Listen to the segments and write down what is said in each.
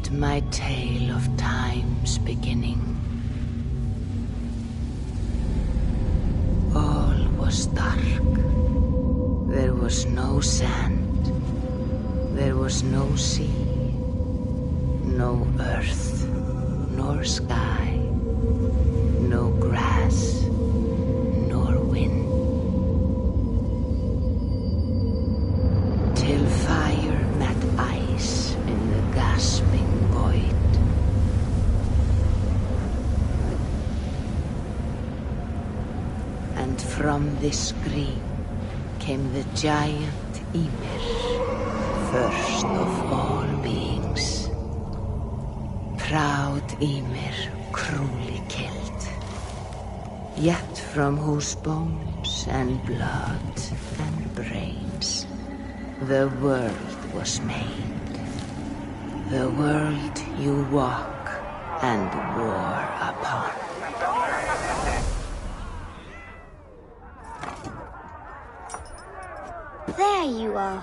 read my tale of time's beginning. All was dark. There was no sand. There was no sea. No earth, nor sky. No grass, nor wind. Till fire met ice in the gasping void. And from this scream came the giant Ymir, first of all beings. Proud Ymir, cruelly killed, yet from whose bones and blood and brains the world was made. The world you walk and war upon. There you are.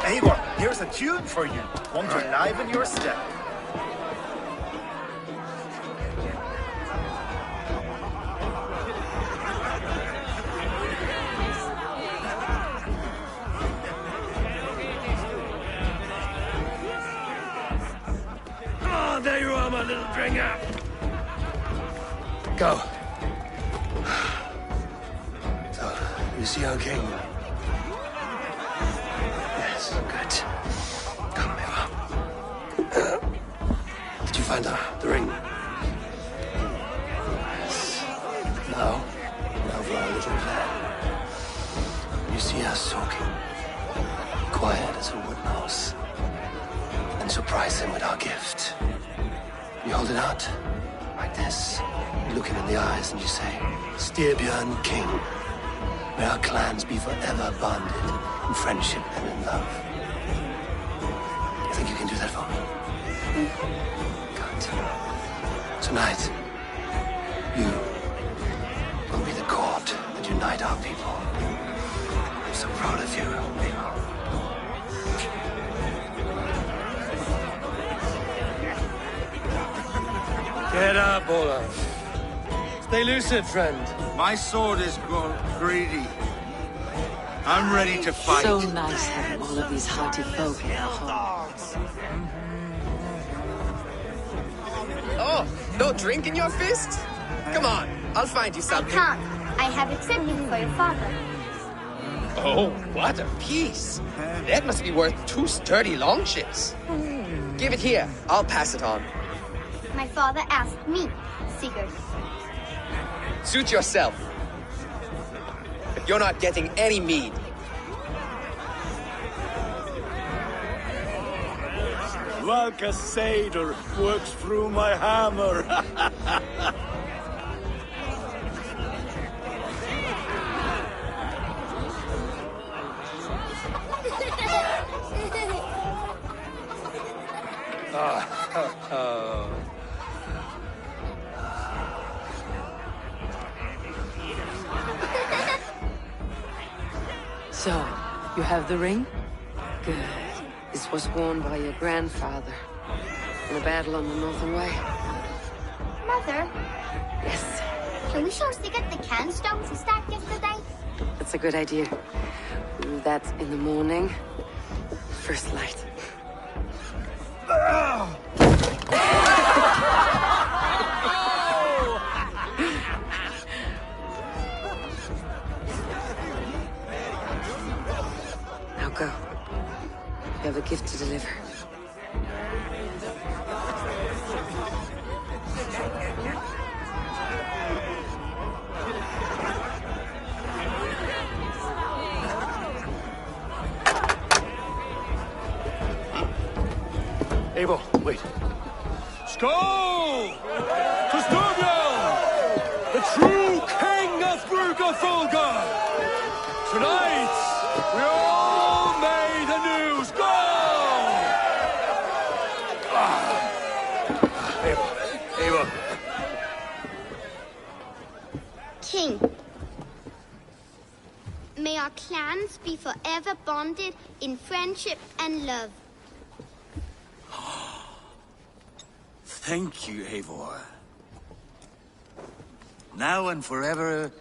Eivor, here's a tune for you. Want to liven your step. Oh, there you are, my little bringer. Go. So, you see our king? Yes, good. Come, Eivor. Did you find the ring? Yes. Now for our little plan. You see us talking, quiet as a wood mouse, and surprise him with our gift. You hold it out, like this. You look him in the eyes and you say, Styrbjörn King, may our clans be forever bonded in friendship and in love. You think you can do that for me? Good. Tonight, you will be the cord that unite our people. I'm so proud of you, Eivor. Get up, Olaf. Stay lucid, friend. My sword is grown greedy. I'm ready to fight. So nice having all of these hearty folk in our homes. Oh, no drink in your fist? Come on, I'll find you I something. can't. I have a tribute for your father. Oh, what a piece. That must be worth 2 sturdy longships. Give it here. I'll pass it on. My father asked me, Sigurd. Suit yourself. But you're not getting any mead. Like a satyr works through my hammer. So, you have the ring? Good. This was worn by your grandfather in a battle on the Northern Way. Mother, Yes, can we show Sigurd the canstones he stacked yesterday? that's a good idea. We'll do that in the morning. First light. Now go. You have a gift to deliver. Eivor, wait. Skål! To Styrbjörn! The true king of Bruggerfolga! Tonight, we all made the news. Go! Eivor. King, may our clans be forever bonded in friendship and love. Thank you, Eivor. Now and forever,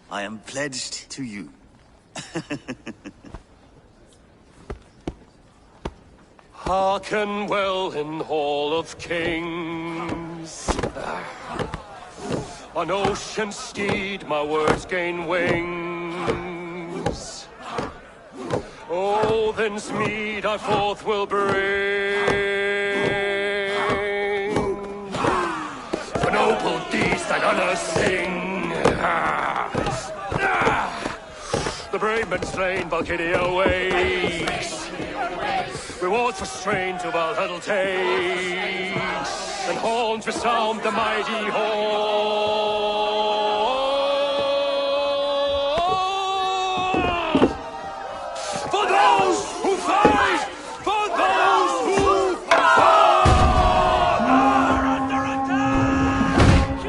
I am pledged to you. Hearken well in Hall of Kings. On ocean steed my words gain wings. Odin's mead I forth will bring. For noble deeds thine honor sing. The brave men slain Valkyria waits. Rewards for strain to Valhalla takes, and horns resound the mighty horn. For those who fight! For those who fight! Are under attack!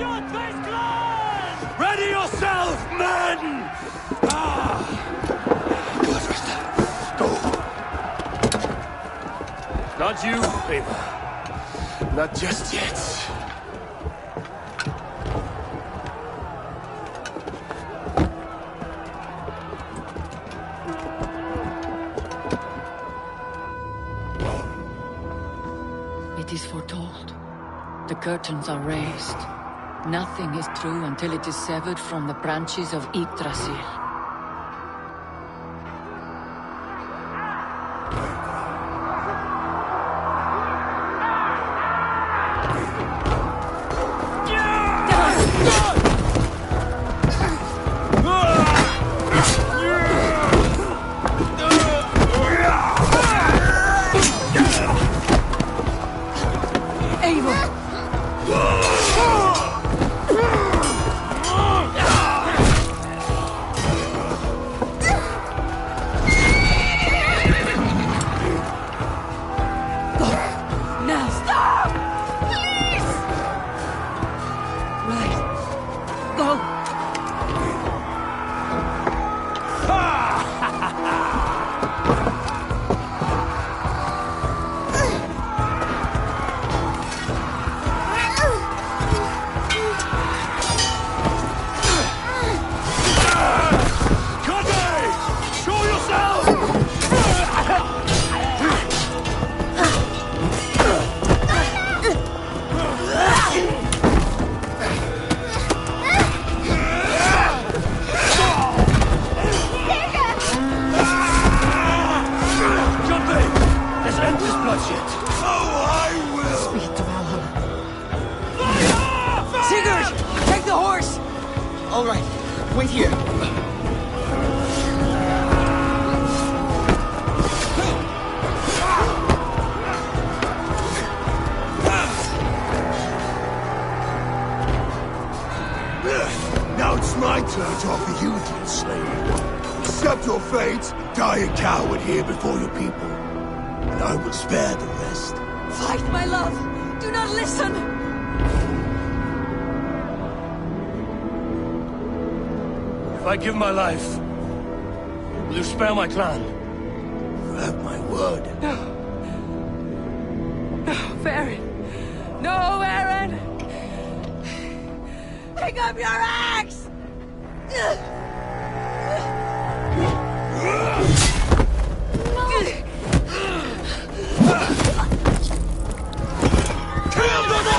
Ready yourself, men! Not you, Eivor. Not just yet. It is foretold. The curtains are raised. Nothing is true until it is severed from the branches of Yggdrasil. Now it's my turn to offer you the enslaved. Accept your fate, die a coward here before your people, and I will spare the rest. Fight, my love! Do not listen! If I give my life, will you spare my clan? You have my word. No. No, Baron. No, Baron! Pick up your axe! Kill them all!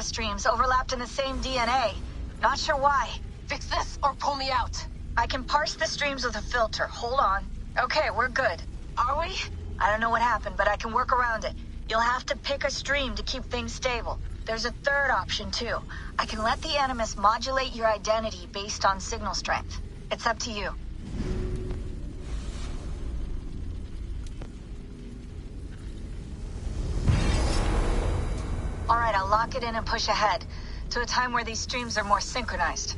lava streams overlapped in the same DNA. Not sure why. Fix this or pull me out. I can parse the streams with a filter. Hold on. Okay, we're good. Are we? I don't know what happened, but I can work around it. You'll have to pick a stream to keep things stable. There's a third option, too. I can let the Animus modulate your identity based on signal strength. It's up to you. Alright, I'll lock it in and push ahead, to a time where these streams are more synchronized.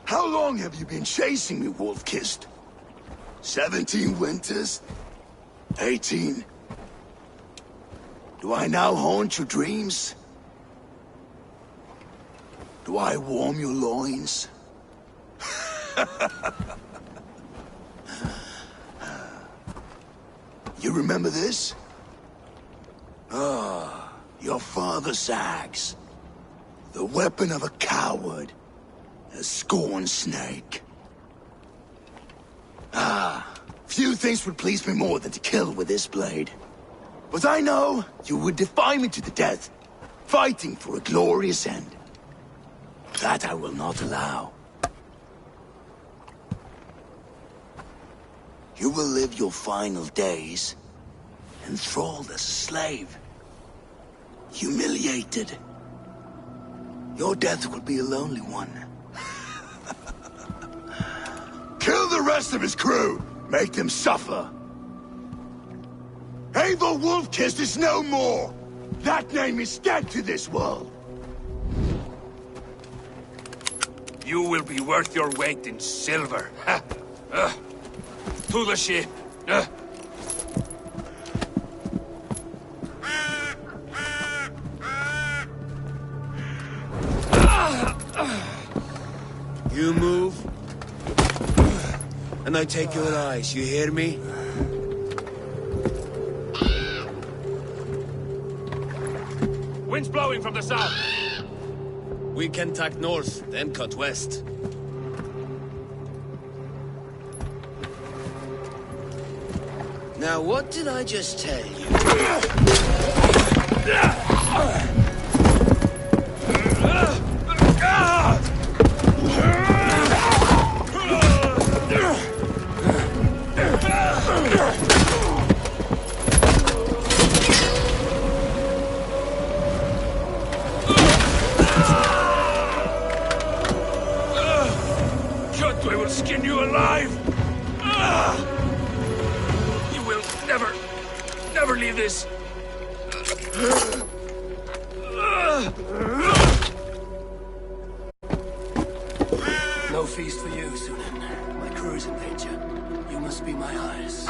How long have you been chasing me, Wolf-Kissed? 17 winters? 18? Do I now haunt your dreams? Do I warm your loins? You remember this? Ah, your father's axe. The weapon of a coward. A scorned snake. Ah, few things would please me more than to kill with this blade. But I know you would defy me to the death, fighting for a glorious end. That I will not allow. You will live your final days enthralled as a slave. Humiliated. Your death will be a lonely one. Kill the rest of his crew! Make them suffer! Eivor Wolf-Kissed is no more! That name is dead to this world! You will be worth your weight in silver. To the ship. You move, and I take your eyes, you hear me? Wind's blowing from the south. We can tack north, then cut west. Now, what did I just tell you? Cut, I will skin you alive! You will never leave this. No feast for you, Sunan. My crew is in danger. You must be my eyes.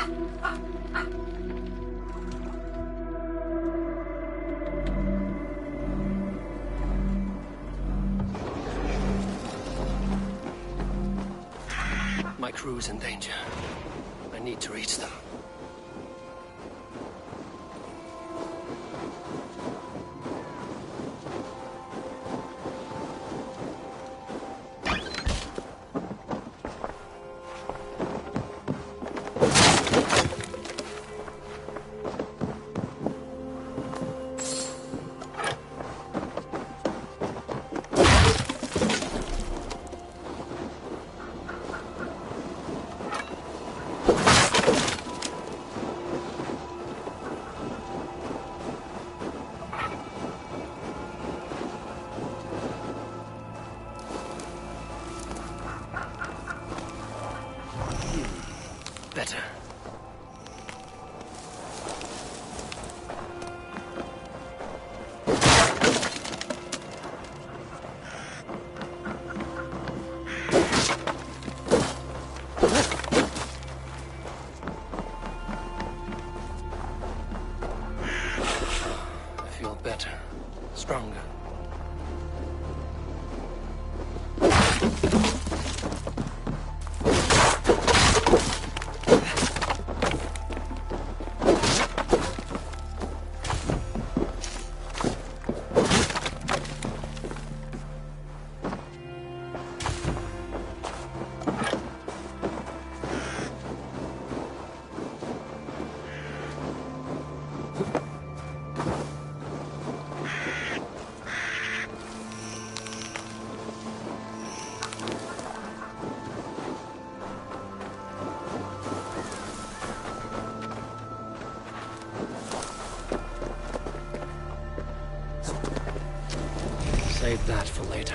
My crew is in danger. I need to reach them. save that for later.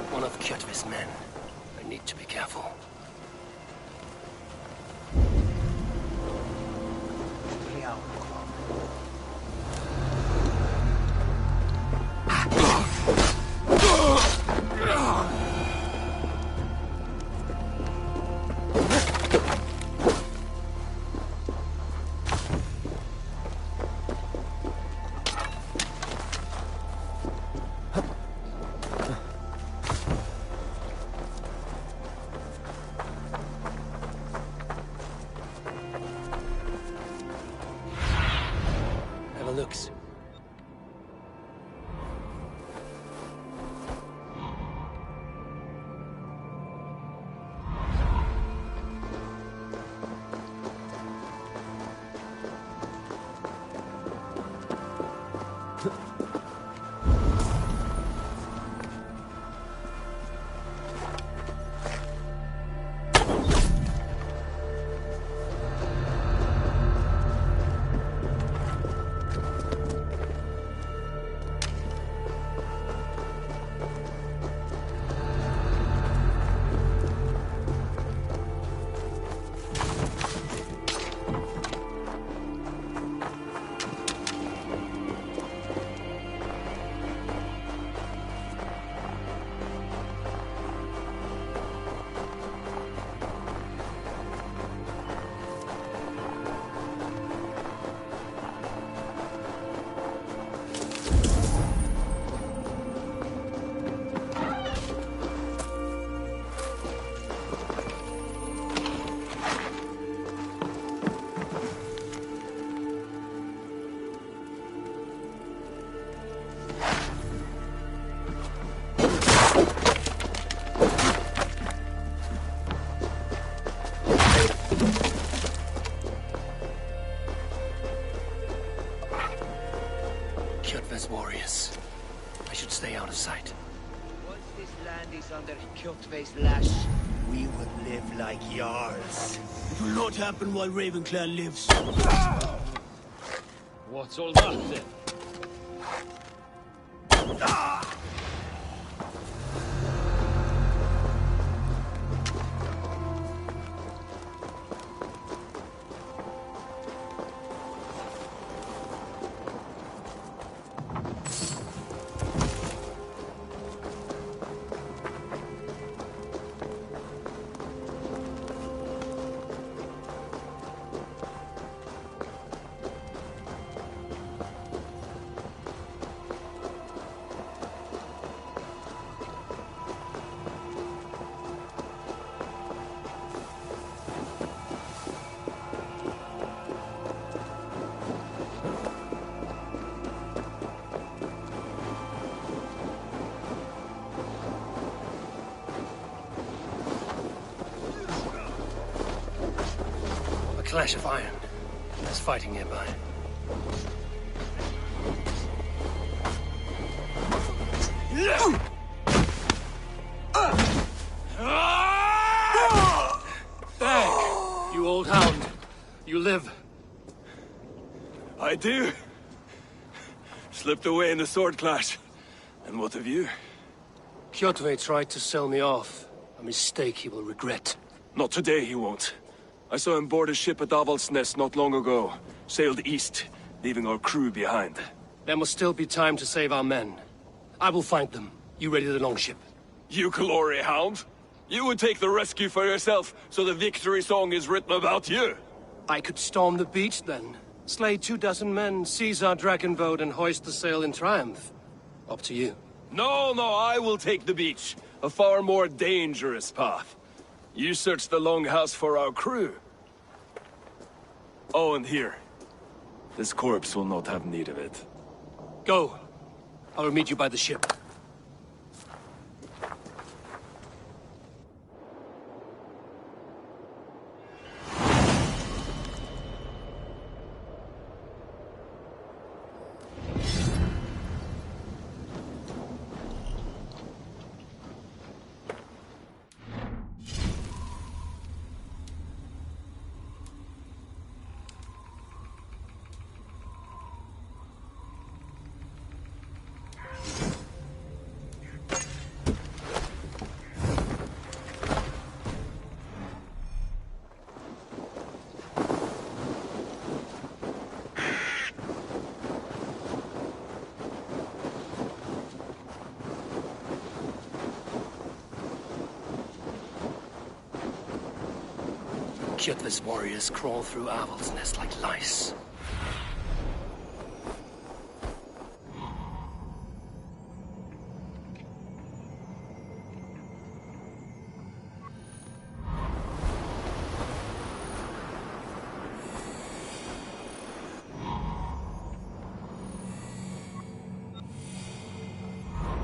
One of Kjotve's men. I need to be careful. Looks. Kjotve's warriors. I should stay out of sight. Once this land is under Kjotve's lash, we will live like Jarls. It will not happen while Ravenclan lives. What's all that then? clash of iron. There's fighting nearby. Back, you old hound. You live. I do. Slipped away in the sword clash. And what of you? Kjotve tried to sell me off. A mistake he will regret. Not today, he won't. I saw him board a ship at Avaldsnes not long ago. Sailed east, leaving our crew behind. There must still be time to save our men. I will find them. You ready the longship? You glory hound? You would take the rescue for yourself, so the victory song is written about you. I could storm the beach then. Slay 24 men, seize our dragon boat, and hoist the sail in triumph. Up to you. No, I will take the beach. A far more dangerous path. You search the longhouse for our crew. Oh, and here. This corpse will not have need of it. Go. I will meet you by the ship. Kjotve's warriors crawl through Avaldsnes like lice.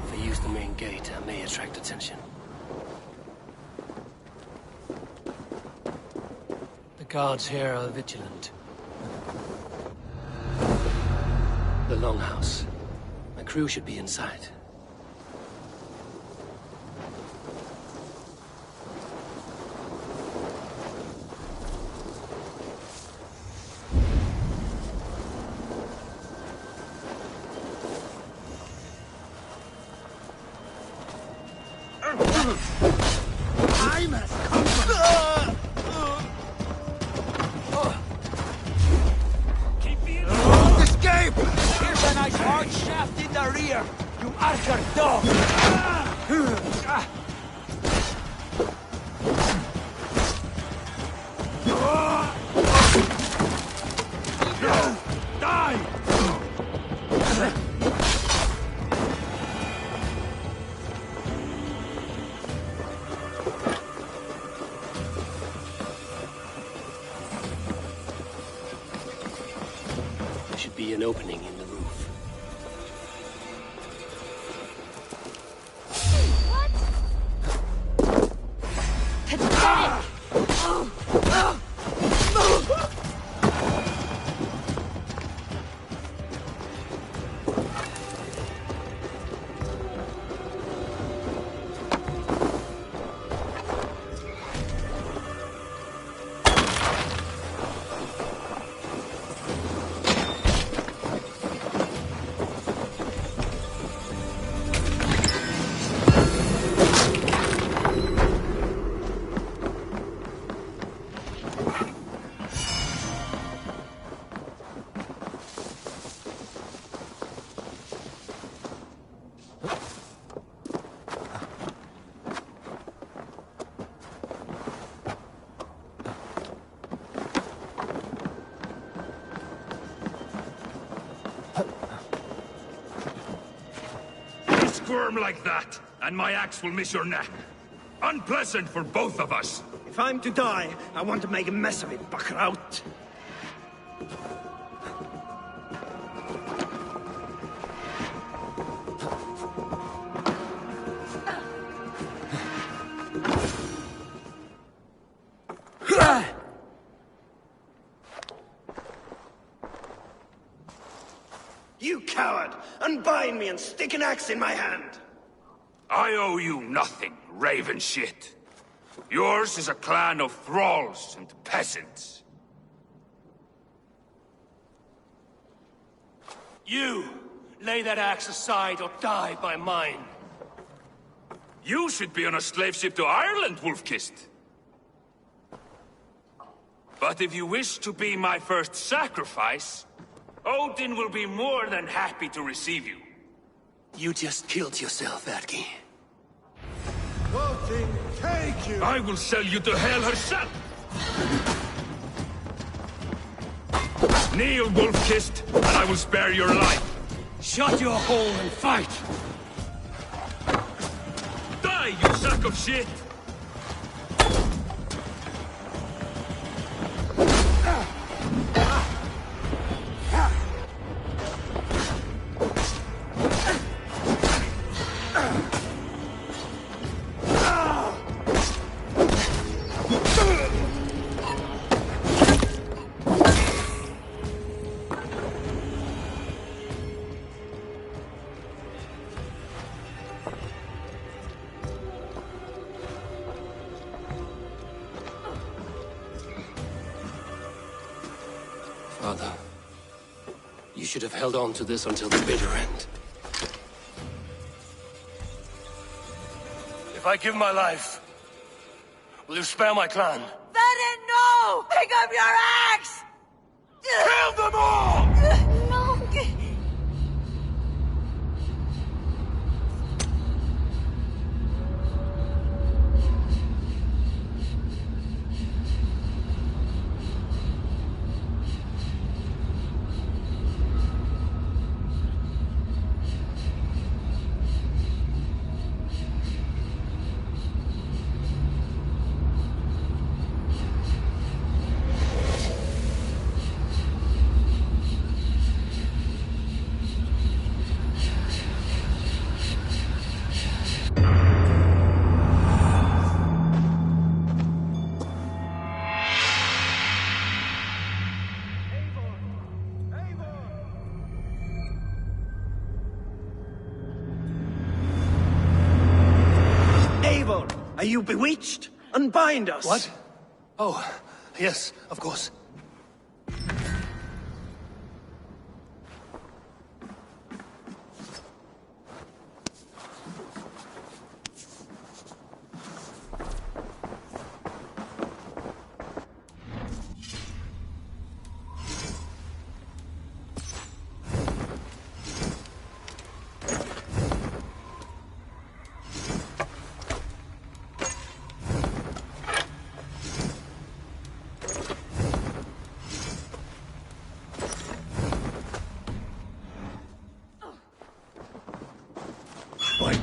If I use the main gate, I may attract attention. Guards here are vigilant. The longhouse. My crew should be inside. Time has come. Escape! Here's a nice hard shaft in the rear, you archer dog! No! Die! There should be an opening in the roof. Squirm like that, and my axe will miss your neck. Unpleasant for both of us. If I'm to die, I want to make a mess of it, Bakraut. coward! Unbind me and stick an axe in my hand! I owe you nothing, raven shit. Yours is a clan of thralls and peasants. You! Lay that axe aside or die by mine. You should be on a slave ship to Ireland, Wolf-Kissed. But if you wish to be my first sacrifice, Odin will be more than happy to receive you. You just killed yourself, Adki. Nothing take you! I will sell you to Hell herself! Kneel, Wolf-Kissed, and I will spare your life. Shut your hole and fight! Die, you sack of shit! Father, you should have held on to this until the bitter end. If I give my life, will you spare my clan? Verin, no! Pick up your axe! Kill them all! No! Eivor, are you bewitched? Unbind us! What? Oh, yes, of course.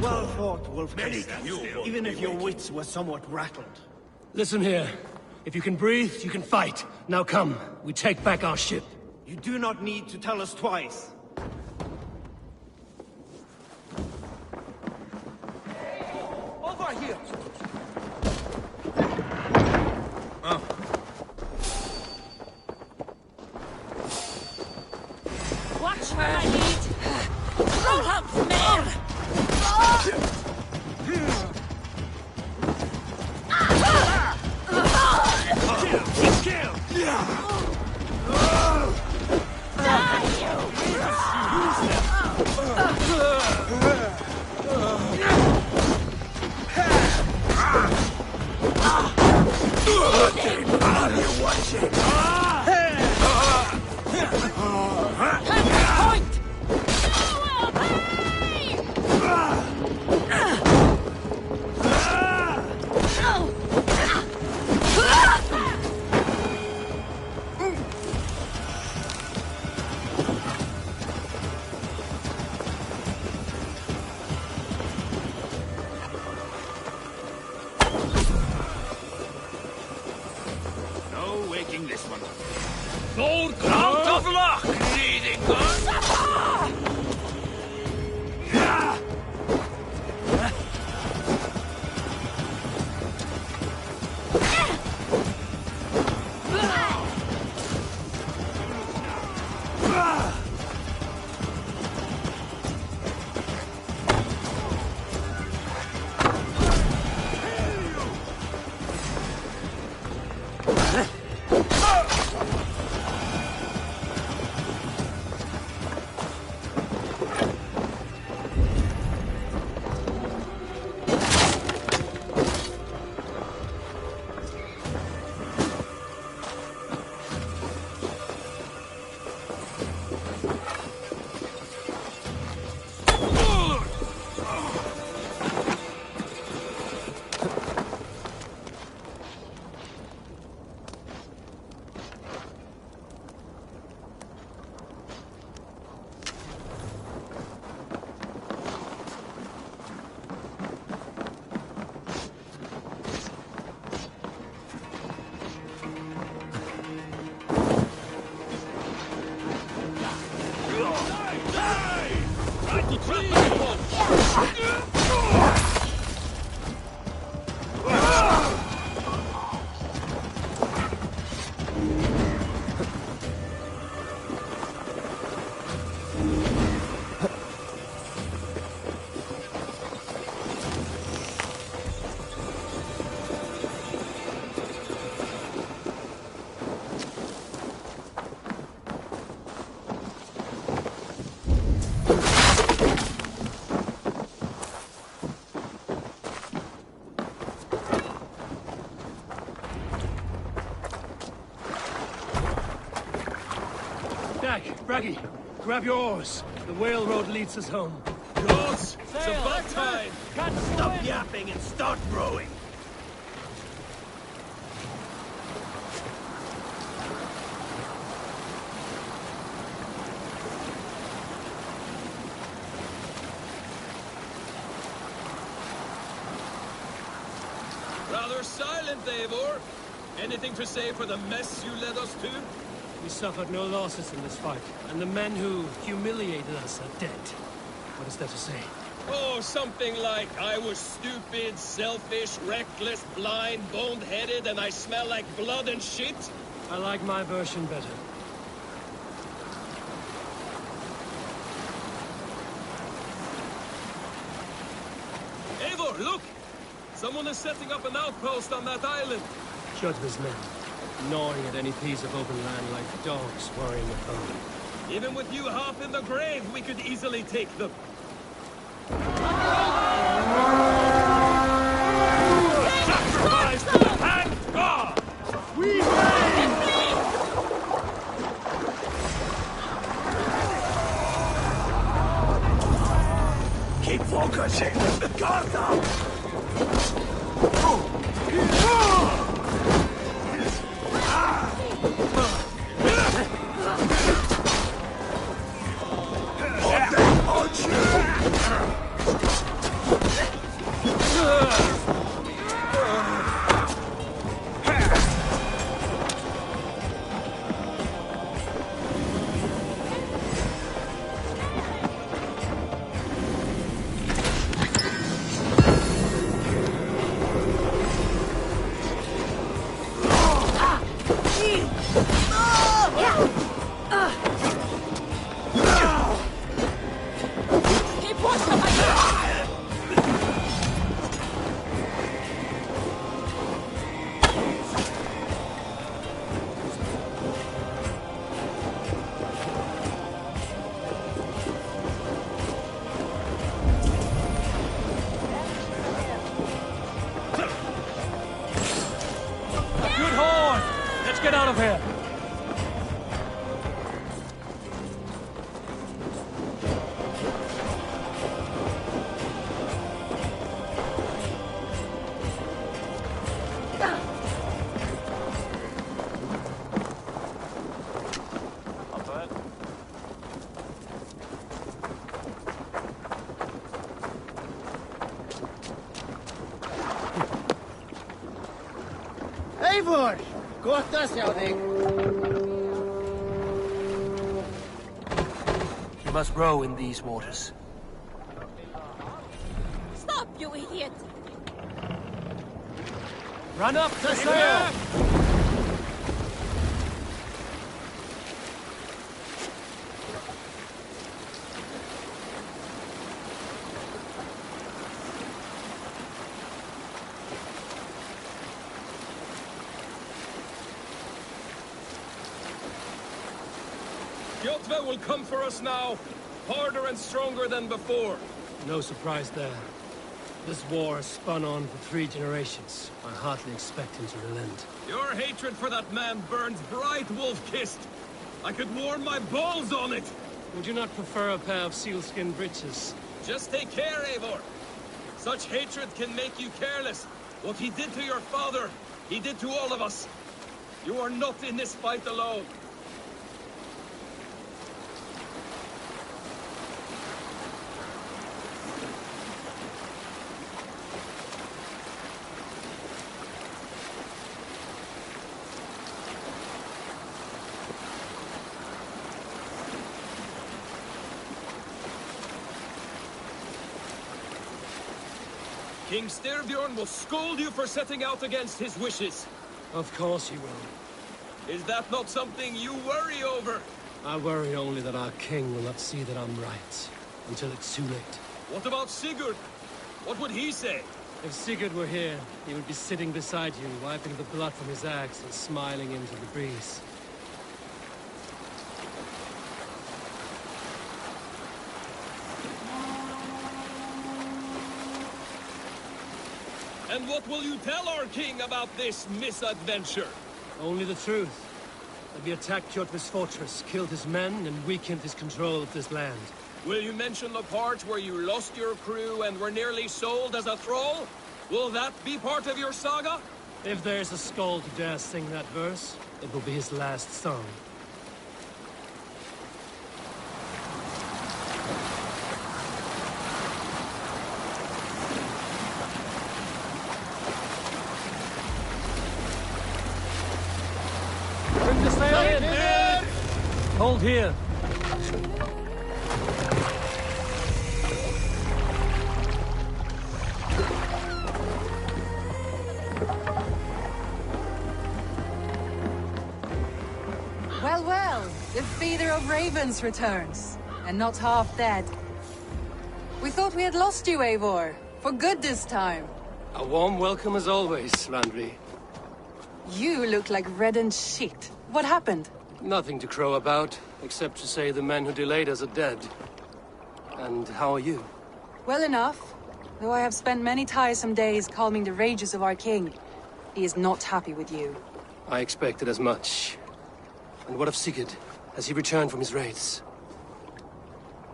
Well fought, Wolf-Kissed. Even if your wits were somewhat rattled. Listen here. If you can breathe, you can fight. Now come, we take back our ship. You do not need to tell us twice. Over here! Watch where I lead! Roll up, man! This one. Lord Count of Luck! Leading Braggy, grab your oars. The whale road leads us home. Gods! It's about time! Stop yapping and start rowing! Rather silent, Eivor. Anything to say for the mess you led us to? We suffered no losses in this fight, and the men who humiliated us are dead. What is there to say? Oh, something like, I was stupid, selfish, reckless, blind, bone-headed, and I smell like blood and shit? I like my version better. Eivor, look! Someone is setting up an outpost on that island. Judgment's men, gnawing at any piece of open land like dogs worrying a bone. Even with you half in the grave, we could easily take them. Sacrifice to the hand god! We Keep focusing! Guard up! Get out of here! Eivor! Gott att jag dig! You must row in these waters. Stop, you idiot! Run up the sail! Jotve will come for us now, harder and stronger than before. No surprise there. This war has spun on for 3 generations. I hardly expect him to relent. Your hatred for that man burns bright, wolf-kissed. I could warm my balls on it. Would you not prefer a pair of sealskin breeches? Just take care, Eivor. Such hatred can make you careless. What he did to your father, he did to all of us. You are not in this fight alone. King Styrbjorn will scold you for setting out against his wishes. Of course he will. Is that not something you worry over? I worry only that our king will not see that I'm right, until it's too late. What about Sigurd? What would he say? If Sigurd were here, he would be sitting beside you, wiping the blood from his axe and smiling into the breeze. And what will you tell our king about this misadventure? Only the truth. that we attacked Kjotve's fortress, killed his men, and weakened his control of this land. Will you mention the part where you lost your crew and were nearly sold as a thrall? Will that be part of your saga? If there's a skull to dare sing that verse, it will be his last song. Bring the sail in! Hold here. Well, well, the feeder of ravens returns, and not half dead. We thought we had lost you, Eivor, for good this time. A warm welcome as always, Landry. You look like reddened shit. What happened? Nothing to crow about, except to say the men who delayed us are dead. And how are you? Well enough, though I have spent many tiresome days calming the rages of our king. He is not happy with you. I expected as much. And what of Sigurd? Has he returned from his raids?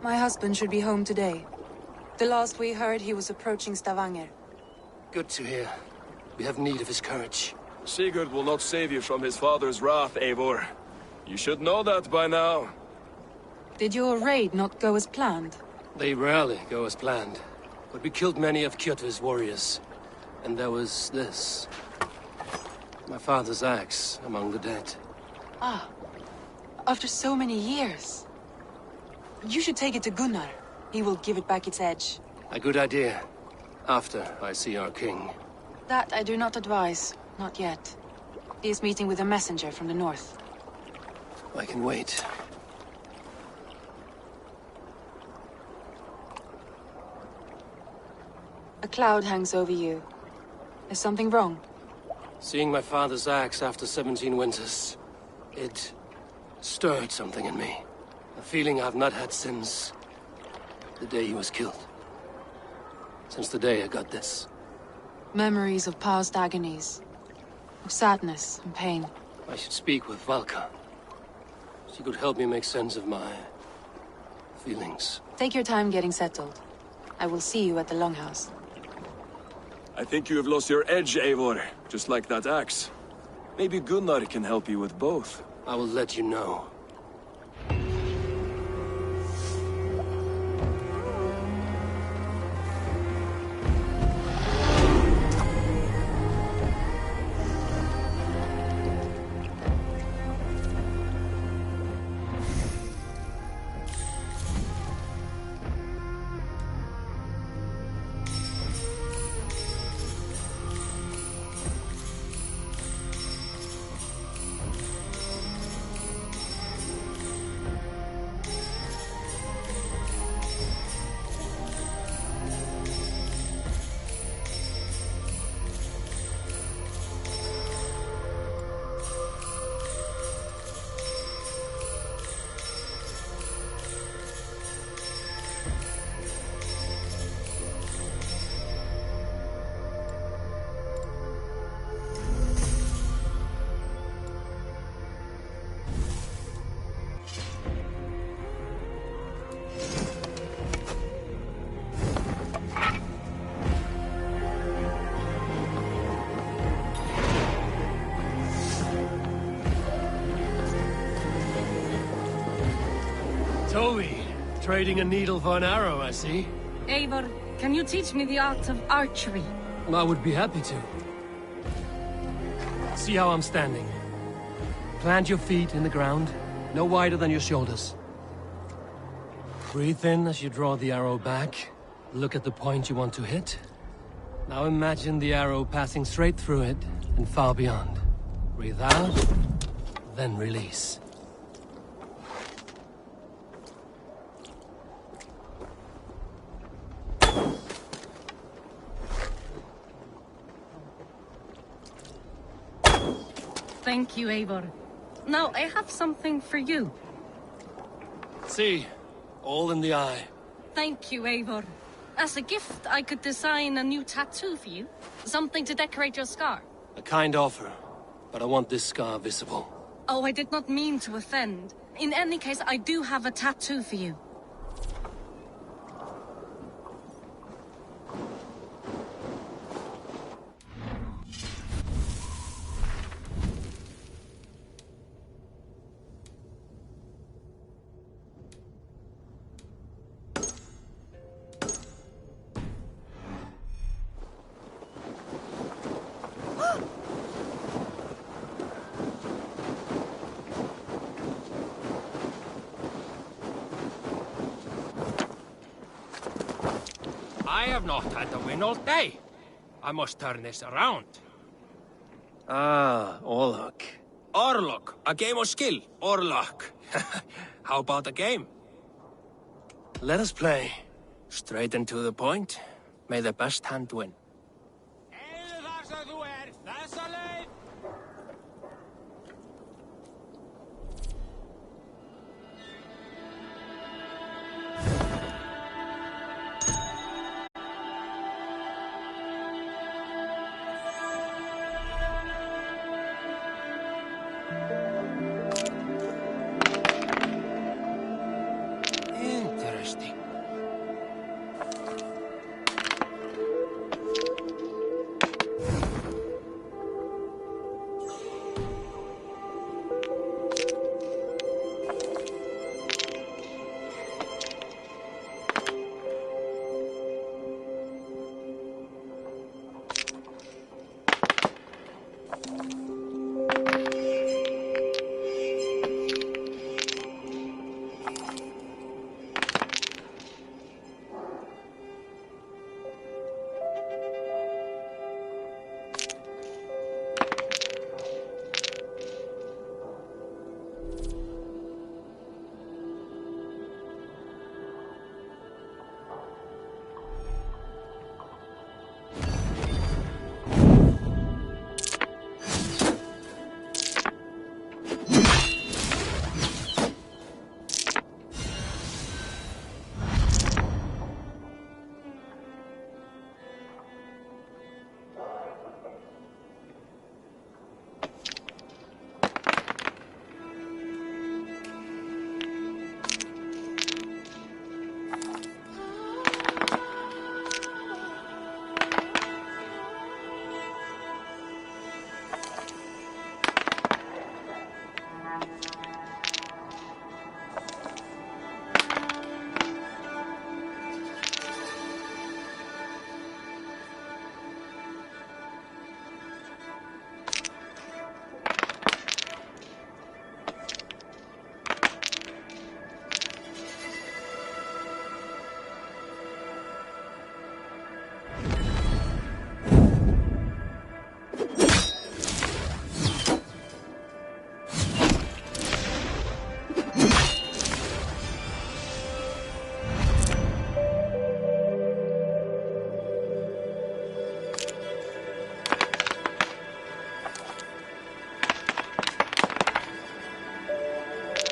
My husband should be home today. The last we heard, he was approaching Stavanger. Good to hear. We have need of his courage. Sigurd will not save you from his father's wrath, Eivor. You should know that by now. Did your raid not go as planned? They rarely go as planned. But we killed many of Kjotve's warriors. And there was this. My father's axe among the dead. Ah. After so many years. You should take it to Gunnar. He will give it back its edge. A good idea. After I see our king. That I do not advise. Not yet. He is meeting with a messenger from the north. I can wait. A cloud hangs over you. Is something wrong? Seeing my father's axe after 17 winters, it stirred something in me. A feeling I've not had since the day he was killed. Since the day I got this. Memories of past agonies. Of sadness and pain. I should speak with Valka. She could help me make sense of my feelings. Take your time getting settled. I will see you at the Longhouse. I think you have lost your edge, Eivor, just like that axe. Maybe Gunnar can help you with both. I will let you know. Toby, trading a needle for an arrow, I see. Eivor, can you teach me the art of archery? I would be happy to. See how I'm standing. Plant your feet in the ground, no wider than your shoulders. Breathe in as you draw the arrow back. Look at the point you want to hit. Now imagine the arrow passing straight through it and far beyond. Breathe out, then release. Thank you, Eivor. Now, I have something for you. See, all in the eye. Thank you, Eivor. As a gift, I could design a new tattoo for you. Something to decorate your scar. A kind offer, but I want this scar visible. Oh, I did not mean to offend. In any case, I do have a tattoo for you. I have not had the win all day. I must turn this around. Ah, Orlok. Orlok, a game of skill, or luck. How about a game? Let us play. Straight and to the point. May the best hand win. Interesting.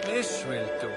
This will do.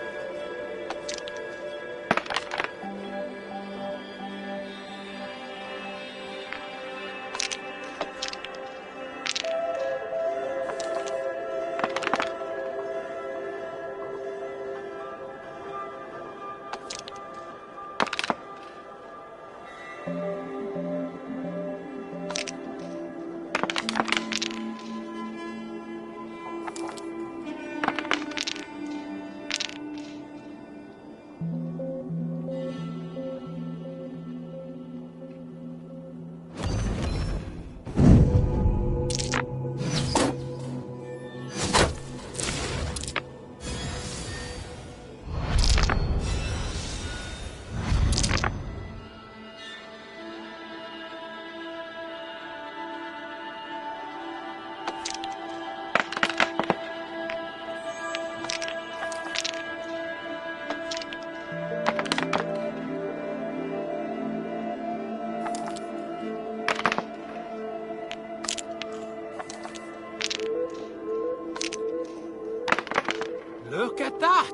Look at that!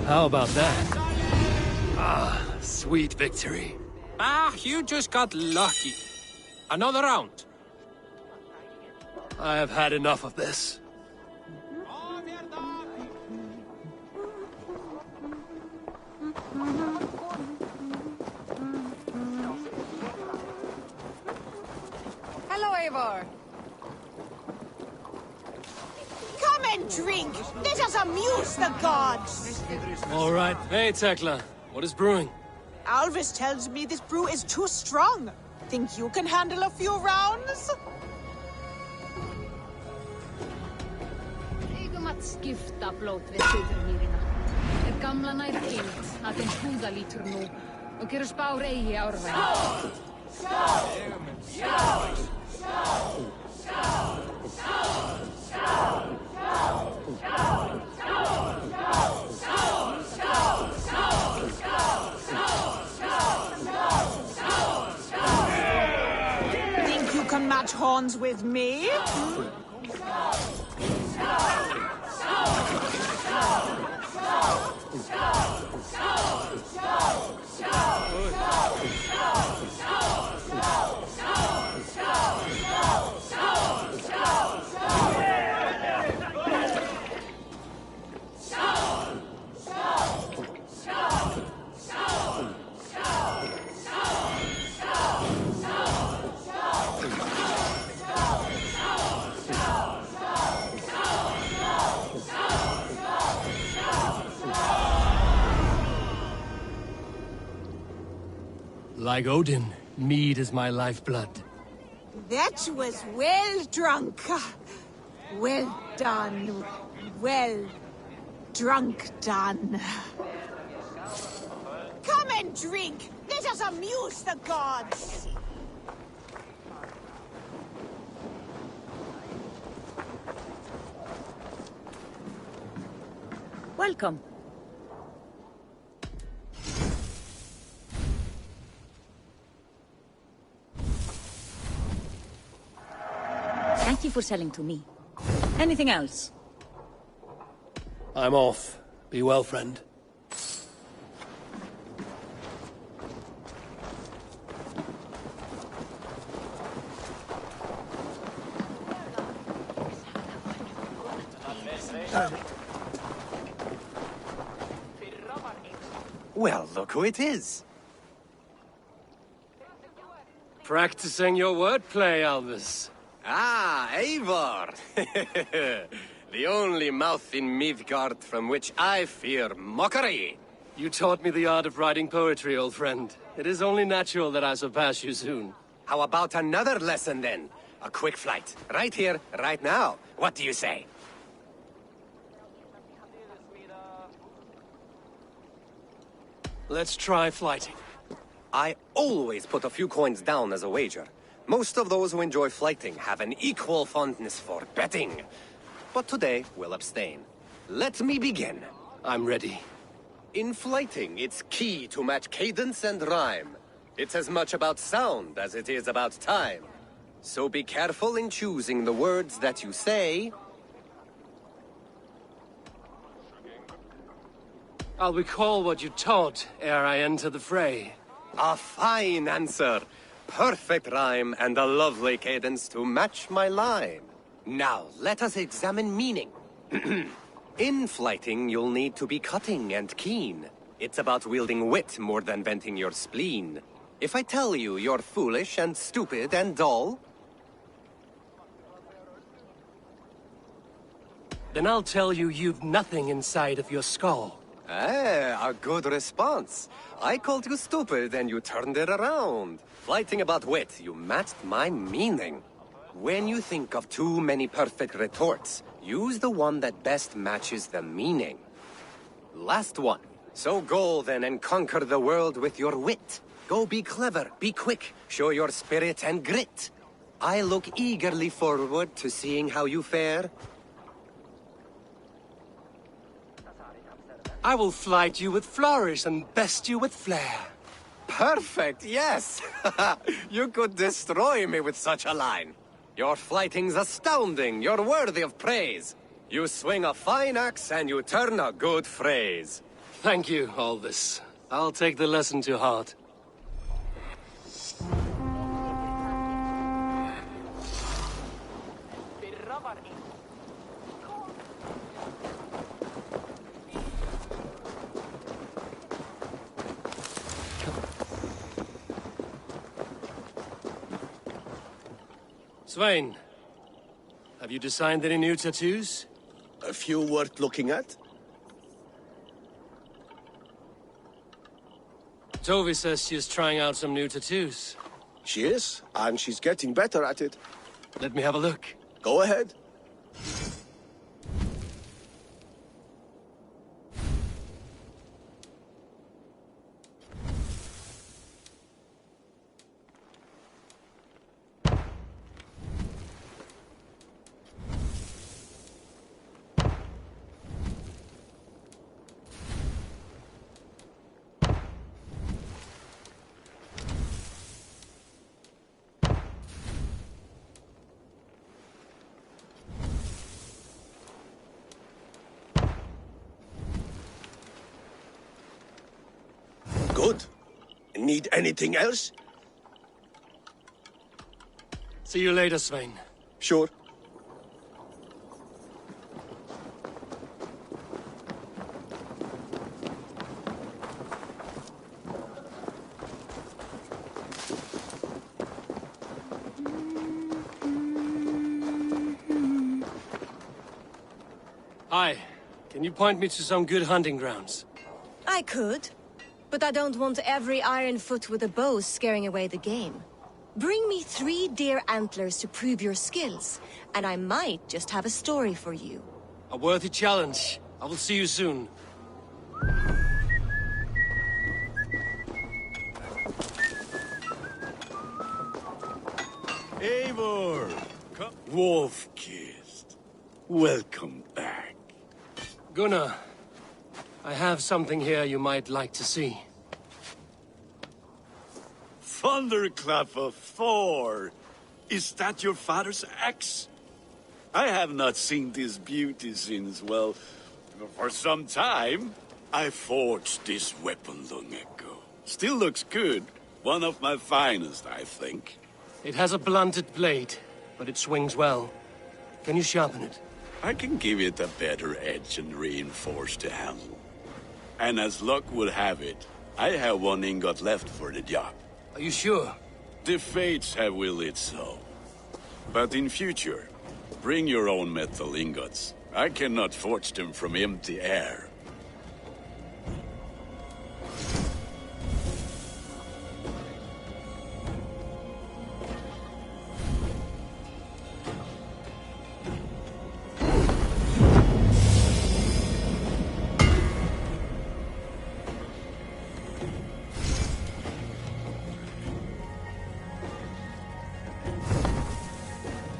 How about that? Ah, sweet victory. Ah, you just got lucky. Another round. I have had enough of this. Hello, Eivor. Come and drink. Let us amuse the gods. All right. Hey, Tekla. What is brewing? Alvis tells me this brew is too strong. Think you can handle a few rounds? Eigum að skipta blót við suðurmýrina. Gamla nær kind að þeim húða lítur nú og gerur spár eigi árvæg. Think you can match horns with me? Like Odin, mead is my lifeblood. That was well drunk. Well done. Well drunk done. Come and drink. Let us amuse the gods. Welcome. Thank you for selling to me. Anything else? I'm off. Be well, friend. Well, look who it is. Practicing your wordplay, Alvis. Ah, Eivor! The only mouth in Midgard from which I fear mockery. You taught me the art of writing poetry, old friend. It is only natural that I surpass you soon. How about another lesson, then? A quick flight. Right here, right now. What do you say? Let's try flighting. I always put a few coins down as a wager. Most of those who enjoy flighting have an equal fondness for betting. But today, we'll abstain. Let me begin. I'm ready. In flighting, it's key to match cadence and rhyme. It's as much about sound as it is about time. So be careful in choosing the words that you say. I'll recall what you taught ere I enter the fray. A fine answer. Perfect rhyme and a lovely cadence to match my line. Now, let us examine meaning. In flighting, you'll need to be cutting and keen. It's about wielding wit more than venting your spleen. If I tell you you're foolish and stupid and dull, then I'll tell you you've nothing inside of your skull. a good response. I called you stupid and you turned it around. Flighting about wit, you matched my meaning. When you think of too many perfect retorts, use the one that best matches the meaning. Last one. So go then and conquer the world with your wit. Go be clever, be quick, show your spirit and grit. I look eagerly forward to seeing how you fare. I will flight you with flourish and best you with flair. Perfect, yes! You could destroy me with such a line. Your flighting's astounding, you're worthy of praise. You swing a fine axe and you turn a good phrase. Thank you, Aldous. I'll take the lesson to heart. Svein, have you designed any new tattoos? A few worth looking at? Tovi says she's trying out some new tattoos. She is, and she's getting better at it. Let me have a look. Go ahead. Good. Need anything else? See you later, Svein. Sure. Hi. Can you point me to some good hunting grounds? I could, but I don't want every iron foot with a bow scaring away the game. Bring me 3 deer antlers to prove your skills, and I might just have a story for you. A worthy challenge. I will see you soon. Eivor! Wolf-kissed. Welcome back. Gunnar, I have something here you might like to see. Thunderclap of Thor! Is that your father's axe? I have not seen this beauty since, well, for some time. I forged this weapon long ago. Still looks good. One of my finest, I think. It has a blunted blade, but it swings well. Can you sharpen it? I can give it a better edge and reinforce the handle. And as luck would have it, I have 1 ingot left for the job. Are you sure? The fates have willed it so. But in future, bring your own metal ingots. I cannot forge them from empty air.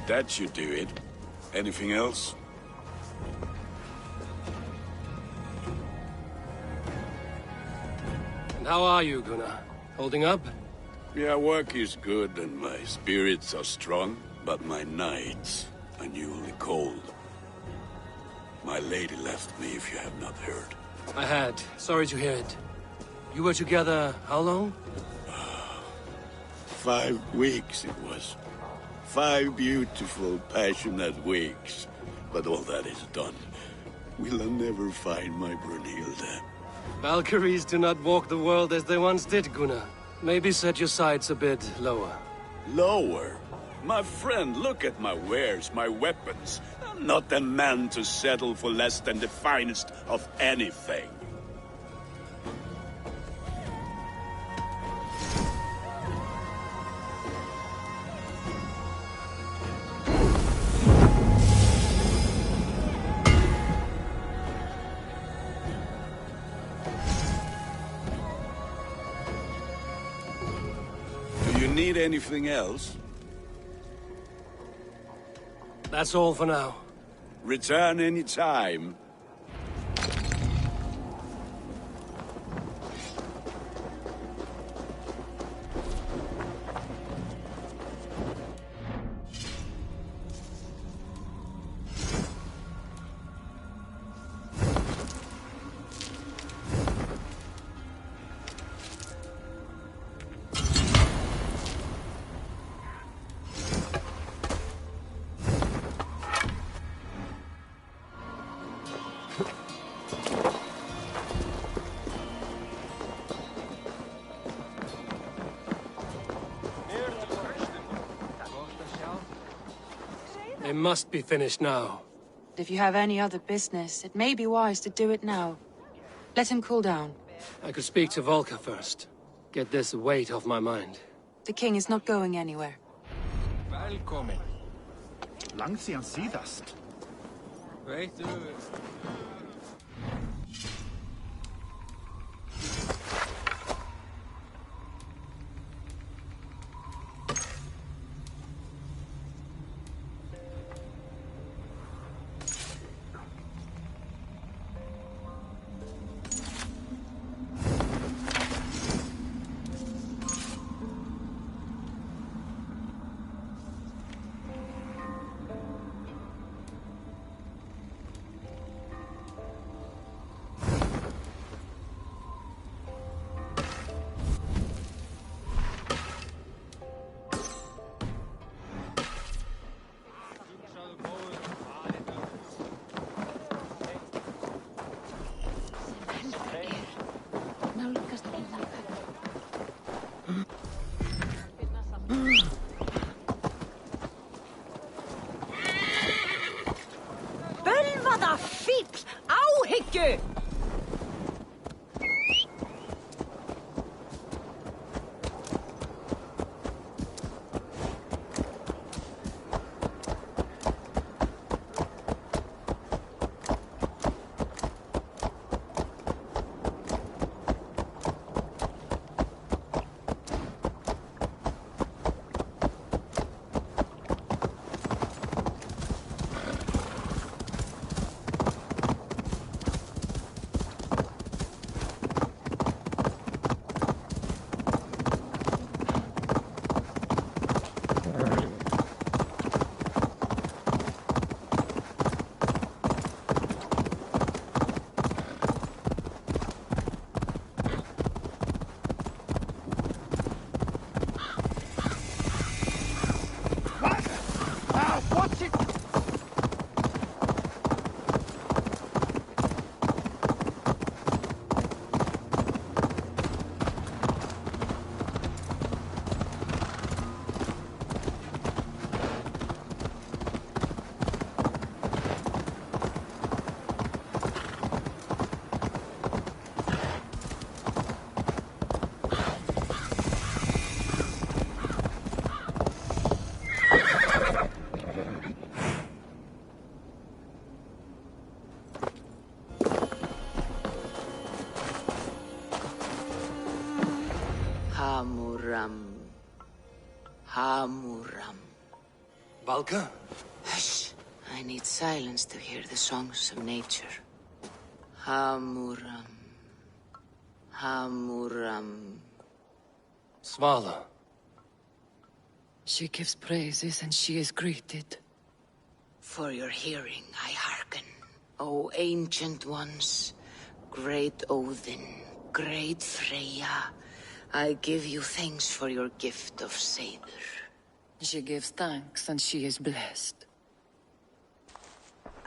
That should do it. Anything else? And how are you, Gunnar? Holding up? Yeah, work is good and my spirits are strong, but my nights are newly cold. My lady left me, if you have not heard. I had. Sorry to hear it. You were together how long? 5 weeks it was. 5 beautiful, passionate weeks. But all that is done. Will I never find my Brunhilde? Valkyries do not walk the world as they once did, Gunnar. Maybe set your sights a bit lower. Lower? My friend, look at my wares, my weapons. I'm not a man to settle for less than the finest of anything. Need anything else? That's all for now. Return any time. They must be finished now. If you have any other business, it may be wise to do it now. Let him cool down. I could speak to Volker first. Get this weight off my mind. The king is not going anywhere. Välkommen. Langt siden sidast. Vet du... Bölvaða fíll! Áhyggju! Hamuram. Valka? Hush. I need silence to hear the songs of nature. Hamuram. Hamuram. Svala. She gives praises and she is greeted. For your hearing I hearken, O ancient ones, great Odin, great Freya. I give you thanks for your gift of Seder. She gives thanks and she is blessed.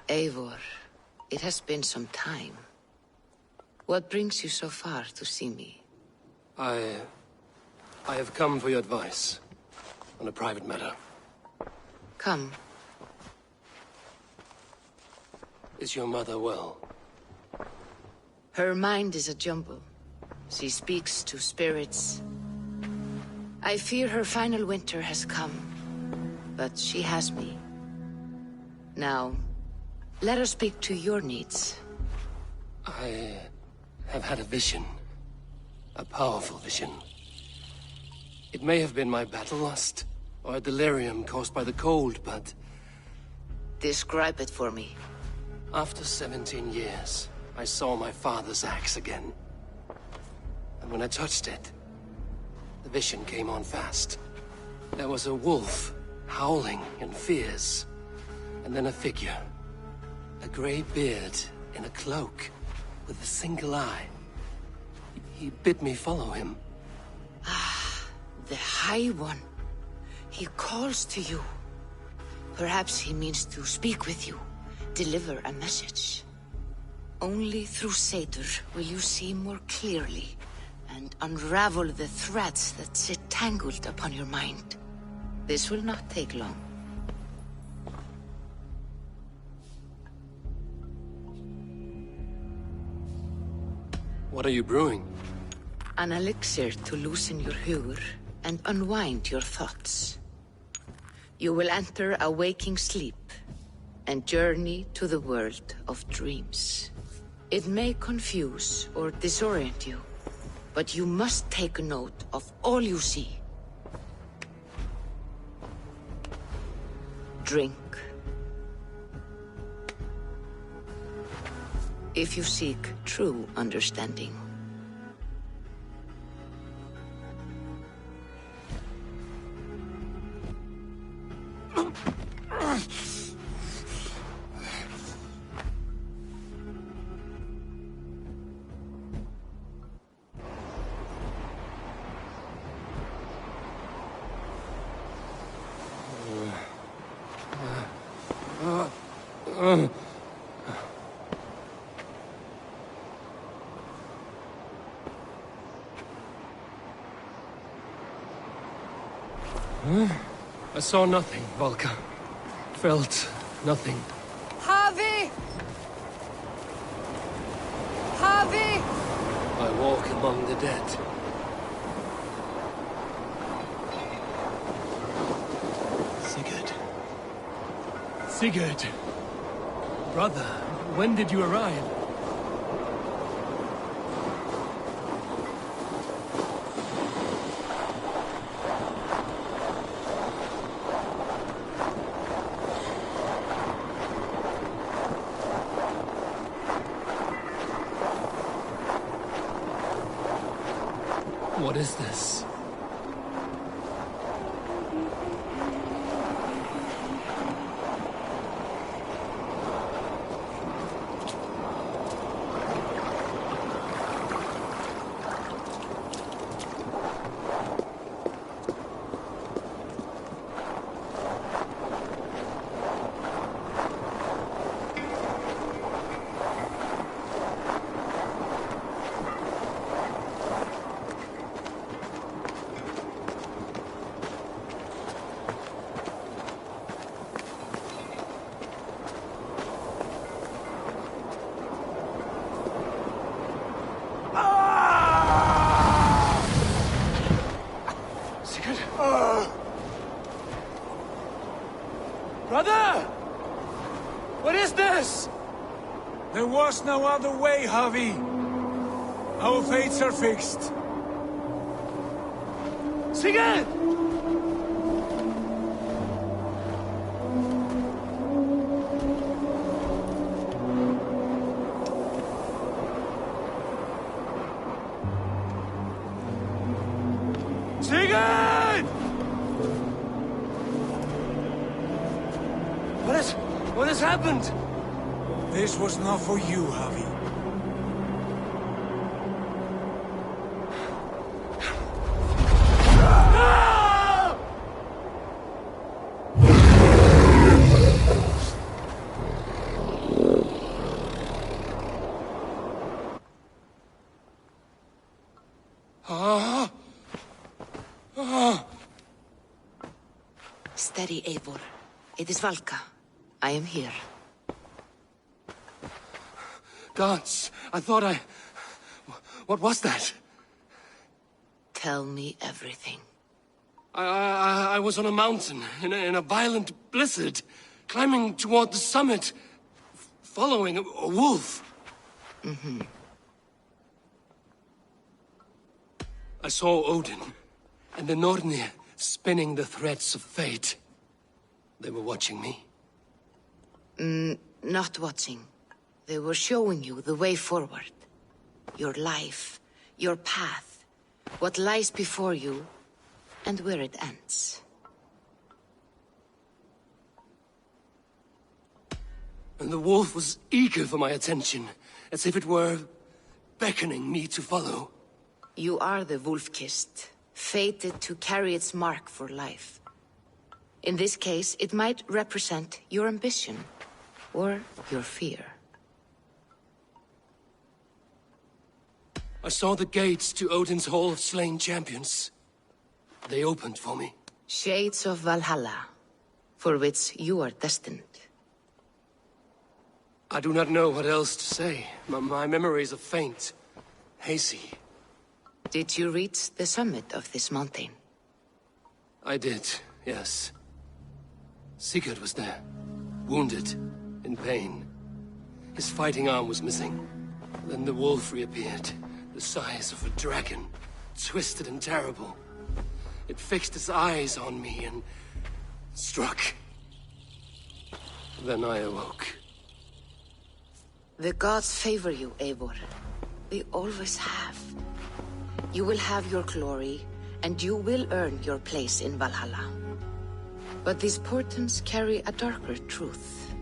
Eivor, it has been some time. What brings you so far to see me? I have come for your advice on a private matter. Come. Is your mother well? Her mind is a jumble. She speaks to spirits. I fear her final winter has come, but she has me. Now, let us speak to your needs. I have had a vision. A powerful vision. It may have been my battle lust, or a delirium caused by the cold, but... Describe it for me. After 17 years, I saw my father's axe again. And when I touched it, the vision came on fast. There was a wolf, howling in fears. And then a figure. A grey beard in a cloak, with a single eye. He bid me follow him. Ah, the High One. He calls to you. Perhaps he means to speak with you, deliver a message. Only through Seder will you see more clearly and unravel the threads that sit tangled upon your mind. This will not take long. What are you brewing? An elixir to loosen your hugur and unwind your thoughts. You will enter a waking sleep and journey to the world of dreams. It may confuse or disorient you, but you must take note of all you see. Drink. If you seek true understanding. I saw nothing, Valka. Felt nothing. Javi! Javi! I walk among the dead. Sigurd. Sigurd! Brother, when did you arrive? What is this? Brother! What is this? There was no other way, Javi. Our fates are fixed. Sigurd! Sigurd! What has happened? This was not for you, Javi. Steady, Eivor. It is Valka. I am here. Gods, I thought I... What was that? Tell me everything. I was on a mountain, in a violent blizzard, climbing toward the summit, following a wolf. Mm-hmm. I saw Odin, and the Nornir spinning the threads of fate. They were watching me. Not watching. They were showing you the way forward. Your life, your path, what lies before you, and where it ends. And the wolf was eager for my attention, as if it were beckoning me to follow. You are the wolf-kissed, fated to carry its mark for life. In this case, it might represent your ambition, or your fear. I saw the gates to Odin's Hall of Slain Champions. They opened for me. Shades of Valhalla, for which you are destined. I do not know what else to say. My memories are faint. hazy. Did you reach the summit of this mountain? I did, yes. Sigurd was there, wounded, in pain. His fighting arm was missing. Then the wolf reappeared, the size of a dragon, twisted and terrible. It fixed its eyes on me and struck. Then I awoke. The gods favor you, Eivor. They always have. You will have your glory, and you will earn your place in Valhalla. But these portents carry a darker truth.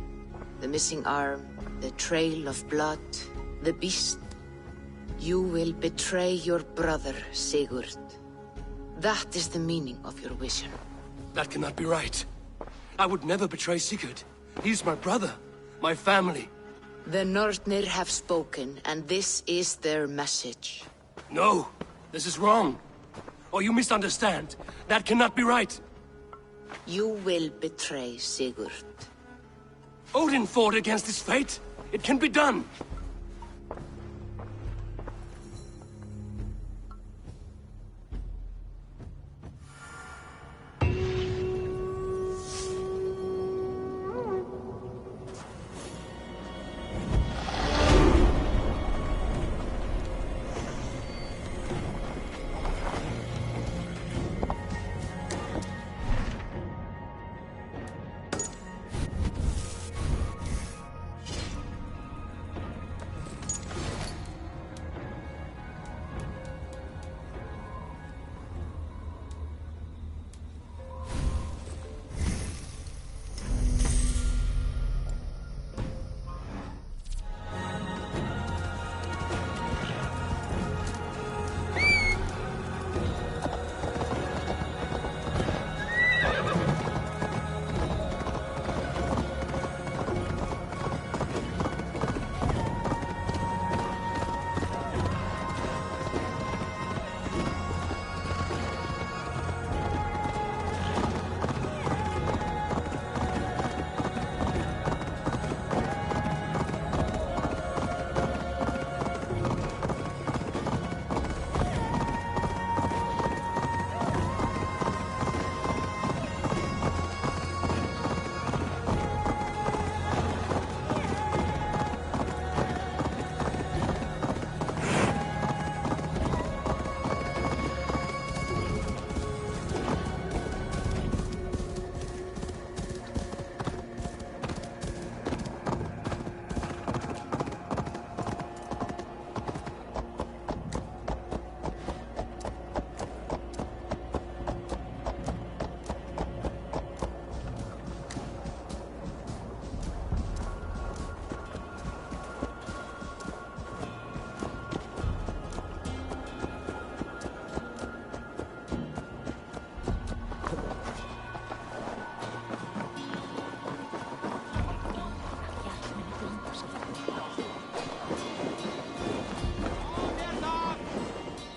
The missing arm, the trail of blood, the beast. You will betray your brother, Sigurd. That is the meaning of your vision. That cannot be right. I would never betray Sigurd. He's my brother, my family. The Nornir have spoken, and this is their message. No, this is wrong. Or you misunderstand. That cannot be right. You will betray Sigurd. Odin fought against his fate. It can be done.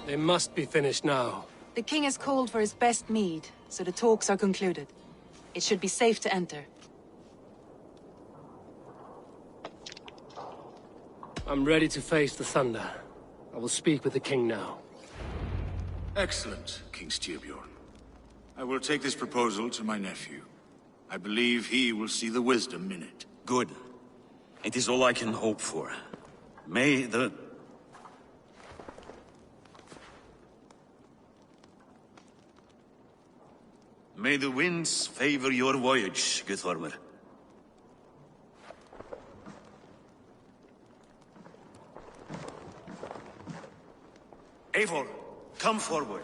They must be finished now. The king has called for his best mead, so the talks are concluded. It should be safe to enter. I'm ready to face the thunder. I will speak with the king now. Excellent, King Styrbjorn. I will take this proposal to my nephew. I believe he will see the wisdom in it. Good. It is all I can hope for. May the winds favor your voyage, Guthormr. Eivor, come forward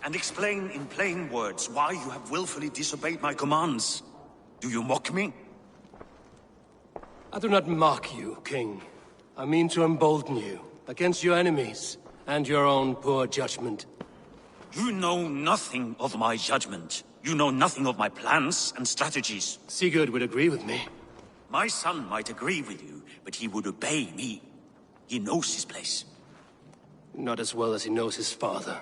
and explain in plain words why you have willfully disobeyed my commands. Do you mock me? I do not mock you, King. I mean to embolden you against your enemies and your own poor judgment. You know nothing of my judgment. You know nothing of my plans and strategies. Sigurd would agree with me. My son might agree with you, but he would obey me. He knows his place. Not as well as he knows his father.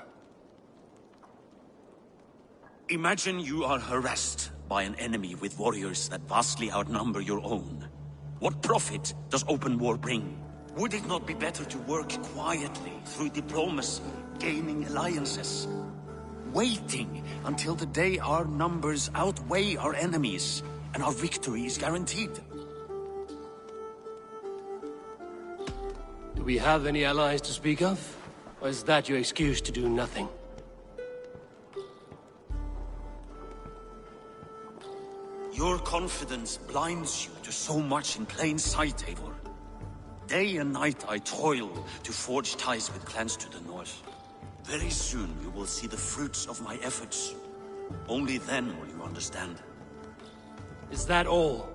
Imagine you are harassed by an enemy with warriors that vastly outnumber your own. What profit does open war bring? Would it not be better to work quietly, through diplomacy, gaining alliances? Waiting until the day our numbers outweigh our enemies, and our victory is guaranteed. Do we have any allies to speak of? Or is that your excuse to do nothing? Your confidence blinds you to so much in plain sight, Eivor. Day and night I toil to forge ties with clans to the north. Very soon you will see the fruits of my efforts. Only then will you understand. Is that all?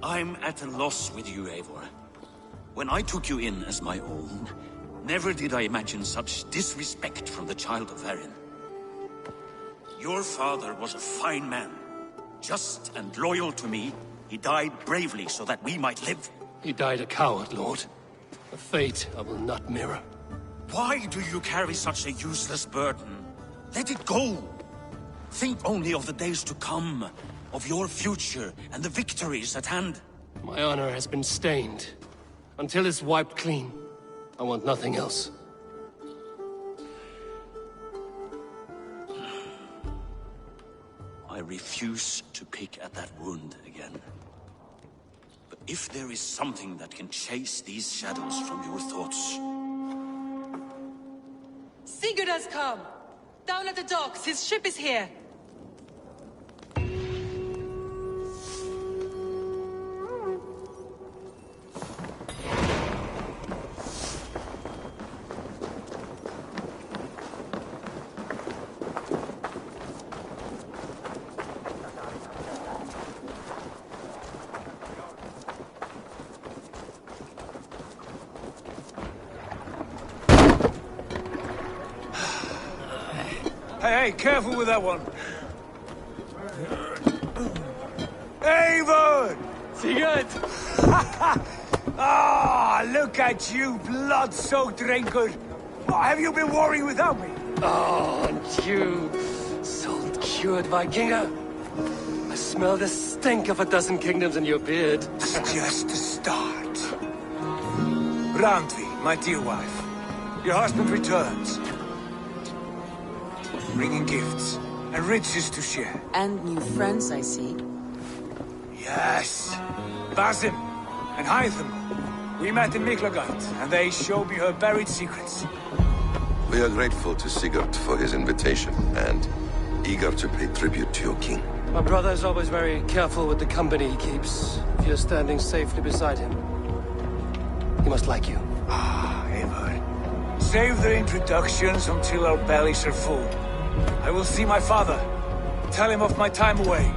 I'm at a loss with you, Eivor. When I took you in as my own, never did I imagine such disrespect from the child of Erin. Your father was a fine man. Just and loyal to me, he died bravely so that we might live. He died a coward, Lord. A fate I will not mirror. Why do you carry such a useless burden? Let it go! Think only of the days to come, of your future and the victories at hand. My honor has been stained. Until it's wiped clean, I want nothing else. I refuse to pick at that wound again. But if there is something that can chase these shadows from your thoughts... Sigurd has come! Down at the docks, his ship is here! Hey, careful with that one. Eivor! Sigurd! Ah, look at you, blood-soaked drinker. Oh, have you been warring without me? Oh, and you, salt-cured Vikinger. I smell the stink of a dozen kingdoms in your beard. It's just the start. Randvi, my dear wife. Your husband returns. Bringing gifts and riches to share. And new friends, I see. Yes. Basim and Hytham. We met in Miklagard, and they showed me her buried secrets. We are grateful to Sigurd for his invitation, and eager to pay tribute to your king. My brother is always very careful with the company he keeps. If you're standing safely beside him, he must like you. Ah, Eivor. Save the introductions until our bellies are full. I will see my father. Tell him of my time away.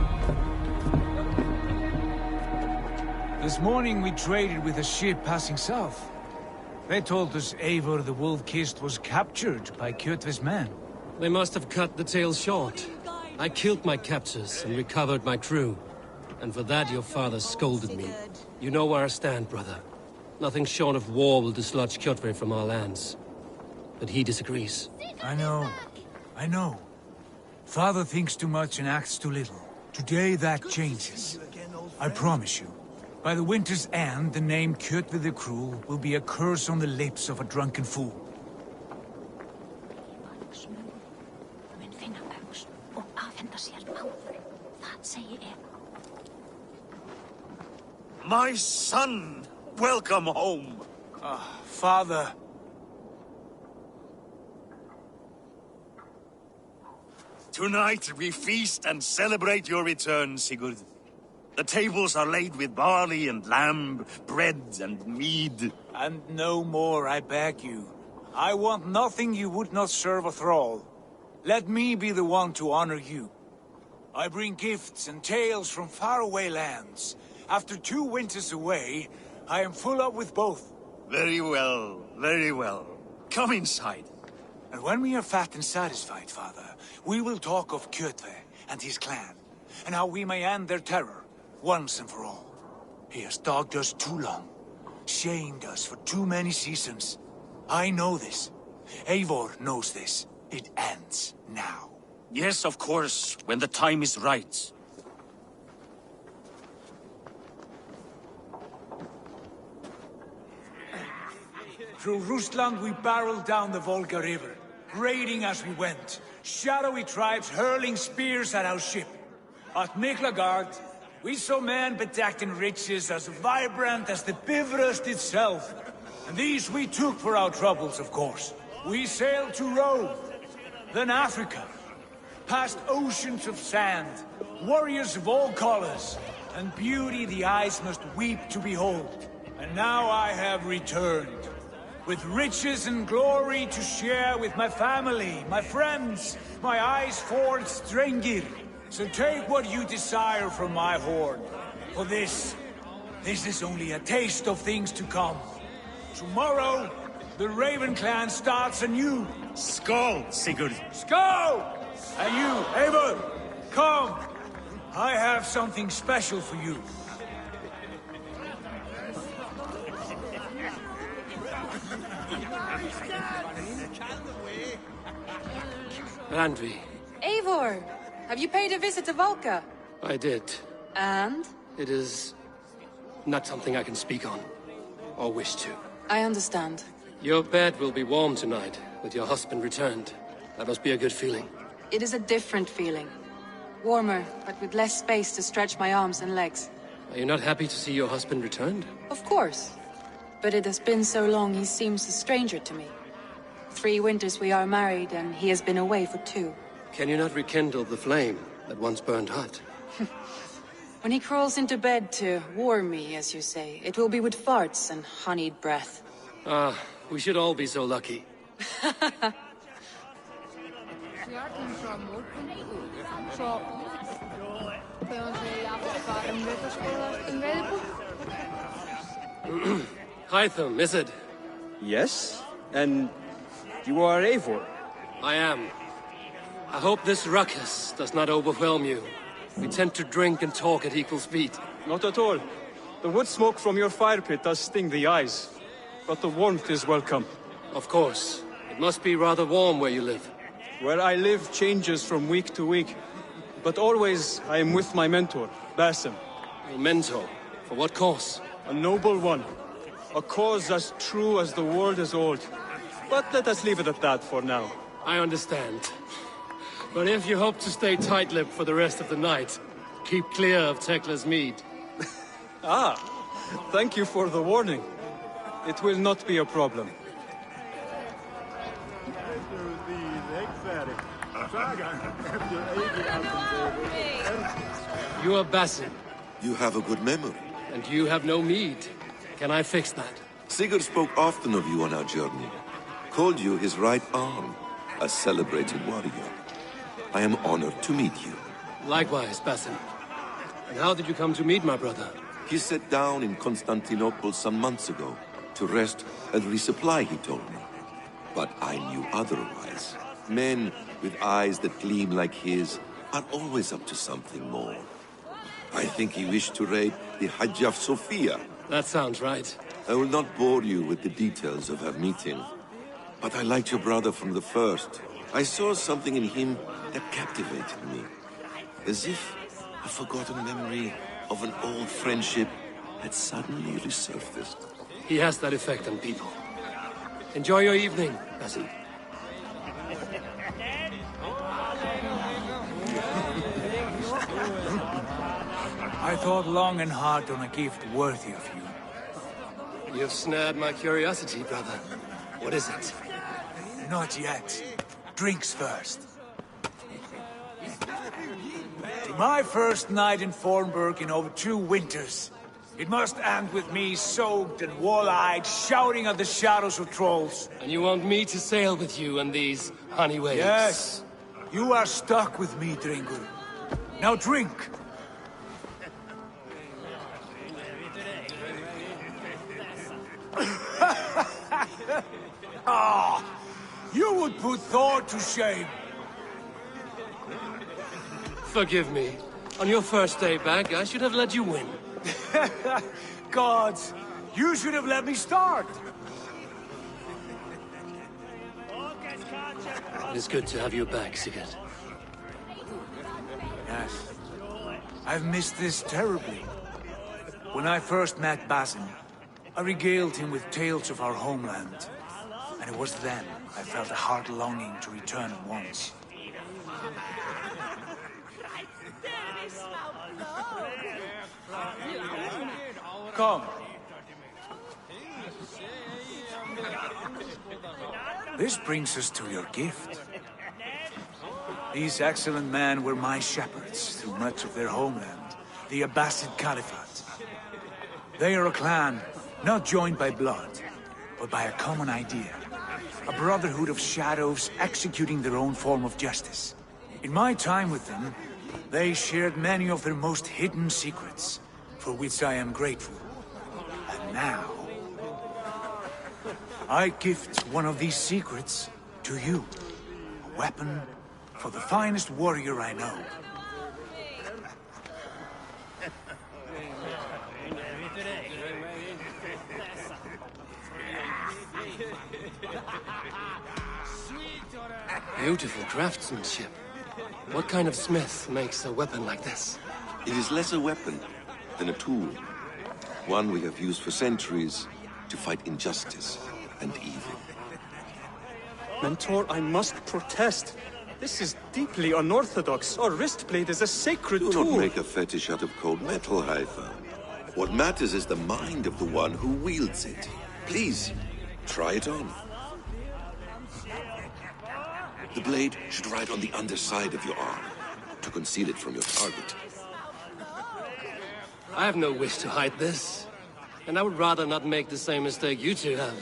This morning we traded with a ship passing south. They told us Eivor the Wolf-Kissed was captured by Kjotve's men. They must have cut the tale short. I killed my captors and recovered my crew. And for that your father scolded me. You know where I stand, brother. Nothing short of war will dislodge Kjotve from our lands. But he disagrees. I know. Father thinks too much and acts too little. Today that changes. I promise you. By the winter's end, the name Kjotve the Cruel will be a curse on the lips of a drunken fool. My son! Welcome home! Father. Tonight we feast and celebrate your return, Sigurd. The tables are laid with barley and lamb, bread and mead. And no more, I beg you. I want nothing you would not serve a thrall. Let me be the one to honor you. I bring gifts and tales from faraway lands. After 2 winters away, I am full up with both. Very well, very well. Come inside. And when we are fat and satisfied, Father, we will talk of Kjotve and his clan, and how we may end their terror, once and for all. He has dogged us too long, shamed us for too many seasons. I know this. Eivor knows this. It ends now. Yes, of course, when the time is right. Through Rusland we barreled down the Volga River, raiding as we went. Shadowy tribes hurling spears at our ship. At Miklagard, we saw men bedecked in riches as vibrant as the Bifrost itself. And these we took for our troubles, of course. We sailed to Rome, then Africa, past oceans of sand, warriors of all colors, and beauty the eyes must weep to behold. And now I have returned, with riches and glory to share with my family, my friends, my eyes-forged Strengir. So take what you desire from my hoard. For this is only a taste of things to come. Tomorrow, the Raven clan starts anew. Skål, Sigurd. Skål! And you, Eivor, come. I have something special for you. Randvi, Eivor, have you paid a visit to Valka? I did. And? It is not something I can speak on, or wish to. I understand. Your bed will be warm tonight, with your husband returned. That must be a good feeling. It is a different feeling. Warmer, but with less space to stretch my arms and legs. Are you not happy to see your husband returned? Of course. But it has been so long he seems a stranger to me. 3 winters we are married, and he has been away for 2. Can you not rekindle the flame that once burned hot? When he crawls into bed to warm me, as you say, it will be with farts and honeyed breath. Ah, we should all be so lucky. Hytham, is it? Yes? And you are Eivor? I am. I hope this ruckus does not overwhelm you. We tend to drink and talk at equal speed. Not at all. The wood smoke from your fire pit does sting the eyes. But the warmth is welcome. Of course. It must be rather warm where you live. Where I live changes from week to week. But always I am with my mentor, Basim. Your mentor? For what cause? A noble one. A cause as true as the world is old. But let us leave it at that for now. I understand. But if you hope to stay tight-lipped for the rest of the night, keep clear of Tekla's mead. Ah, thank you for the warning. It will not be a problem. You are Basim. You have a good memory. And you have no mead. Can I fix that? Sigurd spoke often of you on our journey. Called you his right arm, a celebrated warrior. I am honored to meet you. Likewise, Basim. And how did you come to meet my brother? He sat down in Constantinople some months ago to rest and resupply, he told me. But I knew otherwise. Men with eyes that gleam like his are always up to something more. I think he wished to raid the Hagia Sophia. That sounds right. I will not bore you with the details of our meeting. But I liked your brother from the first. I saw something in him that captivated me. As if a forgotten memory of an old friendship had suddenly resurfaced. He has that effect on people. Enjoy your evening, Basim. I thought long and hard on a gift worthy of you. You've snared my curiosity, brother. What is it? Not yet. Drinks first. To my first night in Fornburg in over 2 winters. It must end with me soaked and wall-eyed, shouting at the shadows of trolls. And you want me to sail with you in these honey waves? Yes. You are stuck with me, Dringur. Now drink. Ah, you would put Thor to shame. Forgive me. On your first day back, I should have let you win. Gods, you should have let me start. It is good to have you back, Sigurd. Yes. I've missed this terribly. When I first met Basim, I regaled him with tales of our homeland, and it was then I felt a heart longing to return at once. Come. This brings us to your gift. These excellent men were my shepherds through much of their homeland, the Abbasid Caliphate. They are a clan, not joined by blood, but by a common idea. A brotherhood of shadows executing their own form of justice. In my time with them, they shared many of their most hidden secrets, for which I am grateful. And now, I gift one of these secrets to you. A weapon for the finest warrior I know. Beautiful craftsmanship. What kind of smith makes a weapon like this? It is less a weapon than a tool. One we have used for centuries to fight injustice and evil. Mentor, I must protest. This is deeply unorthodox. Our wrist blade is a sacred Do tool. not make a fetish out of cold metal, Eivor. What matters is the mind of the one who wields it. Please, try it on. The blade should ride on the underside of your arm, to conceal it from your target. I have no wish to hide this, and I would rather not make the same mistake you two have.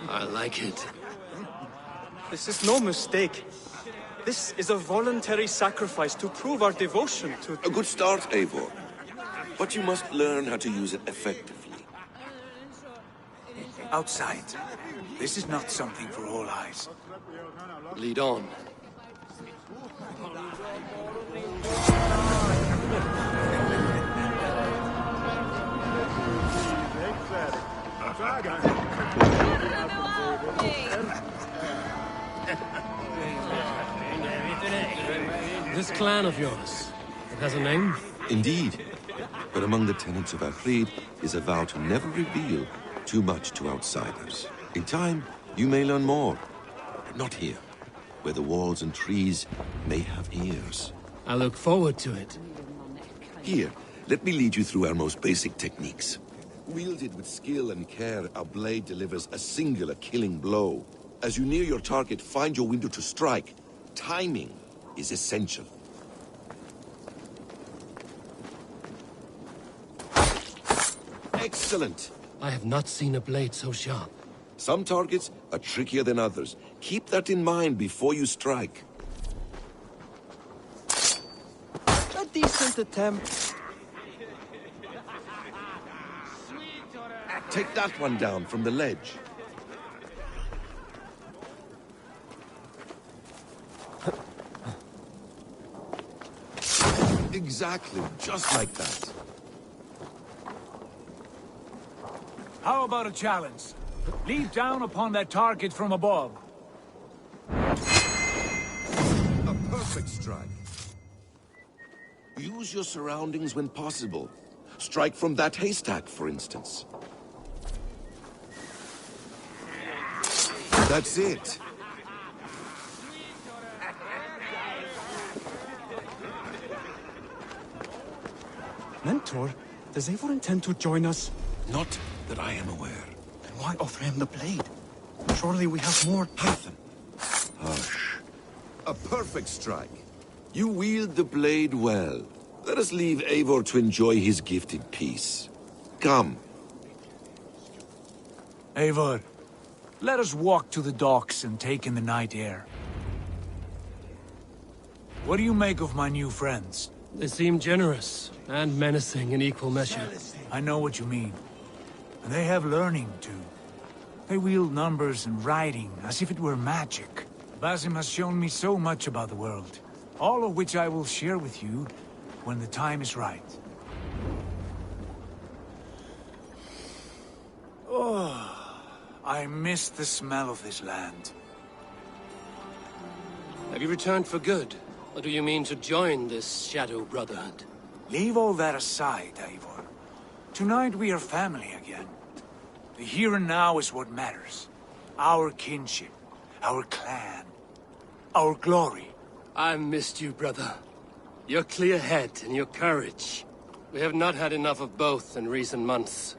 I like it. This is no mistake. This is a voluntary sacrifice to prove our devotion to... A good start, Eivor. But you must learn how to use it effectively. Outside. This is not something for all eyes. Lead on. This clan of yours, it has a name? Indeed. But among the tenets of our creed is a vow to never reveal too much to outsiders. In time, you may learn more. But not here, where the walls and trees may have ears. I look forward to it. Here, let me lead you through our most basic techniques. Wielded with skill and care, our blade delivers a singular killing blow. As you near your target, find your window to strike. Timing is essential. Excellent! I have not seen a blade so sharp. Some targets are trickier than others. Keep that in mind before you strike. A decent attempt. Take that one down from the ledge. Exactly, just like that. How about a challenge? Leap down upon that target from above. A perfect strike. Use your surroundings when possible. Strike from that haystack, for instance. That's it. Mentor, does Eivor intend to join us? Not that I am aware. Then why offer him the blade? Surely we have more... Hytham. Hush. A perfect strike. You wield the blade well. Let us leave Eivor to enjoy his gift in peace. Come. Eivor, let us walk to the docks and take in the night air. What do you make of my new friends? They seem generous and menacing in equal measure. I know what you mean. And they have learning, too. They wield numbers and writing as if it were magic. Basim has shown me so much about the world, all of which I will share with you when the time is right. Oh, I miss the smell of this land. Have you returned for good? Or do you mean to join this Shadow Brotherhood? Leave all that aside, Eivor. Tonight we are family again. The here and now is what matters. Our kinship, our clan, our glory. I've missed you, brother. Your clear head and your courage. We have not had enough of both in recent months.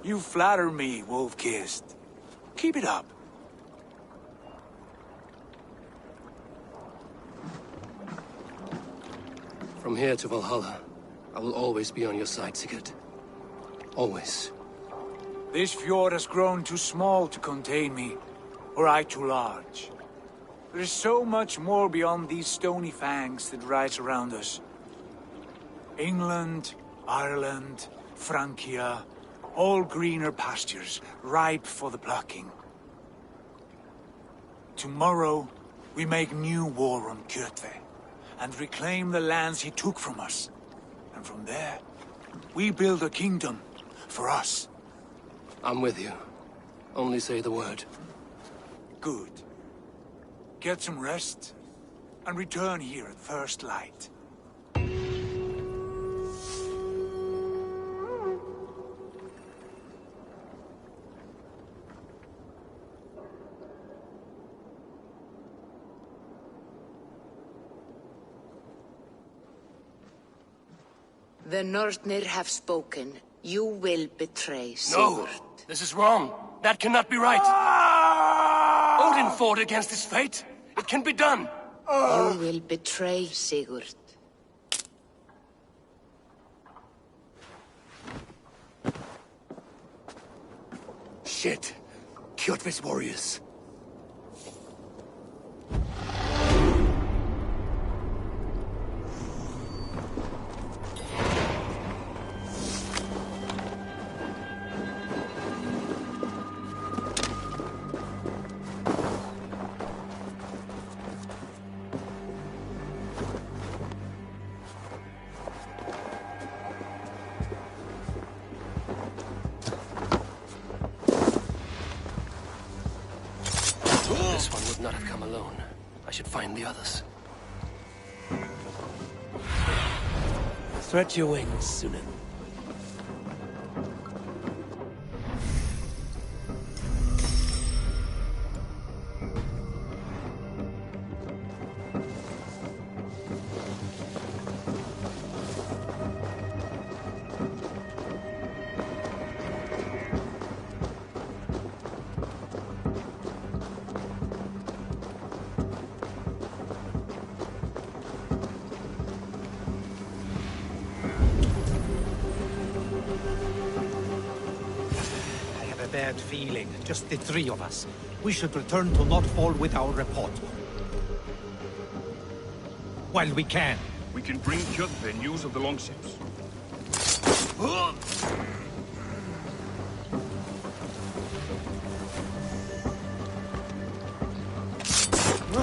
You flatter me, Wolf-Kissed. Keep it up. From here to Valhalla, I will always be on your side, Sigurd. Always. This fjord has grown too small to contain me, or I too large. There is so much more beyond these stony fangs that rise around us. England, Ireland, Francia, all greener pastures, ripe for the plucking. Tomorrow, we make new war on Kjotve, and reclaim the lands he took from us. And from there, we build a kingdom for us. I'm with you. Only say the word. Good. Get some rest, and return here at first light. The Nornir have spoken. You will betray Sigurd. No! This is wrong. That cannot be right. Odin fought against his fate. It can be done. You will betray Sigurd. Shit. Kjotve's warriors. This one would not have come alone. I should find the others. Stretch your wings, Sunan. Bad feeling. Just the three of us. We should return to Notfall with our report. While we can. We can bring Kjotve news of the longships.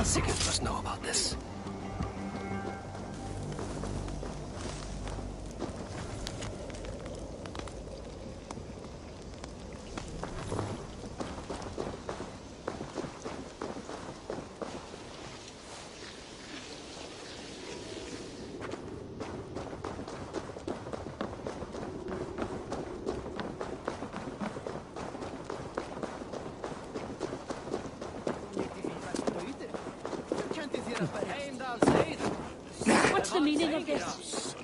Sigurd must know about this. What's the meaning of this?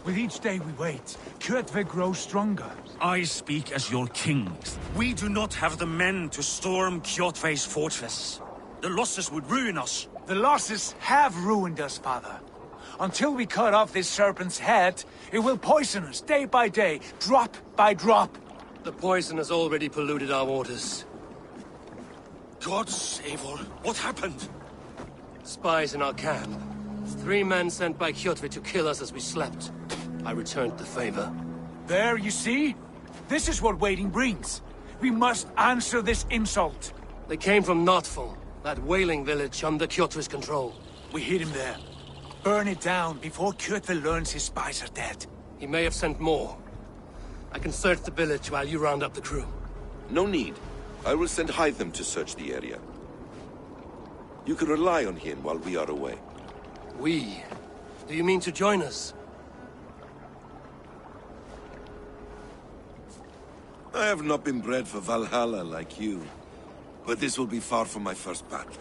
With each day we wait, Kjotve grows stronger. I speak as your king. We do not have the men to storm Kjotve's fortress. The losses would ruin us. The losses have ruined us, father. Until we cut off this serpent's head, it will poison us day by day, drop by drop. The poison has already polluted our waters. Gods, Eivor, what happened? Spies in our camp. 3 men sent by Kjotve to kill us as we slept. I returned the favor. There, you see? This is what waiting brings. We must answer this insult. They came from Notfall, that whaling village under Kjotve's control. We hid him there. Burn it down before Kjotve learns his spies are dead. He may have sent more. I can search the village while you round up the crew. No need. I will send Hytham to search the area. You can rely on him while we are away. We? Do you mean to join us? I have not been bred for Valhalla like you, but this will be far from my first battle.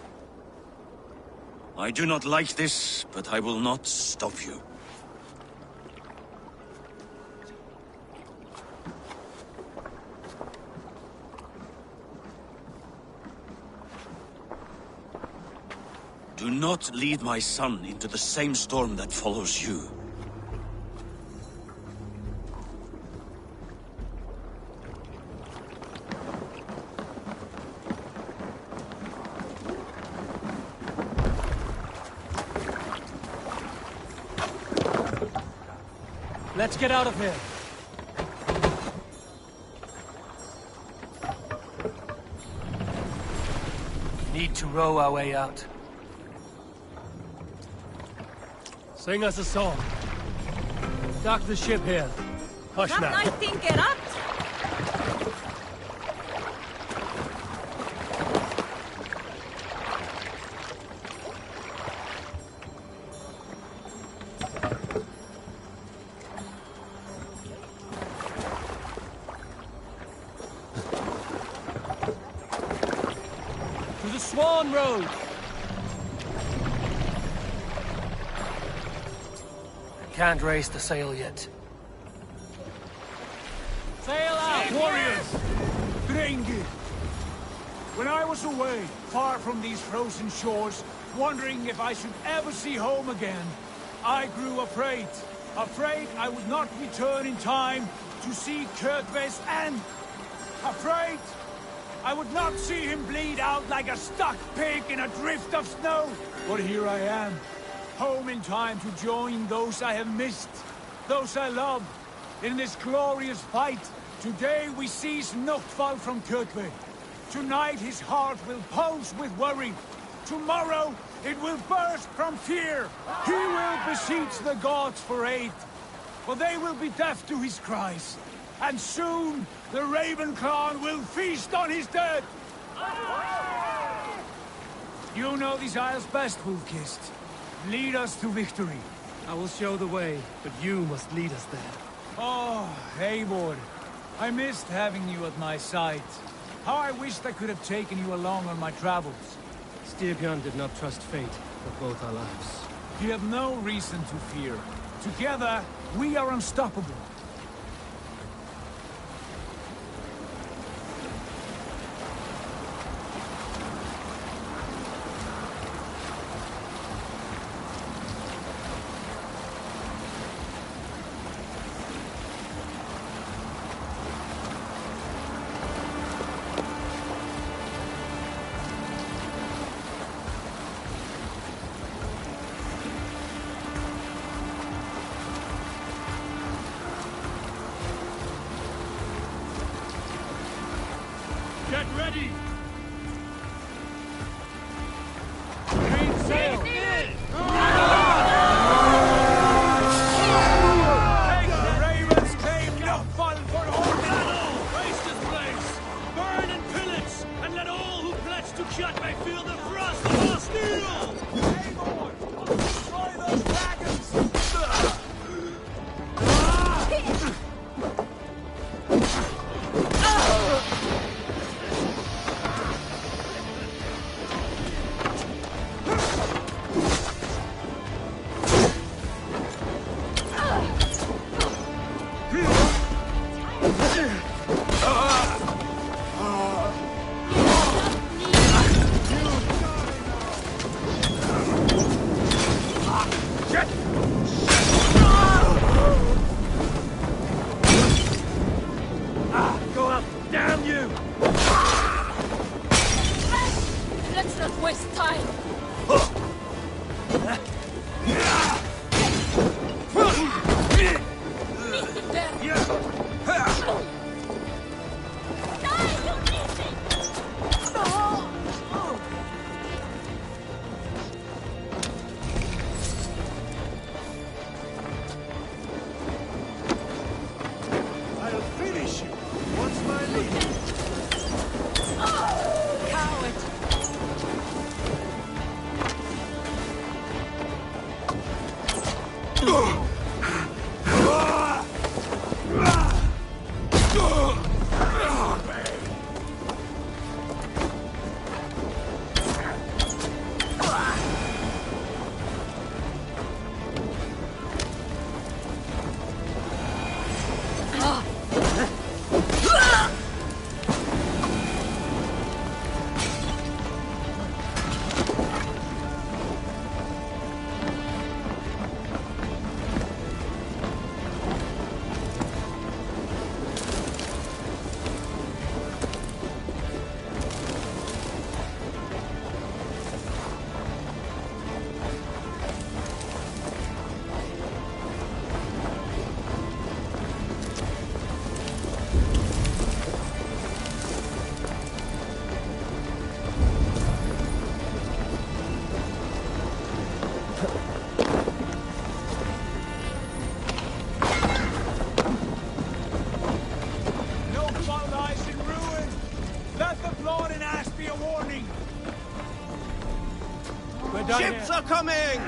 I do not like this, but I will not stop you. Do not lead my son into the same storm that follows you. Let's get out of here. Need to row our way out. Sing us a song. Dock the ship here. Hush now. I think it up. To the Swan Road. Can't raise the sail yet. Sail out, warriors! Drengi! When I was away, far from these frozen shores, wondering if I should ever see home again, I grew afraid. Afraid I would not return in time to see Kjotve's end. Afraid I would not see him bleed out like a stuck pig in a drift of snow. But here I am, home in time to join those I have missed, those I love, in this glorious fight. Today we seize Noctval from Kjotve. Tonight his heart will pulse with worry. Tomorrow it will burst from fear. He will beseech the gods for aid, for they will be deaf to his cries. And soon the Raven clan will feast on his dead. You know these isles best, Wolf-Kissed. Lead us to victory. I will show the way, but you must lead us there. Oh, Eivor. I missed having you at my side. How I wished I could have taken you along on my travels. Styrbjörn did not trust fate for both our lives. You have no reason to fear. Together, we are unstoppable. Get ready! Green sail! Take the Ravens claim Noctval for all battle! Waste this place! Burn and pillage! And let all who pledge to Kjotve feel the thrust of our steel! Eivor! Destroy those dragons! Go up! Damn you! Let's not waste time. I'll finish you once my lead. are coming!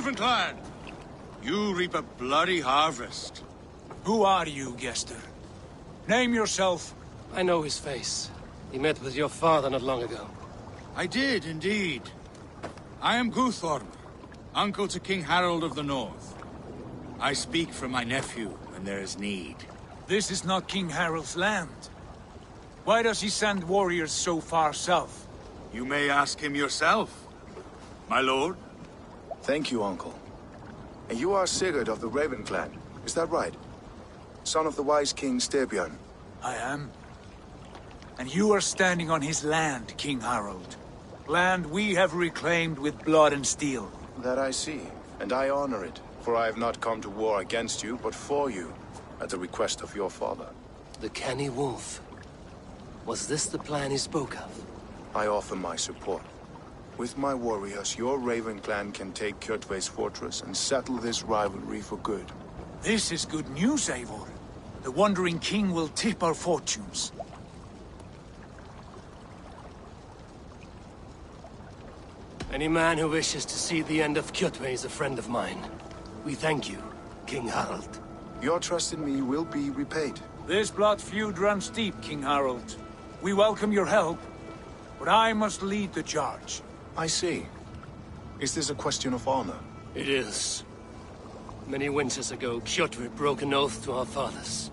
Ravenclan! You reap a bloody harvest. Who are you, Gester? Name yourself. I know his face. He met with your father not long ago. I did, indeed. I am Guthorm, uncle to King Harold of the North. I speak for my nephew when there is need. This is not King Harold's land. Why does he send warriors so far south? You may ask him yourself, my lord. Thank you, uncle. And you are Sigurd of the Raven clan, is that right? Son of the wise King Styrbjörn. I am. And you are standing on his land, King Harold. Land we have reclaimed with blood and steel. That I see, and I honor it, for I have not come to war against you, but for you, at the request of your father. The canny wolf. Was this the plan he spoke of? I offer my support. With my warriors, your Raven clan can take Kjotve's fortress and settle this rivalry for good. This is good news, Eivor. The Wandering King will tip our fortunes. Any man who wishes to see the end of Kjotve is a friend of mine. We thank you, King Harold. Your trust in me will be repaid. This blood feud runs deep, King Harold. We welcome your help, but I must lead the charge. I see. Is this a question of honor? It is. Many winters ago, Kjotve broke an oath to our fathers.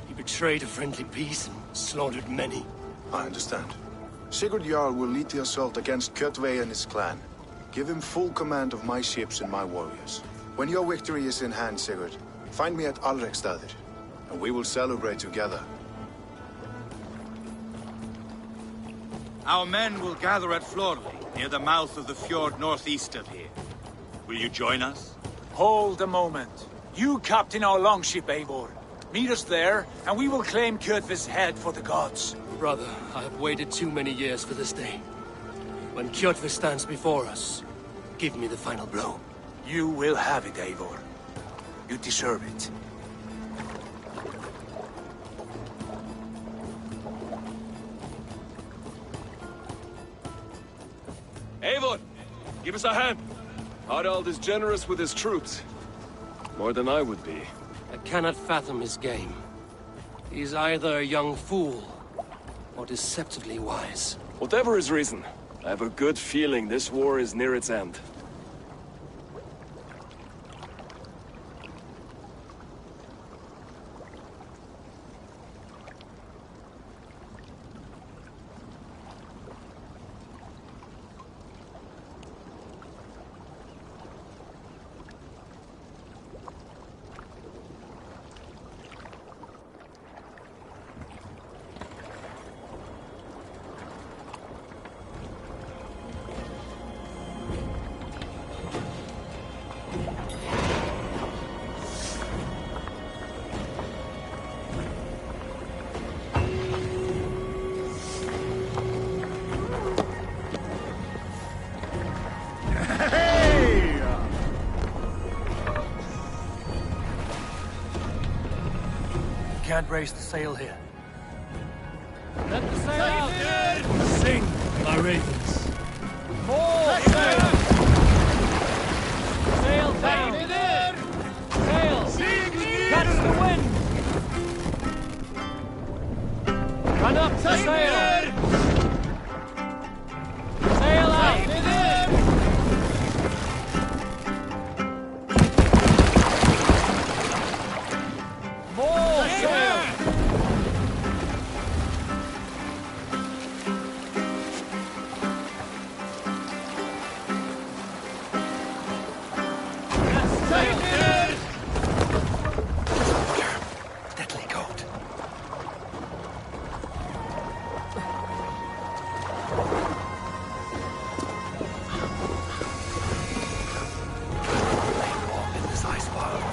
He betrayed a friendly peace and slaughtered many. I understand. Sigurd Jarl will lead the assault against Kjotve and his clan. Give him full command of my ships and my warriors. When your victory is in hand, Sigurd, find me at Alrekstadir, and we will celebrate together. Our men will gather at Florley, near the mouth of the fjord northeast of here. Will you join us? Hold a moment. You captain our longship, Eivor. Meet us there, and we will claim Kjotve's head for the gods. Brother, I have waited too many years for this day. When Kjotve stands before us, Give me the final blow. You will have it, Eivor. You deserve it. Eivor! Give us a hand! Harald is generous with his troops. More than I would be. I cannot fathom his game. He's either a young fool, or deceptively wise. Whatever his reason, I have a good feeling this war is near its end. Can't raise the sail here. Let the sail out! Sing, my ravens. More sail! Sail down! Sail! Catch the wind! Run up the sail! Sail out! More sail! deadly coat. Lay warm in this ice world.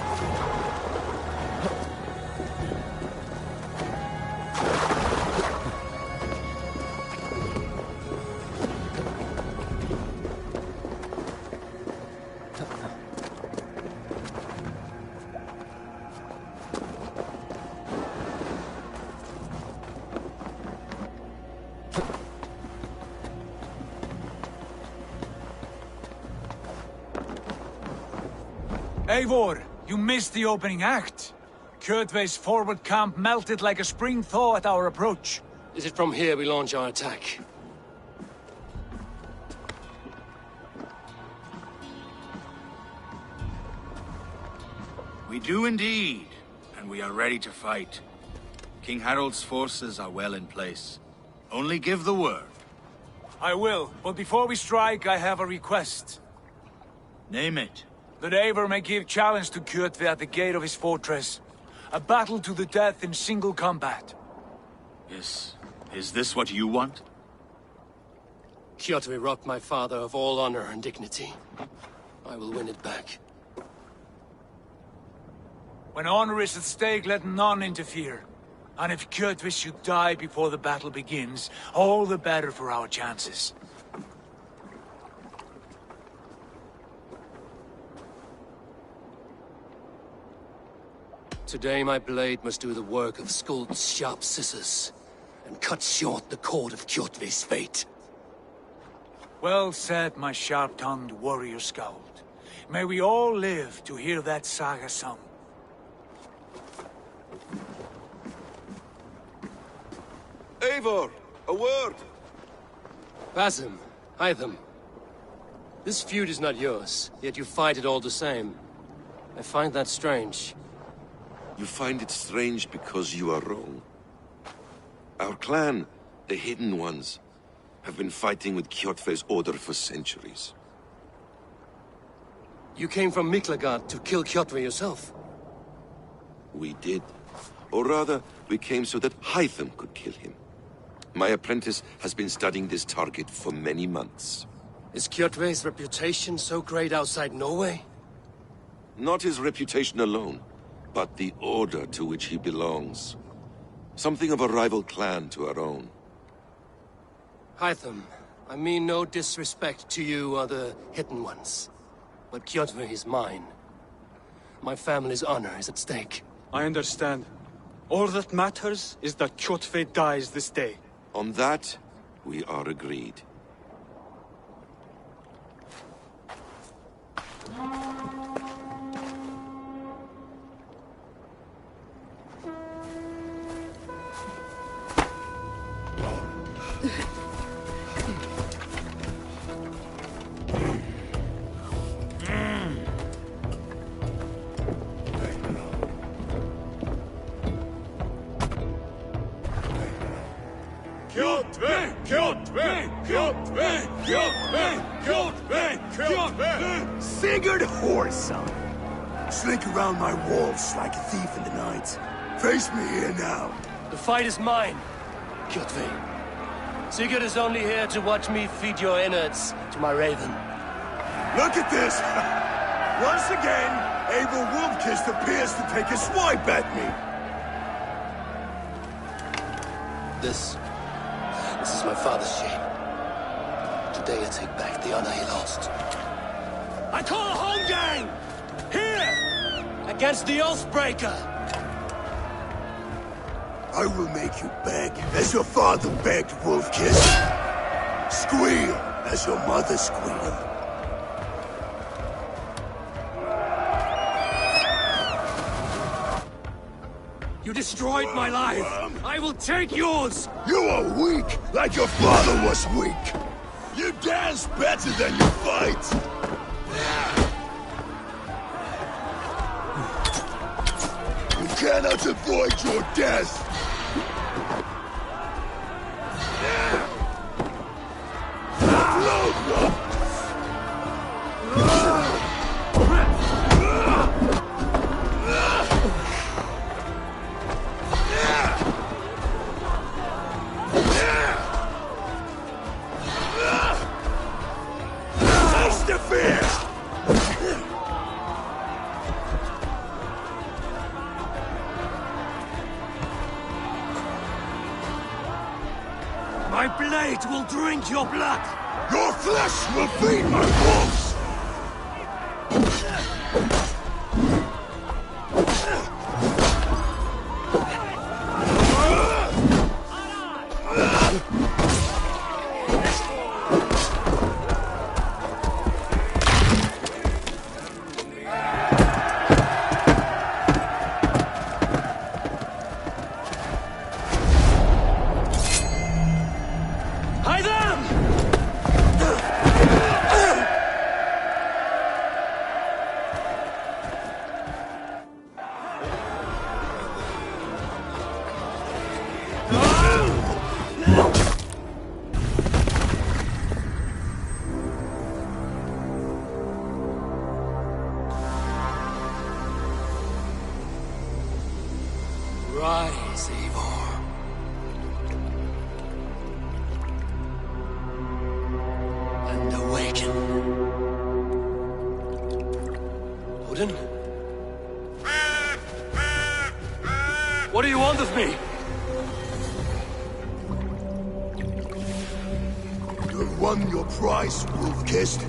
Eivor, you missed the opening act. Kjotve's forward camp melted like a spring thaw at our approach. Is it from here we launch our attack? We do indeed, and we are ready to fight. King Harold's forces are well in place. Only give the word. I will, but before we strike, I have a request. Name it. That Eivor may give challenge to Kjotve at the gate of his fortress. A battle to the death in single combat. Yes. Is this what you want? Kjotve robbed my father of all honor and dignity. I will win it back. When honor is at stake, let none interfere. And if Kjotve should die before the battle begins, all the better for our chances. Today my blade must do the work of Skuld's sharp scissors, and cut short the cord of Kjotve's fate. Well said, my sharp-tongued warrior Skuld. May we all live to hear that saga sung. Eivor, a word! Basim, Hytham. This feud is not yours, yet you fight it all the same. I find that strange. You find it strange because you are wrong. Our clan, the Hidden Ones, have been fighting with Kjotve's order for centuries. You came from Miklagard to kill Kjotve yourself? We did. Or rather, we came so that Hytham could kill him. My apprentice has been studying this target for many months. Is Kjotve's reputation so great outside Norway? Not his reputation alone, but the order to which he belongs. Something of a rival clan to our own. Hytham, I mean no disrespect to you or the Hidden Ones, but Kjotve is mine. My family's honor is at stake. I understand. All that matters is that Kjotve dies this day. On that, we are agreed. Kjotve! Kjotve! Kjotve! Kjotve! Kjotve! Kjotve! Sigurd Whoreson! Slink around my walls like a thief in the night. Face me here now. The fight is mine, Kjotve. Sigurd is only here to watch me feed your innards to my raven. Look at this! Once again, Eivor Wolfkist appears to take a swipe at me. This is my father's shame. Today I take back the honor he lost. I call a home gang! Here! Against the Oathbreaker! I will make you beg, as your father begged, Wolfkist. Squeal, as your mother squealed. You destroyed my life! I will take yours! You are weak, like your father was weak! You dance better than you fight! You cannot avoid your death! My blade will drink your blood! Your flesh will feed my wolves! Rise, Eivor. And awaken. Odin? What do you want of me? You have won your prize, Wolfkist.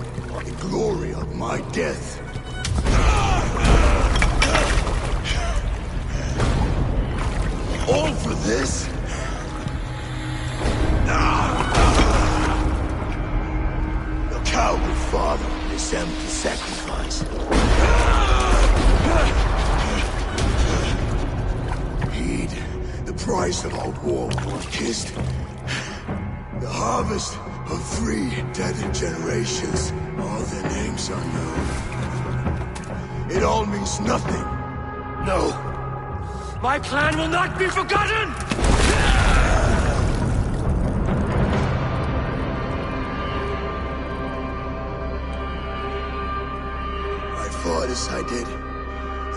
The glory of my death. All for this? Your coward father is empty sacrifice. Heed the price of our war, Wolfkist. The harvest of 3 dead generations. All their names are known. It all means nothing. No. My clan will not be forgotten! I fought as I did,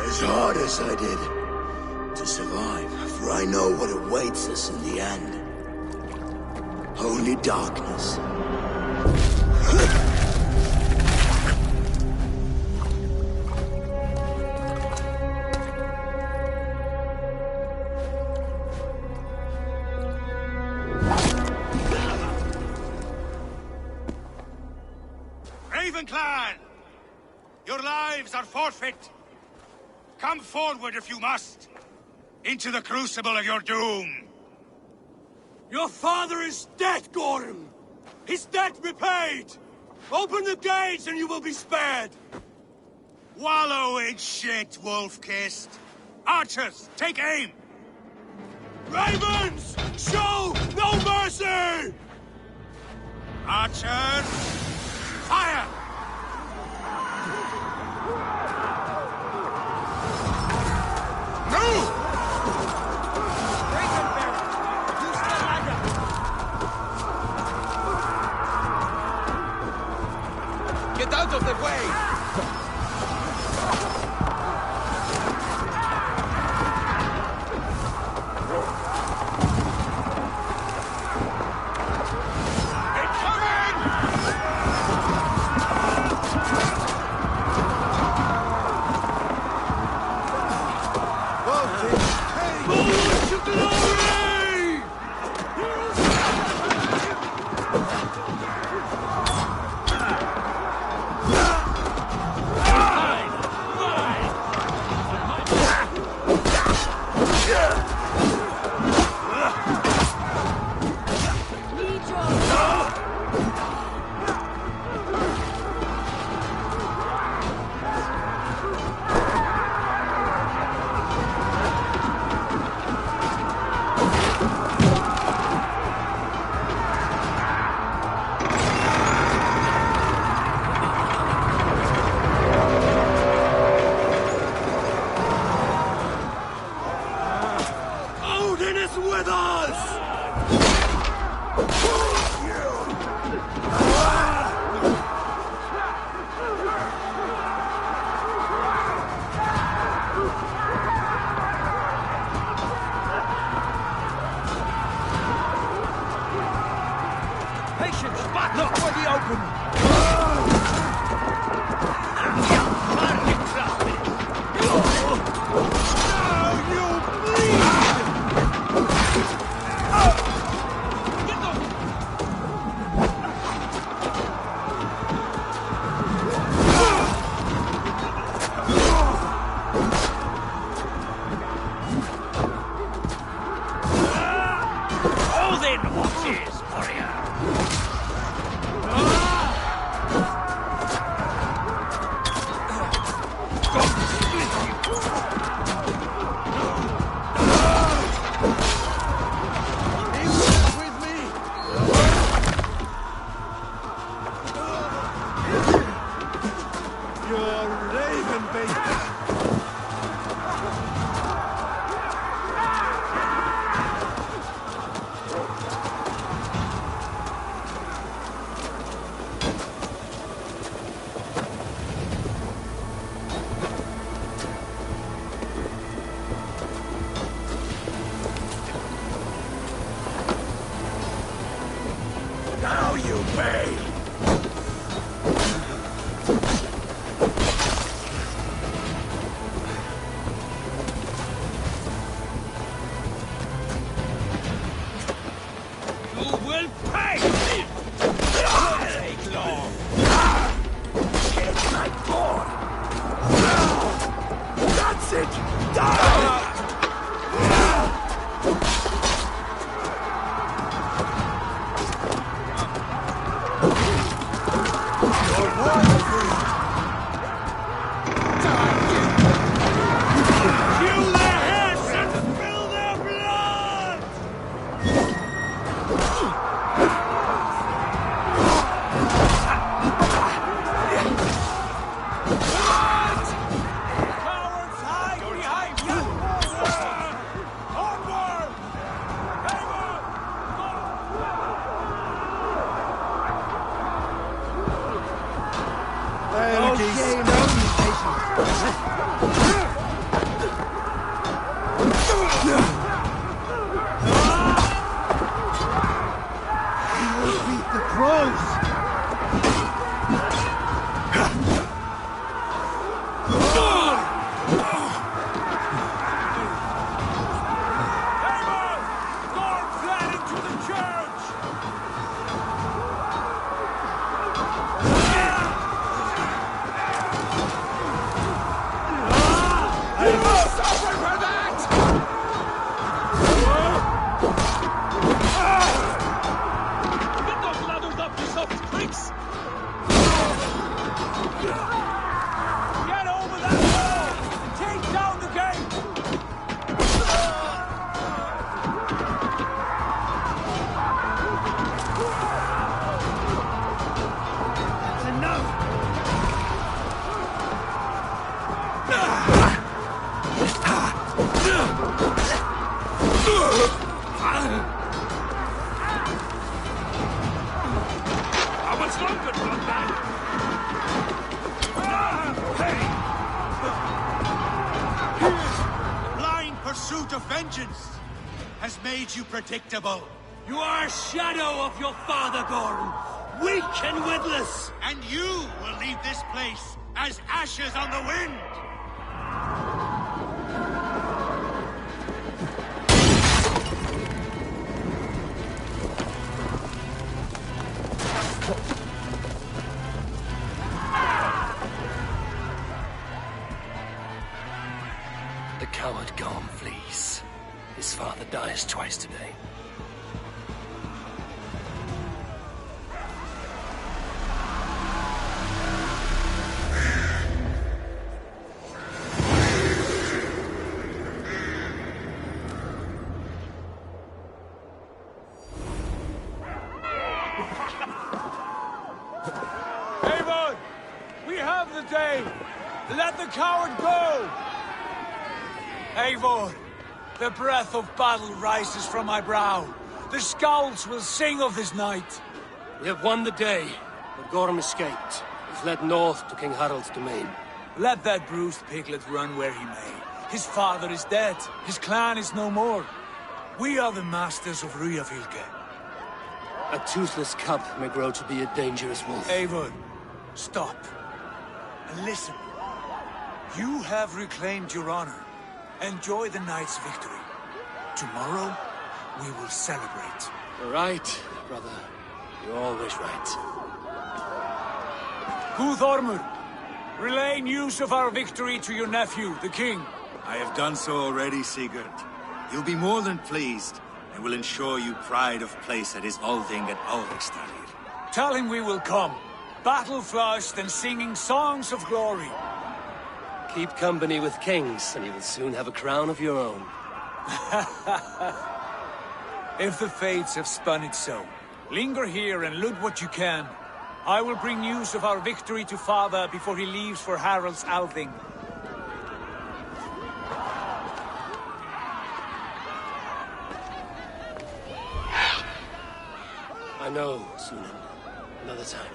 as hard as I did, to survive, for I know what awaits us in the end. Only darkness. Raven clan! Your lives are forfeit. Come forward if you must. Into the crucible of your doom. Your father is dead, Gorham! His debt repaid! Open the gates and you will be spared! Wallow in shit, wolf-kissed. Archers, take aim! Ravens! Show no mercy! Archers, fire! Move! Get out of the way! Thanks! Get over that wall! Take down the gate! How much longer, bloodbag? Blind pursuit of vengeance has made you predictable. You are a shadow of your father, Gorm. Weak and witless. And you will leave this place as ashes on the wind. The coward Gorm flees. His father dies twice today. Eivor! We have the day! Let the coward go! Eivor, the breath of battle rises from my brow. The scouts will sing of this night. We have won the day, but Gorm escaped. He fled north to King Harald's domain. Let that bruised piglet run where he may. His father is dead. His clan is no more. We are the masters of Ryafylke. A toothless cub may grow to be a dangerous wolf. Eivor, stop. And listen. You have reclaimed your honor. Enjoy the night's victory. Tomorrow, we will celebrate. You're right, brother. You're always right. Guthormur, relay news of our victory to your nephew, the king. I have done so already, Sigurd. He'll be more than pleased, and will ensure you pride of place at his Althing at Ulrichstadir. Tell him we will come, battle-flushed and singing songs of glory. Keep company with kings, and you will soon have a crown of your own. If the fates have spun it so, linger here and loot what you can. I will bring news of our victory to father before he leaves for Harald's Althing. I know, Sunan. Another time.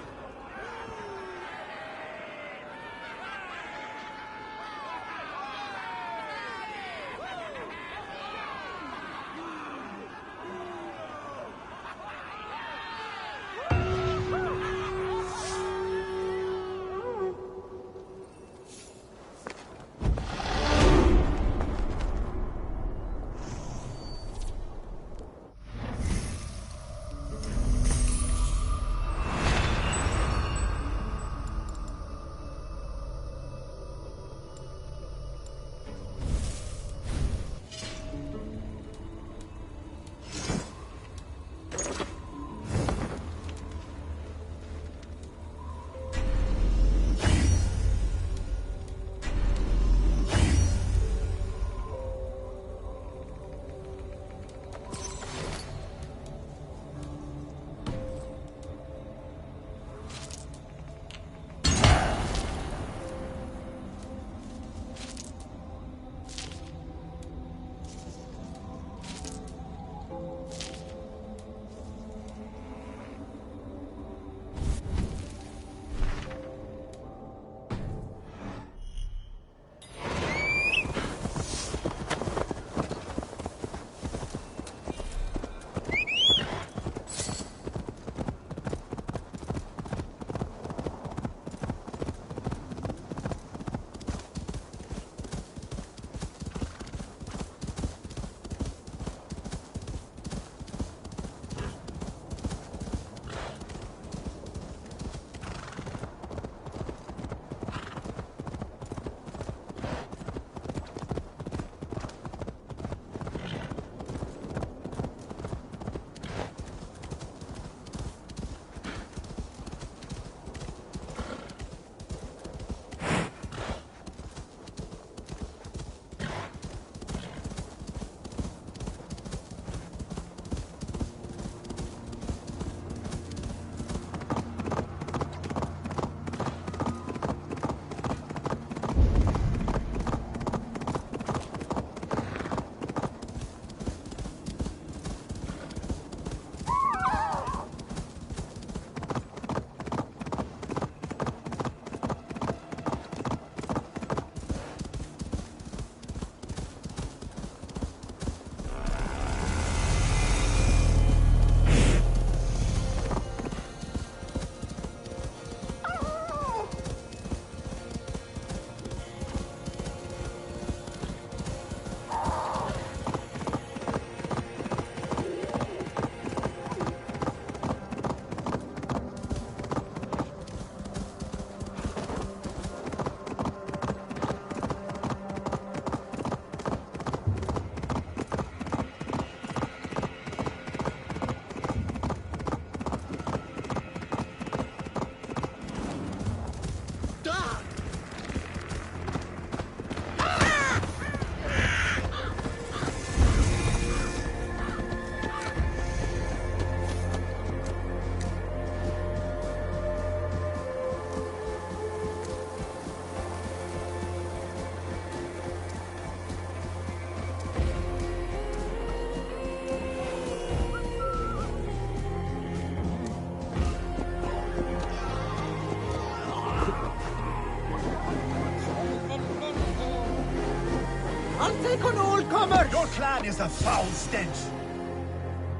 clan is a foul stench.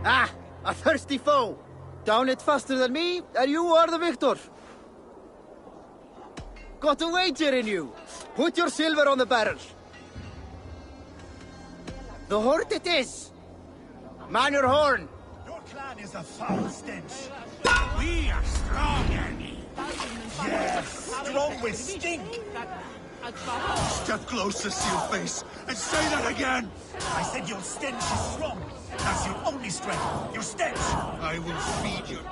Ah, a thirsty foe. Down it faster than me, and you are the victor. Got a wager in you. Put your silver on the barrel. The horde it is. Man your horn. Your clan is a foul stench. We are strong, Annie. Yes, strong with stink. Step closer, Sealface, and say that again. I said your stench is strong. That's your only strength. Your stench. I will feed your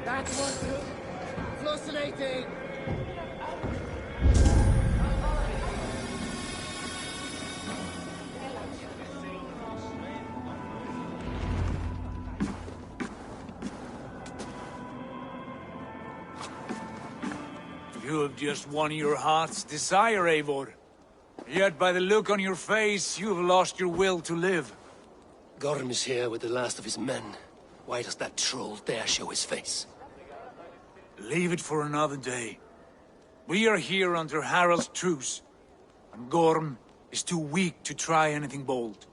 That was fascinating. You have just won your heart's desire, Eivor. Yet by the look on your face, you have lost your will to live. Gorm is here with the last of his men. Why does that troll dare show his face? Leave it for another day. We are here under Harald's truce, and Gorm is too weak to try anything bold.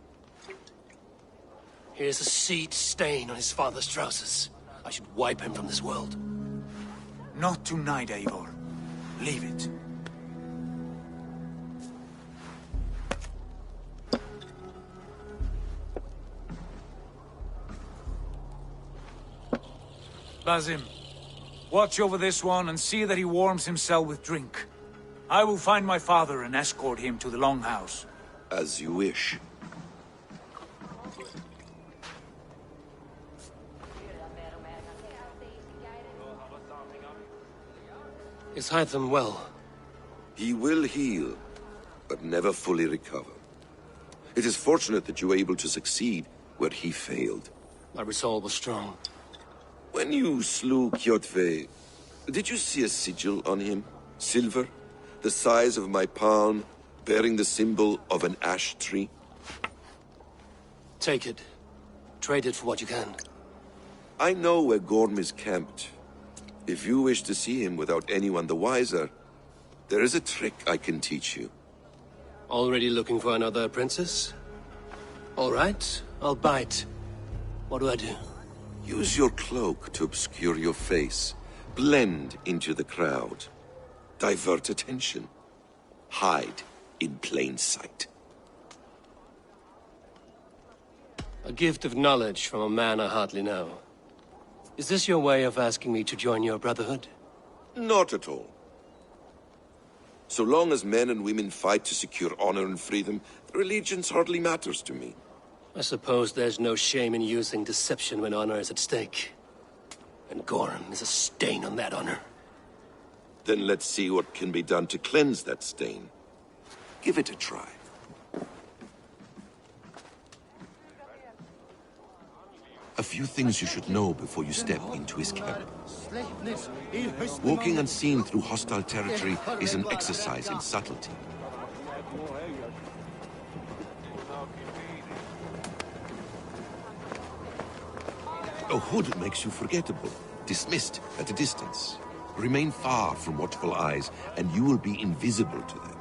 Here's a seed stain on his father's trousers. I should wipe him from this world. Not tonight, Eivor. Leave it. Basim, watch over this one and see that he warms himself with drink. I will find my father and escort him to the Longhouse. As you wish. Is Hytham well? He will heal, but never fully recover. It is fortunate that you were able to succeed where he failed. My resolve was strong. When you slew Kjotve, did you see a sigil on him? Silver, the size of my palm, bearing the symbol of an ash tree? Take it. Trade it for what you can. I know where Gorm is camped. If you wish to see him without anyone the wiser, there is a trick I can teach you. Already looking for another princess? All right, I'll bite. What do I do? Use your cloak to obscure your face. Blend into the crowd. Divert attention. Hide in plain sight. A gift of knowledge from a man I hardly know. Is this your way of asking me to join your brotherhood? Not at all. So long as men and women fight to secure honor and freedom, their allegiance hardly matters to me. I suppose there's no shame in using deception when honor is at stake. And Gorm is a stain on that honor. Then let's see what can be done to cleanse that stain. Give it a try. A few things you should know before you step into his camp. Walking unseen through hostile territory is an exercise in subtlety. A hood makes you forgettable, dismissed at a distance. Remain far from watchful eyes, and you will be invisible to them.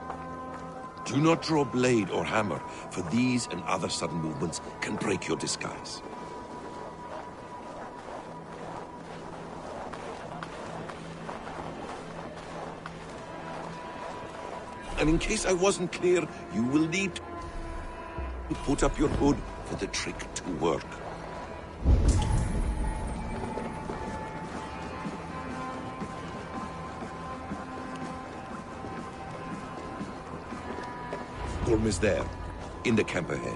Do not draw blade or hammer, for these and other sudden movements can break your disguise. And in case I wasn't clear, you will need to put up your hood for the trick to work. Storm is there, in the camp ahead.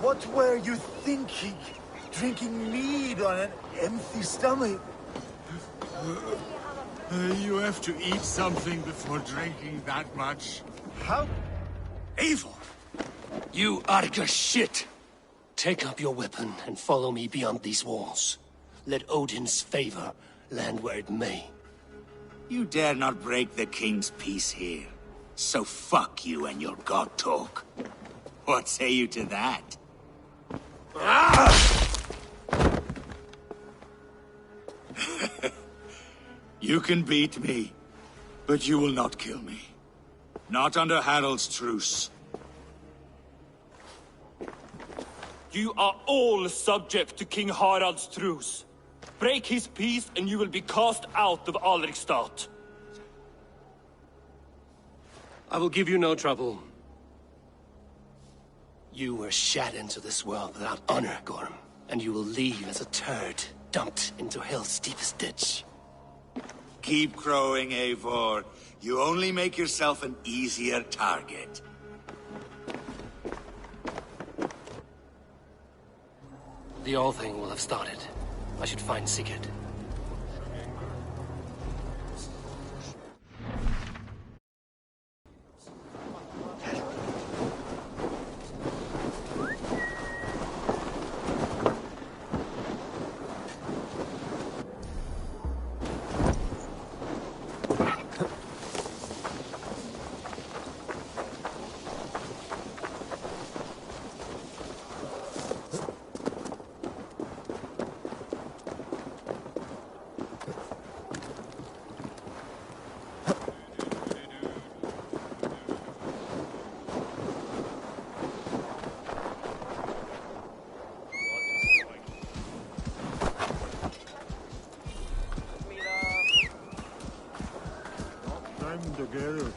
What were you thinking? Drinking mead on an empty stomach? You have to eat something before drinking that much. How? Eivor! You Arga shit! Take up your weapon and follow me beyond these walls. Let Odin's favor land where it may. You dare not break the king's peace here. So fuck you and your god talk. What say you to that? You can beat me, but you will not kill me. Not under Harald's truce. You are all subject to King Harald's truce. Break his peace and you will be cast out of Alrikstad. I will give you no trouble. You were shat into this world without honor, Gorm, and you will leave as a turd, dumped into hell's deepest ditch. Keep crowing, Eivor. You only make yourself an easier target. The All Thing will have started. I should find Sigurd. Together.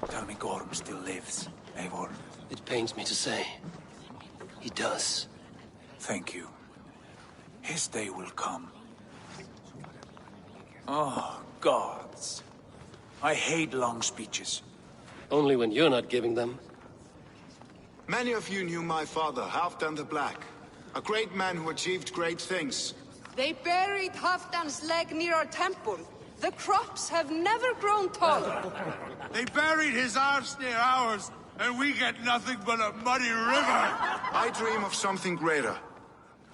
Tell me Gorm still lives, Eivor. It pains me to say. He does. Thank you. His day will come. Oh, gods. I hate long speeches. Only when you're not giving them. Many of you knew my father, Halfdan the Black. A great man who achieved great things. They buried Halfdan's leg near our temple. The crops have never grown taller. They buried his arse near ours, and we get nothing but a muddy river. I dream of something greater.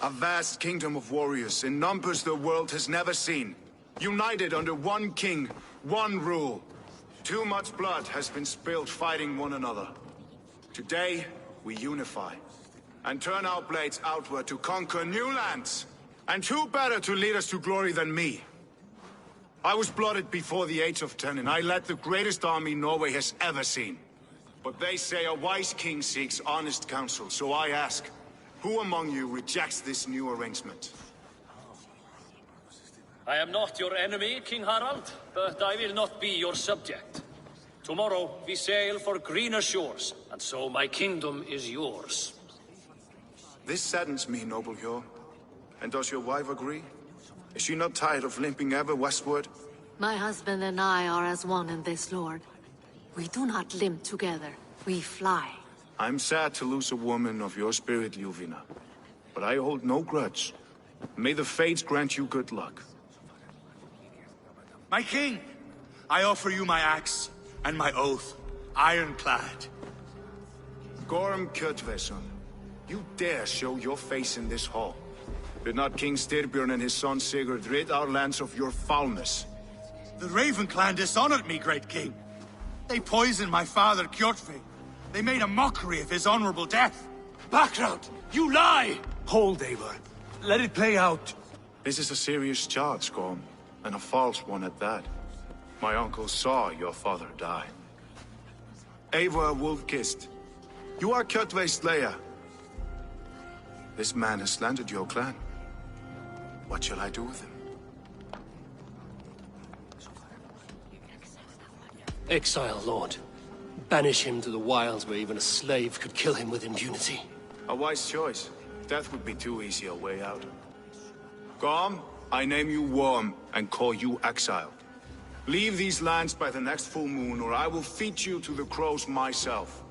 A vast kingdom of warriors in numbers the world has never seen. United under one king, one rule. Too much blood has been spilled fighting one another. Today, we unify. And turn our blades outward to conquer new lands. And who better to lead us to glory than me? I was blooded before the age of 10, and I led the greatest army Norway has ever seen. But they say a wise king seeks honest counsel, so I ask, who among you rejects this new arrangement? I am not your enemy, King Harald, but I will not be your subject. Tomorrow we sail for greener shores, and so my kingdom is yours. This saddens me, noble Hjor. And does your wife agree? Is she not tired of limping ever westward? My husband and I are as one in this, Lord. We do not limp together, we fly. I'm sad to lose a woman of your spirit, Ljuvina. But I hold no grudge. May the fates grant you good luck. My king, I offer you my axe and my oath, ironclad. Gorm Kjotveson, you dare show your face in this hall. Did not King Styrbjörn and his son Sigurd rid our lands of your foulness? The Raven clan dishonored me, great king. They poisoned my father, Kjotve. They made a mockery of his honorable death. Background! You lie! Hold, Eivor. Let it play out. This is a serious charge, Gorm, and a false one at that. My uncle saw your father die. Eivor Wolf-Kissed, you are Kjotve's slayer. This man has slandered your clan. What shall I do with him? Exile, Lord. Banish him to the wilds where even a slave could kill him with impunity. A wise choice. Death would be too easy a way out. Gorm, I name you Worm and call you exiled. Leave these lands by the next full moon, or I will feed you to the crows myself.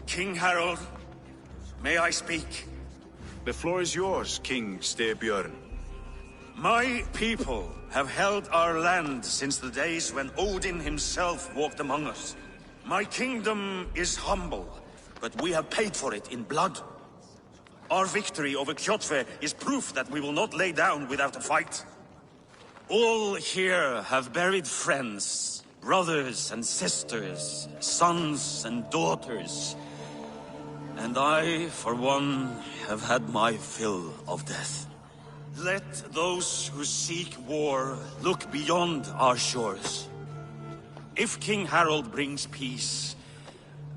King Harold, may I speak? The floor is yours, King Styrbjörn. My people have held our land since the days when Odin himself walked among us. My kingdom is humble, but we have paid for it in blood. Our victory over Kjotve is proof that we will not lay down without a fight. All here have buried friends, brothers and sisters, sons and daughters. And I, for one, have had my fill of death. Let those who seek war look beyond our shores. If King Harold brings peace,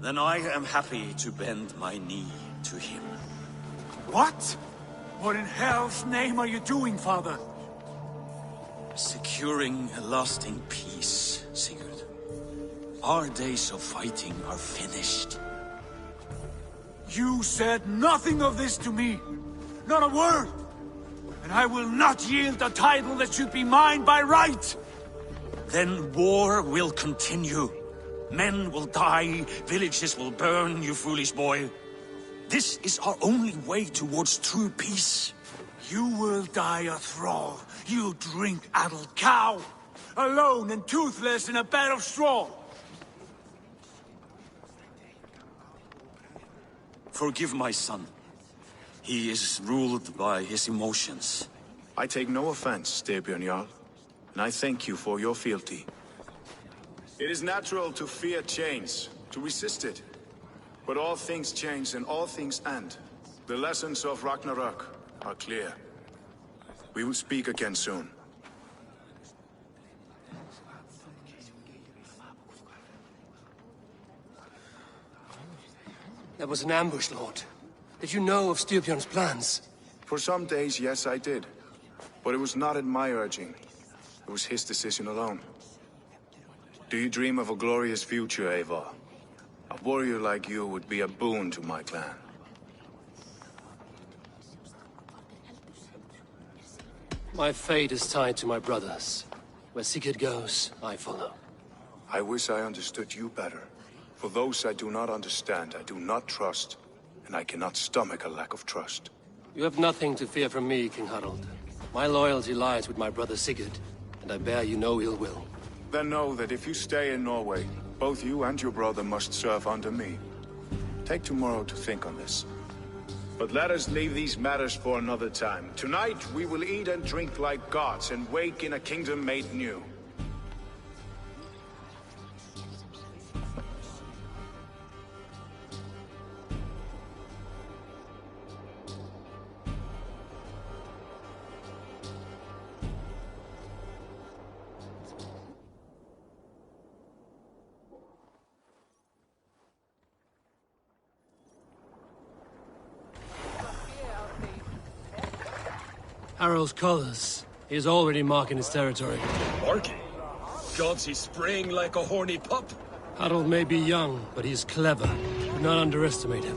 then I am happy to bend my knee to him. What? What in hell's name are you doing, father? Securing a lasting peace, Sigurd. Our days of fighting are finished. You said nothing of this to me. Not a word. And I will not yield a title that should be mine by right. Then war will continue. Men will die, villages will burn, you foolish boy. This is our only way towards true peace. You will die a thrall, you drink-addled cow. Alone and toothless in a bed of straw. Forgive my son. He is ruled by his emotions. I take no offense, Styrbjörn Jarl, and I thank you for your fealty. It is natural to fear change, to resist it. But all things change and all things end. The lessons of Ragnarok are clear. We will speak again soon. That was an ambush, Lord. Did you know of Styrbjörn's plans? For some days, yes, I did. But it was not at my urging. It was his decision alone. Do you dream of a glorious future, Eivor? A warrior like you would be a boon to my clan. My fate is tied to my brothers. Where Sigurd goes, I follow. I wish I understood you better. For those I do not understand, I do not trust, and I cannot stomach a lack of trust. You have nothing to fear from me, King Harold. My loyalty lies with my brother Sigurd, and I bear you no ill will. Then know that if you stay in Norway, both you and your brother must serve under me. Take tomorrow to think on this. But let us leave these matters for another time. Tonight, we will eat and drink like gods and wake in a kingdom made new. Harold's colors. He is already marking his territory. Marking? Gods, he's spraying like a horny pup. Harold may be young, but he's clever. Do not underestimate him.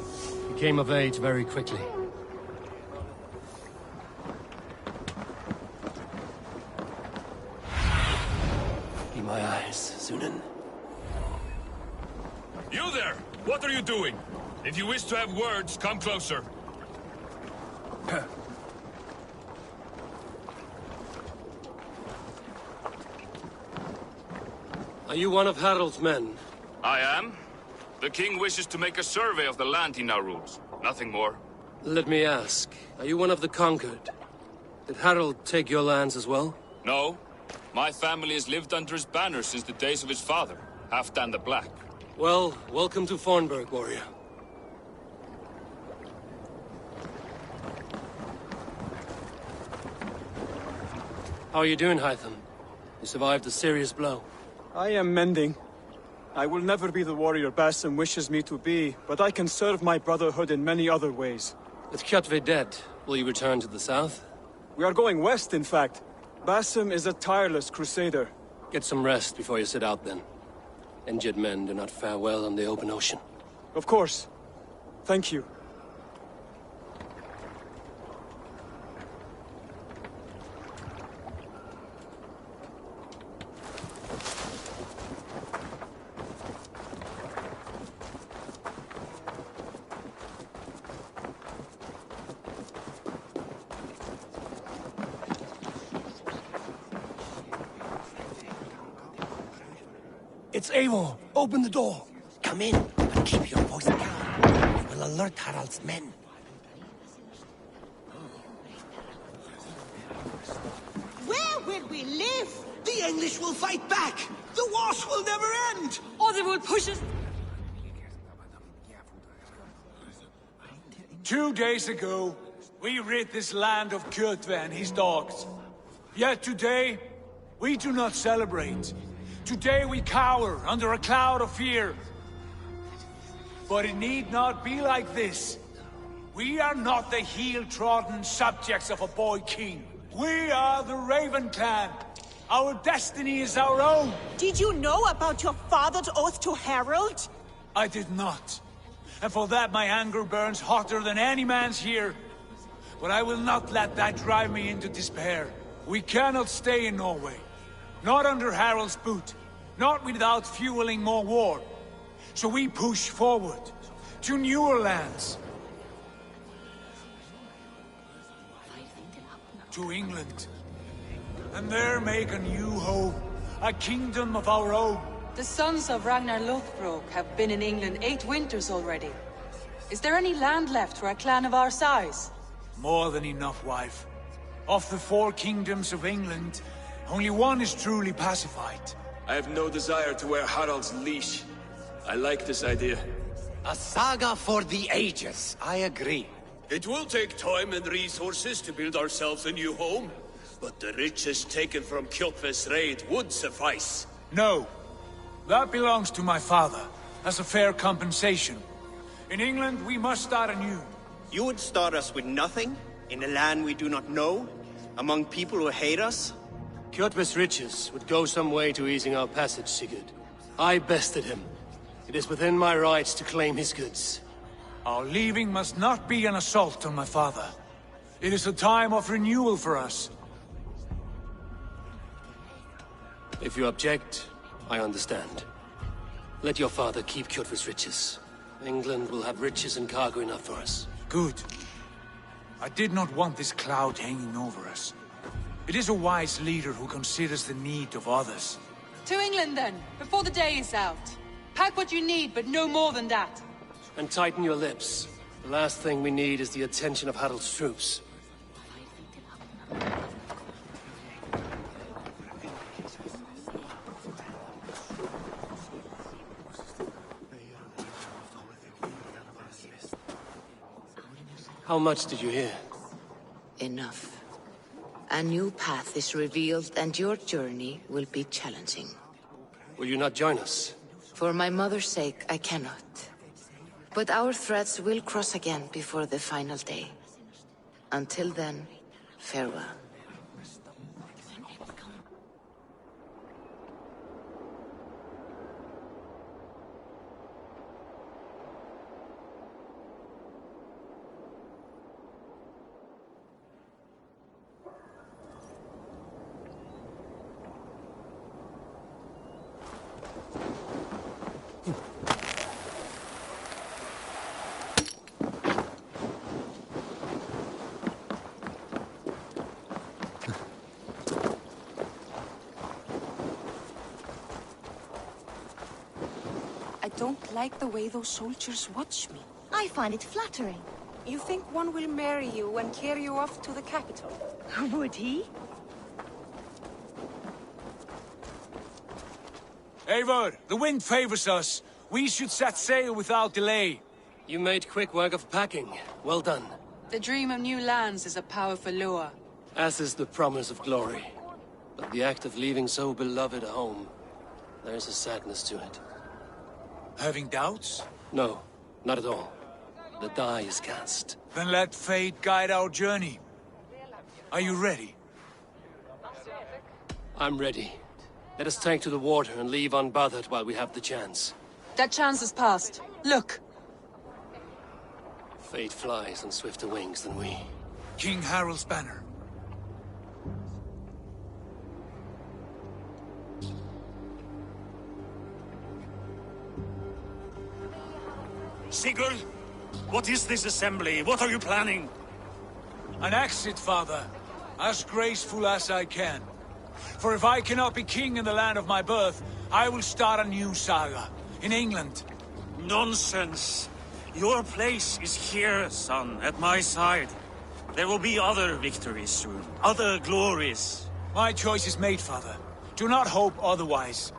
He came of age very quickly. Be my eyes. You there! What are you doing? If you wish to have words, come closer. Are you one of Harald's men? I am. The king wishes to make a survey of the land he now rules. Nothing more. Let me ask, are you one of the conquered? Did Harald take your lands as well? No. My family has lived under his banner since the days of his father, Halfdan the Black. Well, welcome to Fornburg, warrior. How are you doing, Hytham? You survived a serious blow. I am mending. I will never be the warrior Basim wishes me to be, but I can serve my brotherhood in many other ways. With Kjotve dead, will you return to the south? We are going west, in fact. Basim is a tireless crusader. Get some rest before you set out, then. Injured men do not fare well on the open ocean. Of course. Thank you. It's Eivor. Open the door. Come in, but keep your voice down. It will alert Harald's men. Where will we live? The English will fight back. The wars will never end. Or they will push us. 2 days ago, we rid this land of Kjotve and his dogs. Yet today, we do not celebrate. Today we cower under a cloud of fear. But it need not be like this. We are not the heel-trodden subjects of a boy king. We are the Raven clan. Our destiny is our own. Did you know about your father's oath to Harald? I did not. And for that my anger burns hotter than any man's here. But I will not let that drive me into despair. We cannot stay in Norway. Not under Harald's boot. Not without fueling more war. So we push forward to newer lands. To England. And there make a new home. A kingdom of our own. The sons of Ragnar Lothbrok have been in England 8 winters already. Is there any land left for a clan of our size? More than enough, wife. Of the 4 kingdoms of England, only one is truly pacified. I have no desire to wear Harald's leash. I like this idea. A saga for the ages. I agree. It will take time and resources to build ourselves a new home. But the riches taken from Kjotve's raid would suffice. No. That belongs to my father, as a fair compensation. In England, we must start anew. You would start us with nothing? In a land we do not know? Among people who hate us? Kjotve's riches would go some way to easing our passage, Sigurd. I bested him. It is within my rights to claim his goods. Our leaving must not be an assault on my father. It is a time of renewal for us. If you object, I understand. Let your father keep Kjotve's riches. England will have riches and cargo enough for us. Good. I did not want this cloud hanging over us. It is a wise leader who considers the need of others. To England, then, before the day is out. Pack what you need, but no more than that. And tighten your lips. The last thing we need is the attention of Harald's troops. How much did you hear? Enough. A new path is revealed, and your journey will be challenging. Will you not join us? For my mother's sake, I cannot. But our threads will cross again before the final day. Until then, farewell. I don't like the way those soldiers watch me. I find it flattering. You think one will marry you and carry you off to the capital? Would he? Eivor, the wind favors us. We should set sail without delay. You made quick work of packing. Well done. The dream of new lands is a powerful lure. As is the promise of glory. But the act of leaving so beloved a home, there's a sadness to it. Having doubts? No, not at all. The die is cast. Then let fate guide our journey. Are you ready? I'm ready. Let us take to the water and leave unbothered while we have the chance. That chance is past. Look! Fate flies on swifter wings than we. King Harald's banner. Sigurd, what is this assembly? What are you planning? An exit, father. As graceful as I can. For if I cannot be king in the land of my birth, I will start a new saga. In England. Nonsense. Your place is here, son, at my side. There will be other victories soon. Other glories. My choice is made, father. Do not hope otherwise.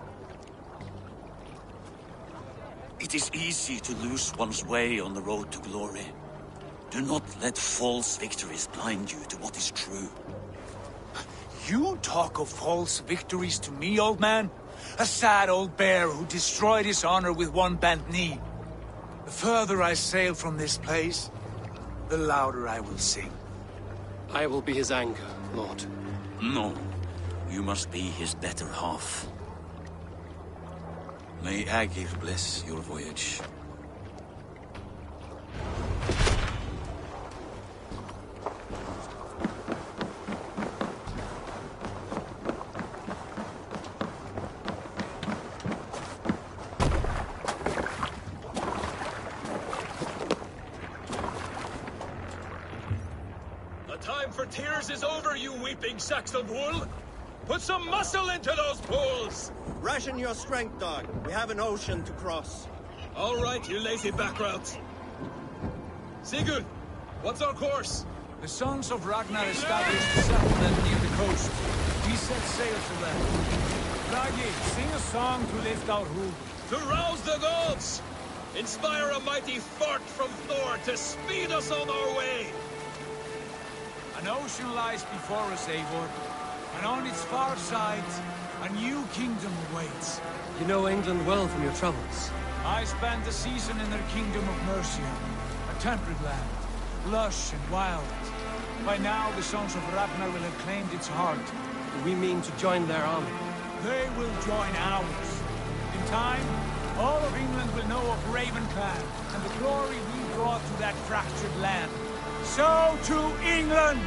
It is easy to lose one's way on the road to glory. Do not let false victories blind you to what is true. You talk of false victories to me, old man? A sad old bear who destroyed his honor with one bent knee. The further I sail from this place, the louder I will sing. I will be his anchor, Lord. No. You must be his better half. May Aegir bless your voyage. The time for tears is over, you weeping sacks of wool! Put some muscle into those pools! Ration your strength, dog. We have an ocean to cross. All right, you lazy backroutes. Sigurd, what's our course? The sons of Ragnar established a settlement near the coast. We set sail for them. Ragi, sing a song to lift our hoof. To rouse the gods! Inspire a mighty fart from Thor to speed us on our way! An ocean lies before us, Eivor. And on its far side, a new kingdom awaits. You know England well from your travels. I spent a season in their kingdom of Mercia, a temperate land, lush and wild. By now, the sons of Ragnar will have claimed its heart. We mean to join their army. They will join ours. In time, all of England will know of Raven Clan and the glory we brought to that fractured land. So to England!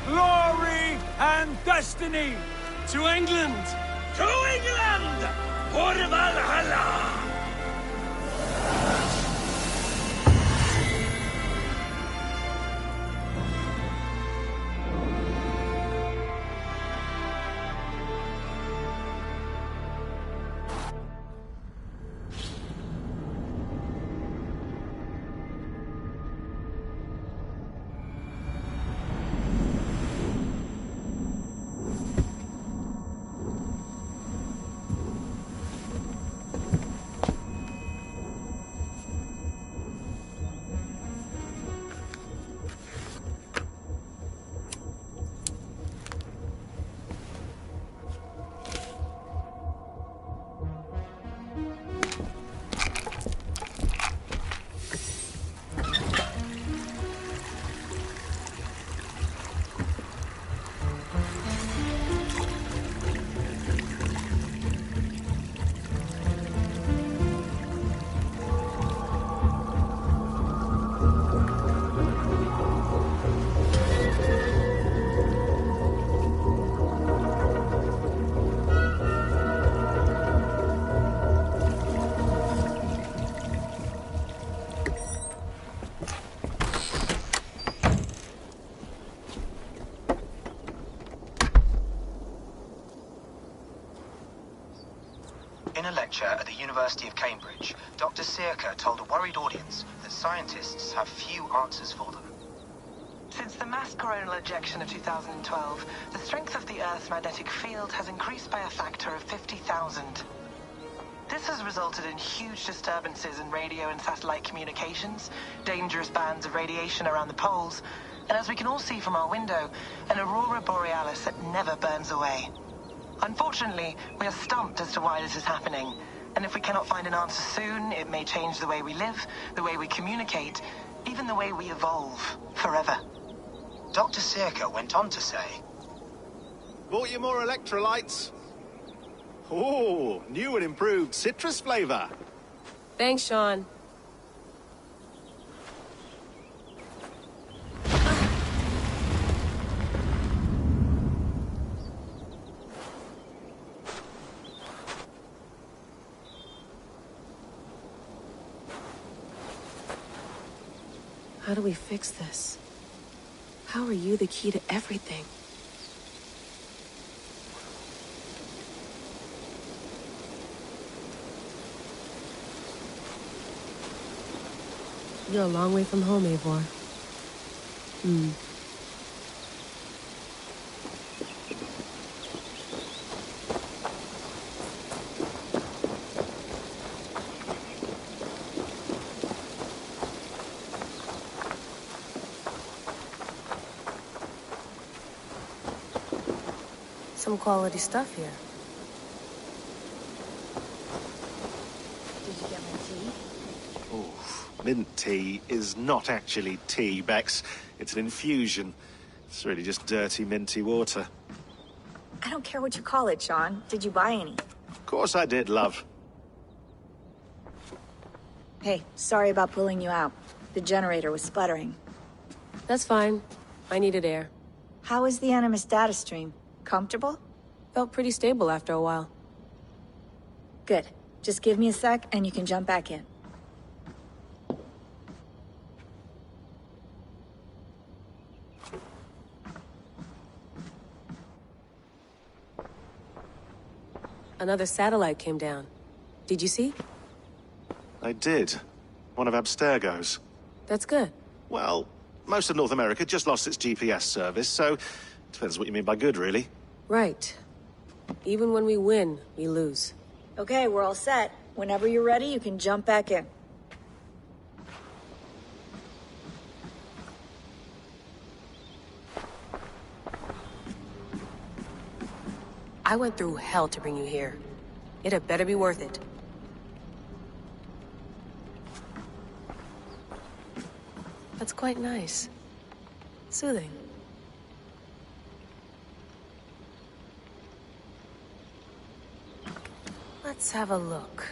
Glory and destiny! To England! To England! For Valhalla! lecture at the University of Cambridge, Dr. Circa told a worried audience that scientists have few answers for them. Since the mass coronal ejection of 2012, the strength of the Earth's magnetic field has increased by a factor of 50,000. This has resulted in huge disturbances in radio and satellite communications, dangerous bands of radiation around the poles, and as we can all see from our window, an aurora borealis that never burns away. Unfortunately, we are stumped as to why this is happening, and if we cannot find an answer soon, it may change the way we live, the way we communicate, even the way we evolve, forever. Dr. Circa went on to say, Bought you more electrolytes? Oh, new and improved citrus flavor. Thanks, Sean. How do we fix this? How are you the key to everything? You're a long way from home, Eivor. Some quality stuff here. Did you get my tea? Oh, mint tea is not actually tea, Bex. It's an infusion. It's really just dirty, minty water. I don't care what you call it, Sean. Did you buy any? Of course I did, love. Hey, sorry about pulling you out. The generator was sputtering. That's fine. I needed air. How is the Animus data stream? Comfortable? Felt pretty stable after a while. Good. Just give me a sec and you can jump back in. Another satellite came down. Did you see? I did. One of Abstergo's. That's good. Well, most of North America just lost its GPS service, so depends what you mean by good, really. Right. Even when we win, we lose. Okay, we're all set. Whenever you're ready, you can jump back in. I went through hell to bring you here. It had better be worth it. That's quite nice. Soothing. Let's have a look.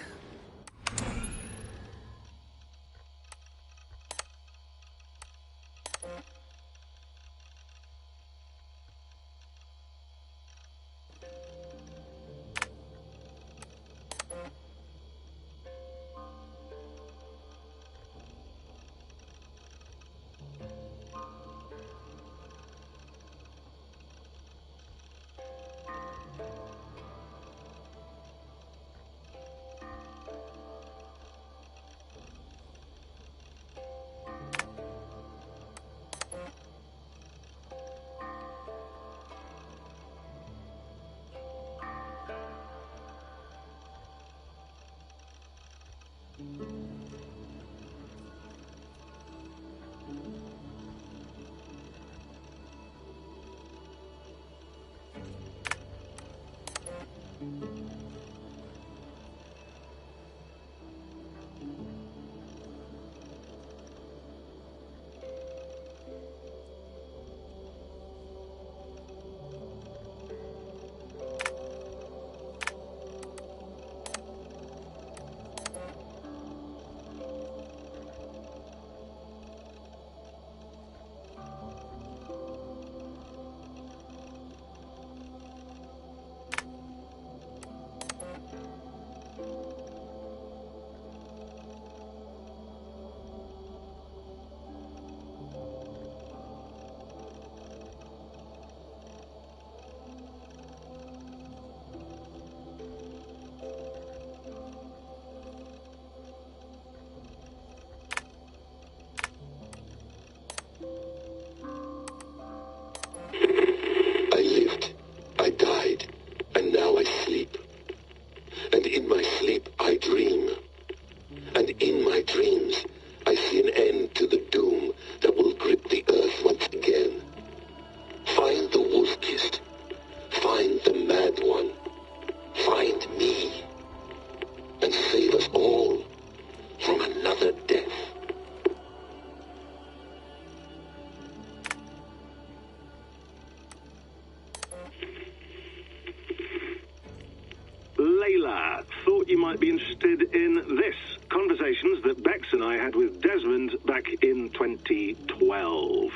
in this. Conversations that Bex and I had with Desmond back in 2012.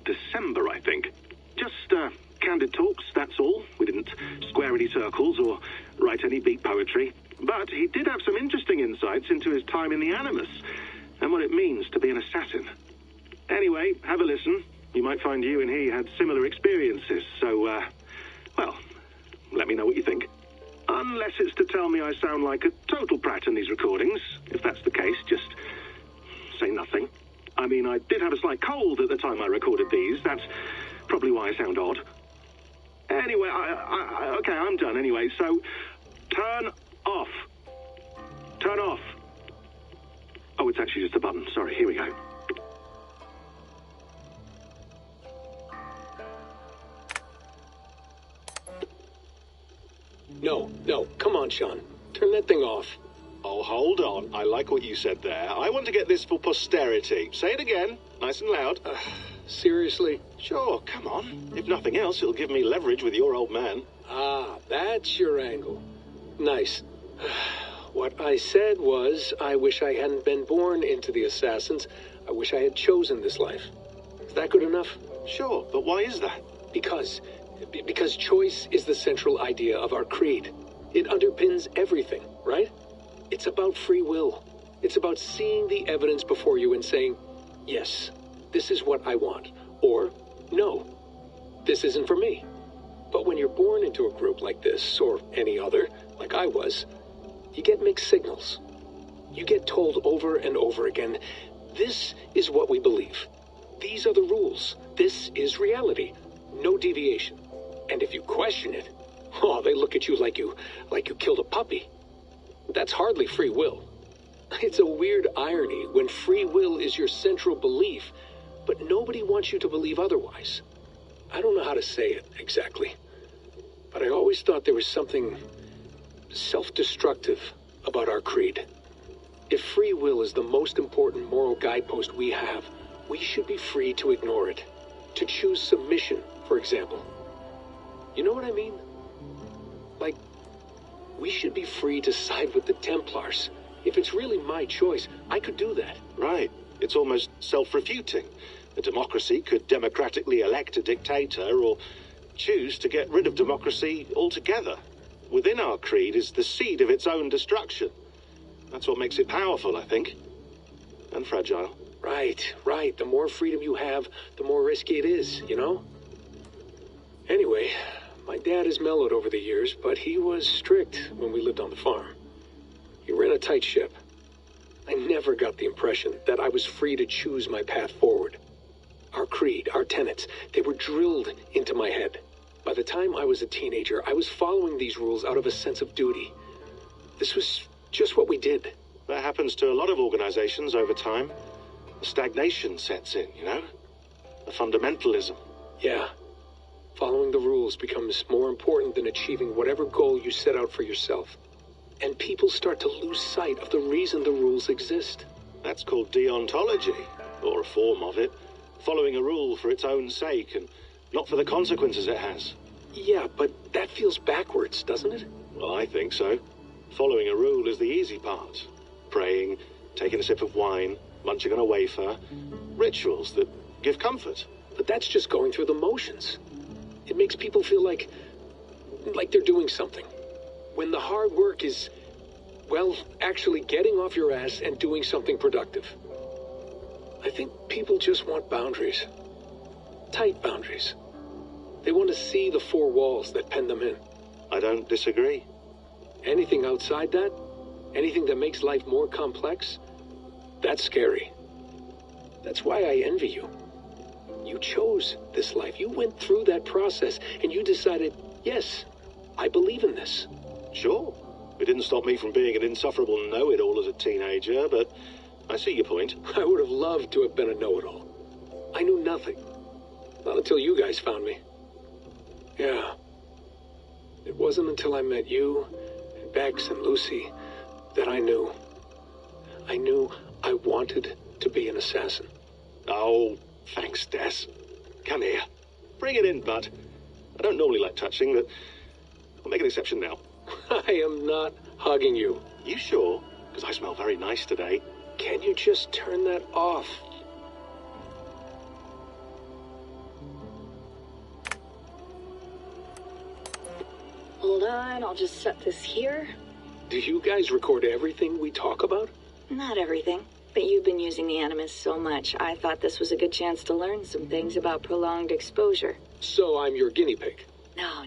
December, I think. Just, candid talks, that's all. We didn't square any circles or write any beat poetry. But he did have some interesting insights into his time in the Animus and what it means to be an assassin. Anyway, have a listen. You might find you and he had similar experiences, so, well, let me know what you think. Unless it's to tell me I sound like a total prat in these recordings. If that's the case, just say nothing. I mean, I did have a slight cold at the time I recorded these. That's probably why I sound odd. Anyway, okay, I'm done anyway, so turn off. Turn off. Oh, it's actually just a button. Sorry, here we go. No, come on, Sean. Turn that thing off. Oh, hold on. I like what you said there. I want to get this for posterity. Say it again, nice and loud. Seriously? Sure, come on. If nothing else, it'll give me leverage with your old man. Ah, that's your angle. Nice. What I said was, I wish I hadn't been born into the Assassins. I wish I had chosen this life. Is that good enough? Sure, but why is that? Because choice is the central idea of our creed. It underpins everything, right? It's about free will. It's about seeing the evidence before you and saying, yes, this is what I want. Or, no, this isn't for me. But when you're born into a group like this, or any other, like I was, you get mixed signals. You get told over and over again, this is what we believe. These are the rules. This is reality. No deviation. And if you question it, oh, they look at you like you killed a puppy. That's hardly free will. It's a weird irony when free will is your central belief, but nobody wants you to believe otherwise. I don't know how to say it exactly, but I always thought there was something self-destructive about our creed. If free will is the most important moral guidepost we have, we should be free to ignore it. To choose submission, for example. You know what I mean? Like, we should be free to side with the Templars. If it's really my choice, I could do that. Right. It's almost self-refuting. A democracy could democratically elect a dictator or choose to get rid of democracy altogether. Within our creed is the seed of its own destruction. That's what makes it powerful, I think. And fragile. Right. The more freedom you have, the more risky it is, you know? Anyway, my dad has mellowed over the years, but he was strict when we lived on the farm. He ran a tight ship. I never got the impression that I was free to choose my path forward. Our creed, our tenets, they were drilled into my head. By the time I was a teenager, I was following these rules out of a sense of duty. This was just what we did. That happens to a lot of organizations over time. Stagnation sets in, you know? A fundamentalism. Yeah. Following the rules becomes more important than achieving whatever goal you set out for yourself. And people start to lose sight of the reason the rules exist. That's called deontology, or a form of it. Following a rule for its own sake and not for the consequences it has. Yeah, but that feels backwards, doesn't it? Well, I think so. Following a rule is the easy part. Praying, taking a sip of wine, munching on a wafer. Rituals that give comfort. But that's just going through the motions. It makes people feel like they're doing something. When the hard work is, well, actually getting off your ass and doing something productive. I think people just want boundaries. Tight boundaries. They want to see the four walls that pen them in. I don't disagree. Anything outside that, anything that makes life more complex, that's scary. That's why I envy you. You chose this life. You went through that process, and you decided, yes, I believe in this. Sure. It didn't stop me from being an insufferable know-it-all as a teenager, but I see your point. I would have loved to have been a know-it-all. I knew nothing. Not until you guys found me. Yeah. It wasn't until I met you, and Bex and Lucy, that I knew. I knew I wanted to be an assassin. Oh, thanks, Des. Come here. Bring it in, bud. I don't normally like touching, but I'll make an exception now. I am not hugging you. You sure? Because I smell very nice today. Can you just turn that off? Hold on, I'll just set this here. Do you guys record everything we talk about? Not everything, but you've been using the Animus so much, I thought this was a good chance to learn some things about prolonged exposure. So I'm your guinea pig?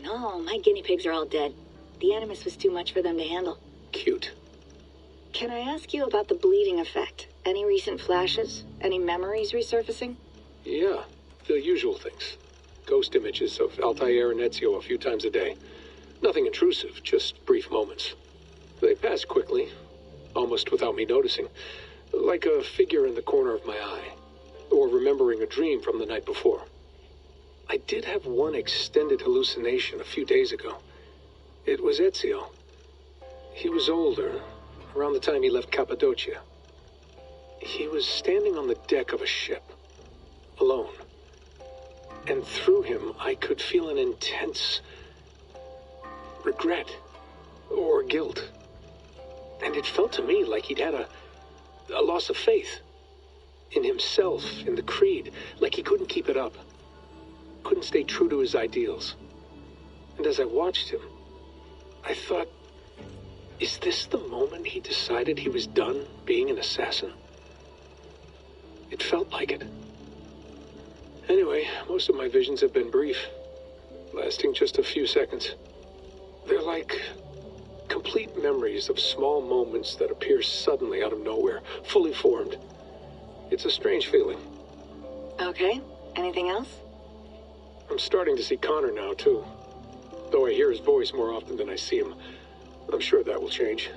No, my guinea pigs are all dead. The Animus was too much for them to handle. Cute. Can I ask you about the bleeding effect? Any recent flashes? Any memories resurfacing? Yeah, the usual things. Ghost images of Altair and Ezio a few times a day. Nothing intrusive, just brief moments. They pass quickly, almost without me noticing. Like a figure in the corner of my eye. Or remembering a dream from the night before. I did have one extended hallucination a few days ago. It was Ezio. He was older, around the time he left Cappadocia. He was standing on the deck of a ship, alone. And through him, I could feel an intense regret or guilt. And it felt to me like he'd had a loss of faith in himself, in the Creed, like he couldn't keep it up, couldn't stay true to his ideals. And as I watched him, I thought, is this the moment he decided he was done being an assassin? It felt like it. Anyway, most of my visions have been brief, lasting just a few seconds. They're like complete memories of small moments that appear suddenly out of nowhere, fully formed. It's a strange feeling. Okay, anything else? I'm starting to see Connor now, too. Though I hear his voice more often than I see him. I'm sure that will change.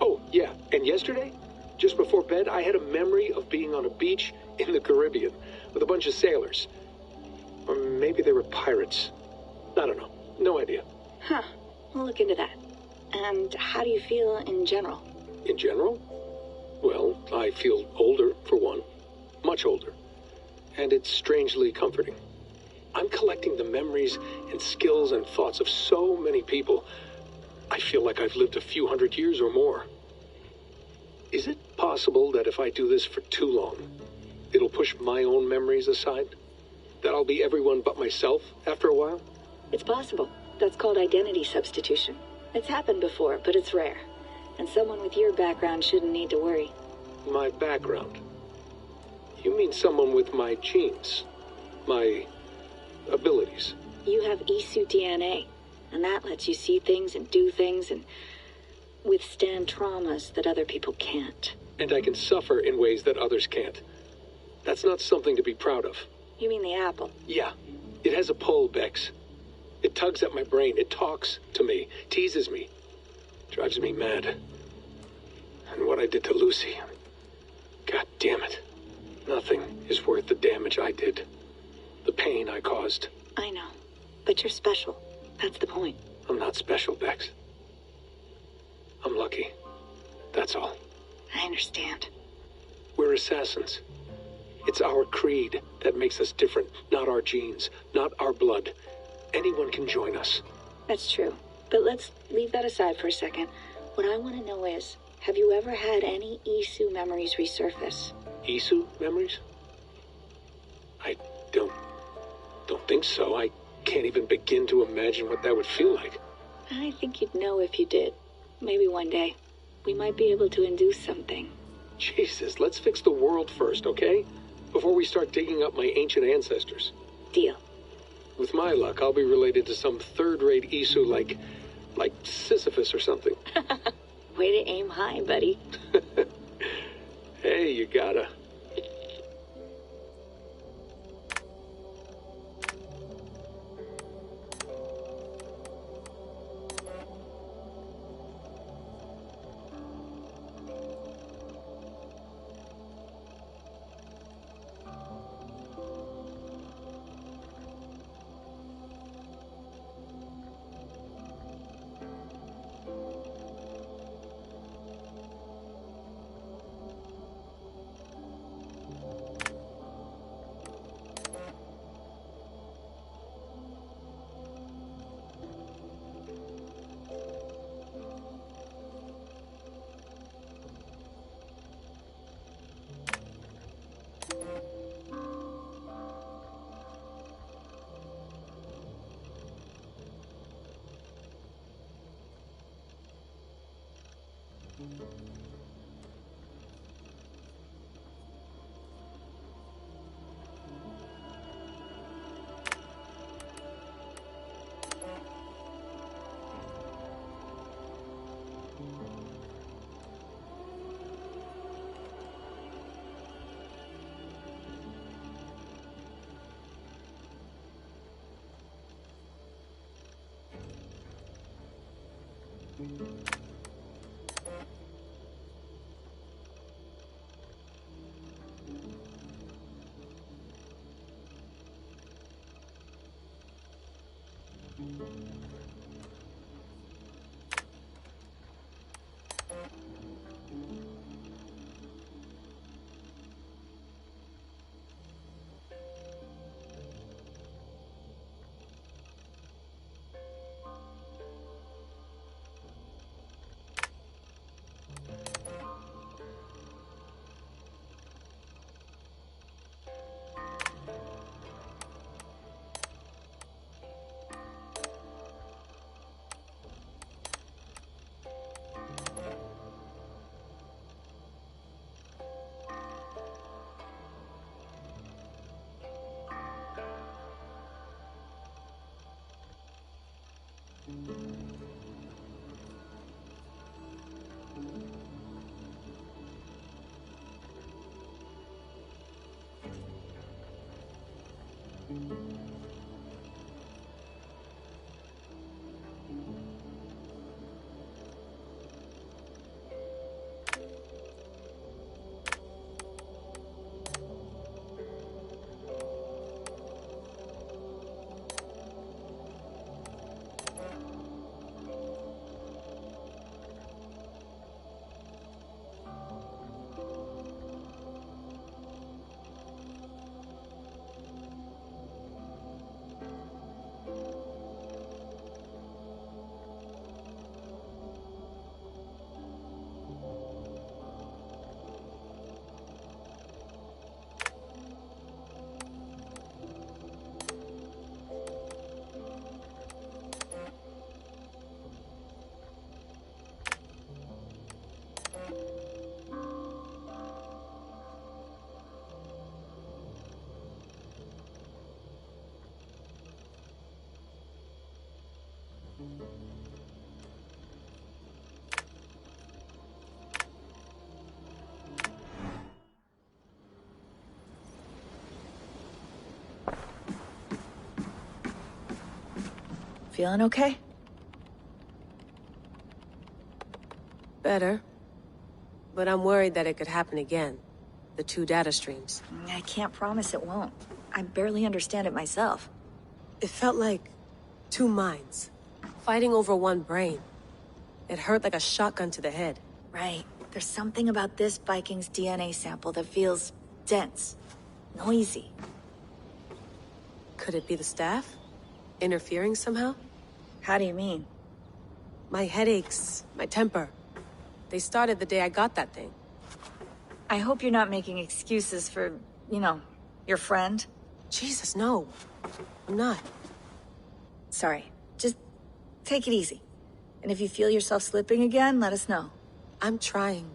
Oh, yeah, and yesterday, just before bed, I had a memory of being on a beach in the Caribbean with a bunch of sailors. Or maybe they were pirates. I don't know. No idea. Huh. We'll look into that. And how do you feel in general? In general? Well, I feel older, for one. Much older. And it's strangely comforting. I'm collecting the memories and skills and thoughts of so many people. I feel like I've lived a few hundred years or more. Is it possible that if I do this for too long, it'll push my own memories aside? That I'll be everyone but myself after a while? It's possible. That's called identity substitution. It's happened before, but it's rare. And someone with your background shouldn't need to worry. My background? You mean someone with my genes? My abilities? You have Isu DNA, and that lets you see things and do things and withstand traumas that other people can't. And I can suffer in ways that others can't. That's not something to be proud of. You mean the apple? Yeah. It has a pull, Bex. It tugs at my brain. It talks to me. Teases me. Drives me mad. And what I did to Lucy. God damn it. Nothing is worth the damage I did. The pain I caused. I know. But you're special. That's the point. I'm not special, Bex. I'm lucky. That's all. I understand. We're assassins. It's our creed that makes us different, not our genes, not our blood. Anyone can join us. That's true. But let's leave that aside for a second. What I want to know is, have you ever had any Isu memories resurface? Isu memories? I don't think so. I can't even begin to imagine what that would feel like. I think you'd know if you did. Maybe one day. We might be able to induce something. Jesus, let's fix the world first, okay? Before we start digging up my ancient ancestors. Deal. With my luck, I'll be related to some third-rate Isu like Sisyphus or something. Way to aim high, buddy. Hey, you gotta. Feeling okay? Better. But I'm worried that it could happen again. The two data streams. I can't promise it won't. I barely understand it myself. It felt like two minds, fighting over one brain. It hurt like a shotgun to the head. Right. There's something about this Viking's DNA sample that feels dense, noisy. Could it be the staff? Interfering somehow? How do you mean? My headaches, my temper. They started the day I got that thing. I hope you're not making excuses for, you know, your friend. Jesus, no. I'm not. Sorry. Just take it easy. And if you feel yourself slipping again, let us know. I'm trying.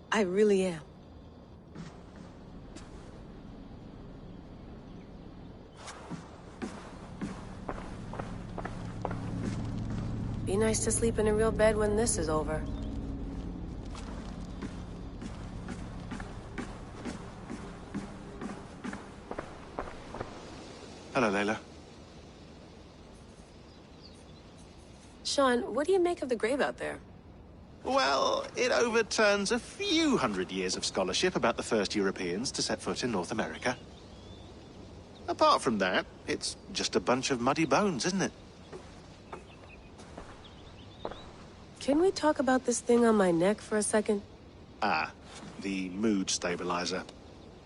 I really am. Be nice to sleep in a real bed when this is over. Hello, Layla. Sean, what do you make of the grave out there? Well, it overturns a few hundred years of scholarship about the first Europeans to set foot in North America. Apart from that, it's just a bunch of muddy bones, isn't it? Can we talk about this thing on my neck for a second? Ah, the mood stabilizer.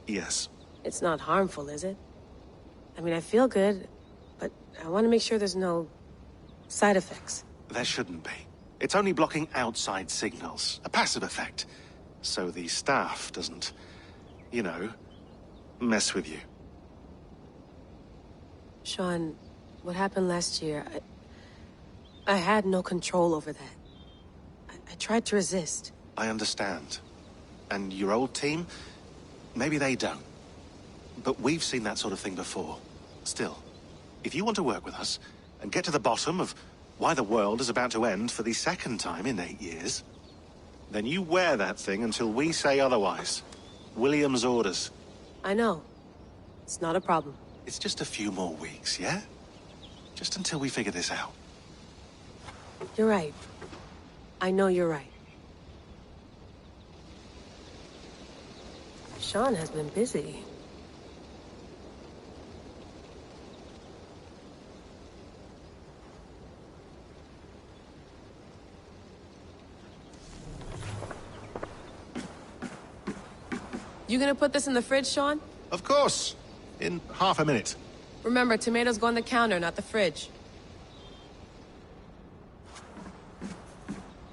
Yes. It's not harmful, is it? I mean, I feel good, but I want to make sure there's no side effects. There shouldn't be. It's only blocking outside signals, a passive effect. So the staff doesn't, you know, mess with you. Sean, what happened last year, I had no control over that. I tried to resist. I understand. And your old team, maybe they don't. But we've seen that sort of thing before. Still, if you want to work with us and get to the bottom of why the world is about to end for the second time in 8 years, then you wear that thing until we say otherwise. William's orders. I know. It's not a problem. It's just a few more weeks, yeah? Just until we figure this out. You're right. I know you're right. Sean has been busy. You gonna put this in the fridge, Sean? Of course. In half a minute. Remember, tomatoes go on the counter, not the fridge.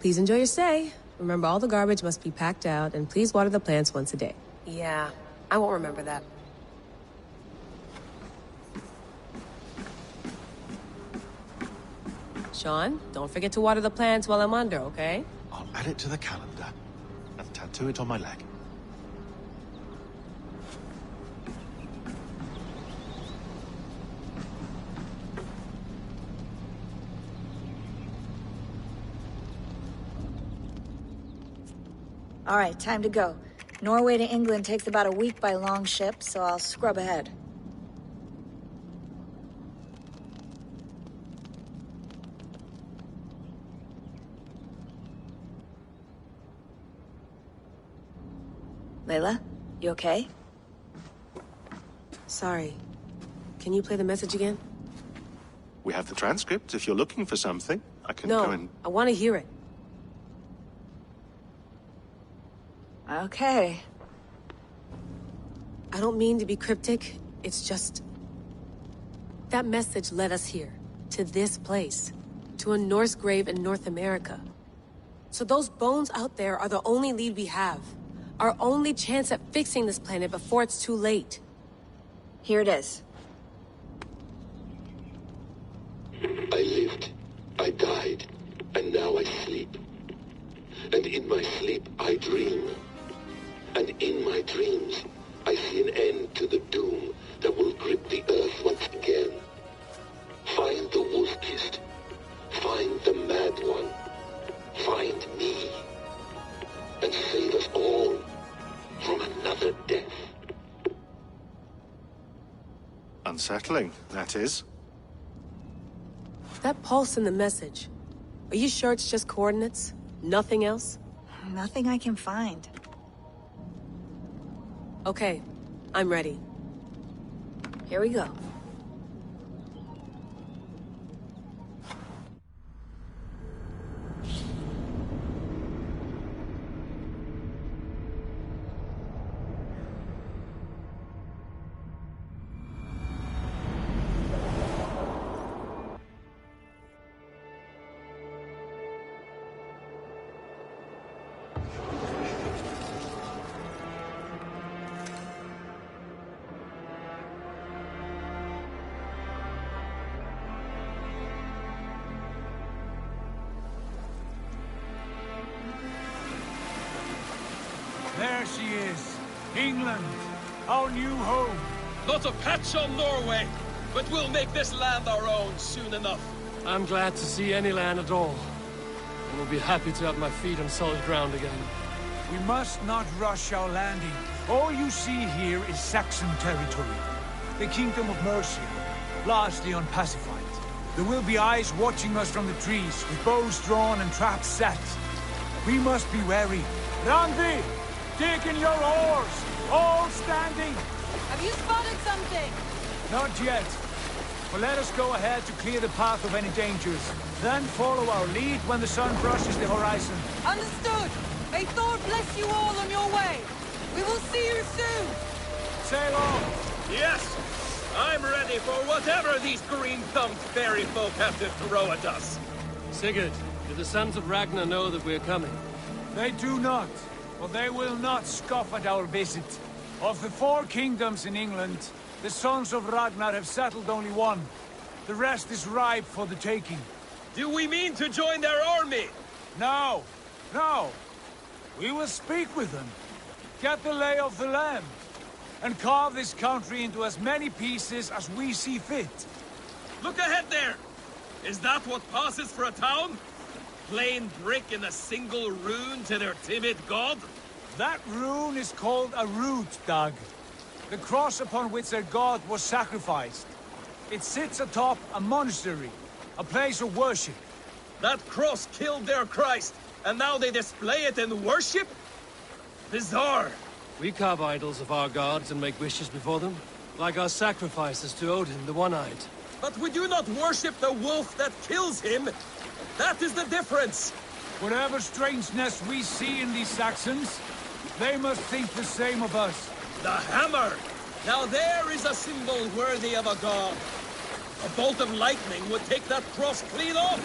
Please enjoy your stay. Remember, all the garbage must be packed out, and please water the plants once a day. Yeah, I won't remember that. Sean, don't forget to water the plants while I'm under, okay? I'll add it to the calendar and tattoo it on my leg. All right, time to go. Norway to England takes about a week by long ship, so I'll scrub ahead. Layla, you okay? Sorry. Can you play the message again? We have the transcript. If you're looking for something, I can No, go and... I want to hear it. Okay. I don't mean to be cryptic. It's just... that message led us here. To this place. To a Norse grave in North America. So those bones out there are the only lead we have. Our only chance at fixing this planet before it's too late. Here it is. I lived, I died, and now I sleep. And in my sleep I dream. And in my dreams, I see an end to the doom that will grip the earth once again. Find the wolf-kissed. Find the mad one. Find me. And save us all from another death. Unsettling, that is. That pulse in the message. Are you sure it's just coordinates? Nothing else? Nothing I can find. Okay, I'm ready. Here we go. There she is. England. Our new home. Not a patch on Norway, but we'll make this land our own soon enough. I'm glad to see any land at all. I will be happy to have my feet on solid ground again. We must not rush our landing. All you see here is Saxon territory. The Kingdom of Mercia, largely unpacified. There will be eyes watching us from the trees, with bows drawn and traps set. We must be wary. Randi! Dig in your oars! All standing! Have you spotted something? Not yet. But let us go ahead to clear the path of any dangers. Then follow our lead when the sun brushes the horizon. Understood! May Thor bless you all on your way! We will see you soon! Sail on! Yes! I'm ready for whatever these green-thumbed fairy folk have to throw at us. Sigurd, do the sons of Ragnar know that we're coming? They do not, but they will not scoff at our visit. Of the 4 kingdoms in England, the sons of Ragnar have settled only one. The rest is ripe for the taking. Do we mean to join their army? No! No! We will speak with them, get the lay of the land, and carve this country into as many pieces as we see fit. Look ahead there! Is that what passes for a town? Plain brick in a single rune to their timid god? That rune is called a root, Doug. The cross upon which their god was sacrificed. It sits atop a monastery, a place of worship. That cross killed their Christ, and now they display it in worship? Bizarre. We carve idols of our gods and make wishes before them, like our sacrifices to Odin, the One-Eyed. But we do not worship the wolf that kills him. That is the difference. Whatever strangeness we see in these Saxons, they must think the same of us. The hammer! Now there is a symbol worthy of a god. A bolt of lightning would take that cross clean off.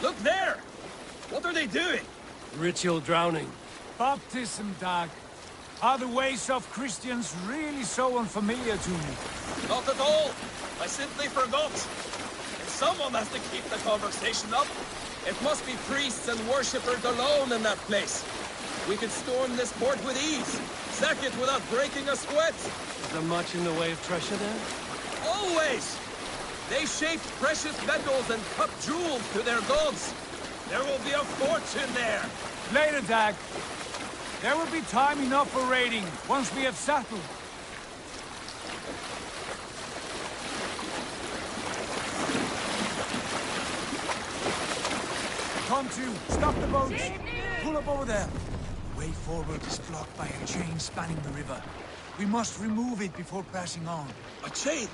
Look there! What are they doing? Ritual drowning. Baptism, Doug. Are the ways of Christians really so unfamiliar to me? Not at all. I simply forgot. If someone has to keep the conversation up, it must be priests and worshippers alone in that place. We could storm this port with ease, sack it without breaking a sweat. Is there much in the way of treasure there? Always! They shaped precious metals and cut jewels to their gods. There will be a fortune there. Later, Dag. There will be time enough for raiding, once we have settled. Come to, stop the boats. Pull up over there. The way forward is blocked by a chain spanning the river. We must remove it before passing on. A chain?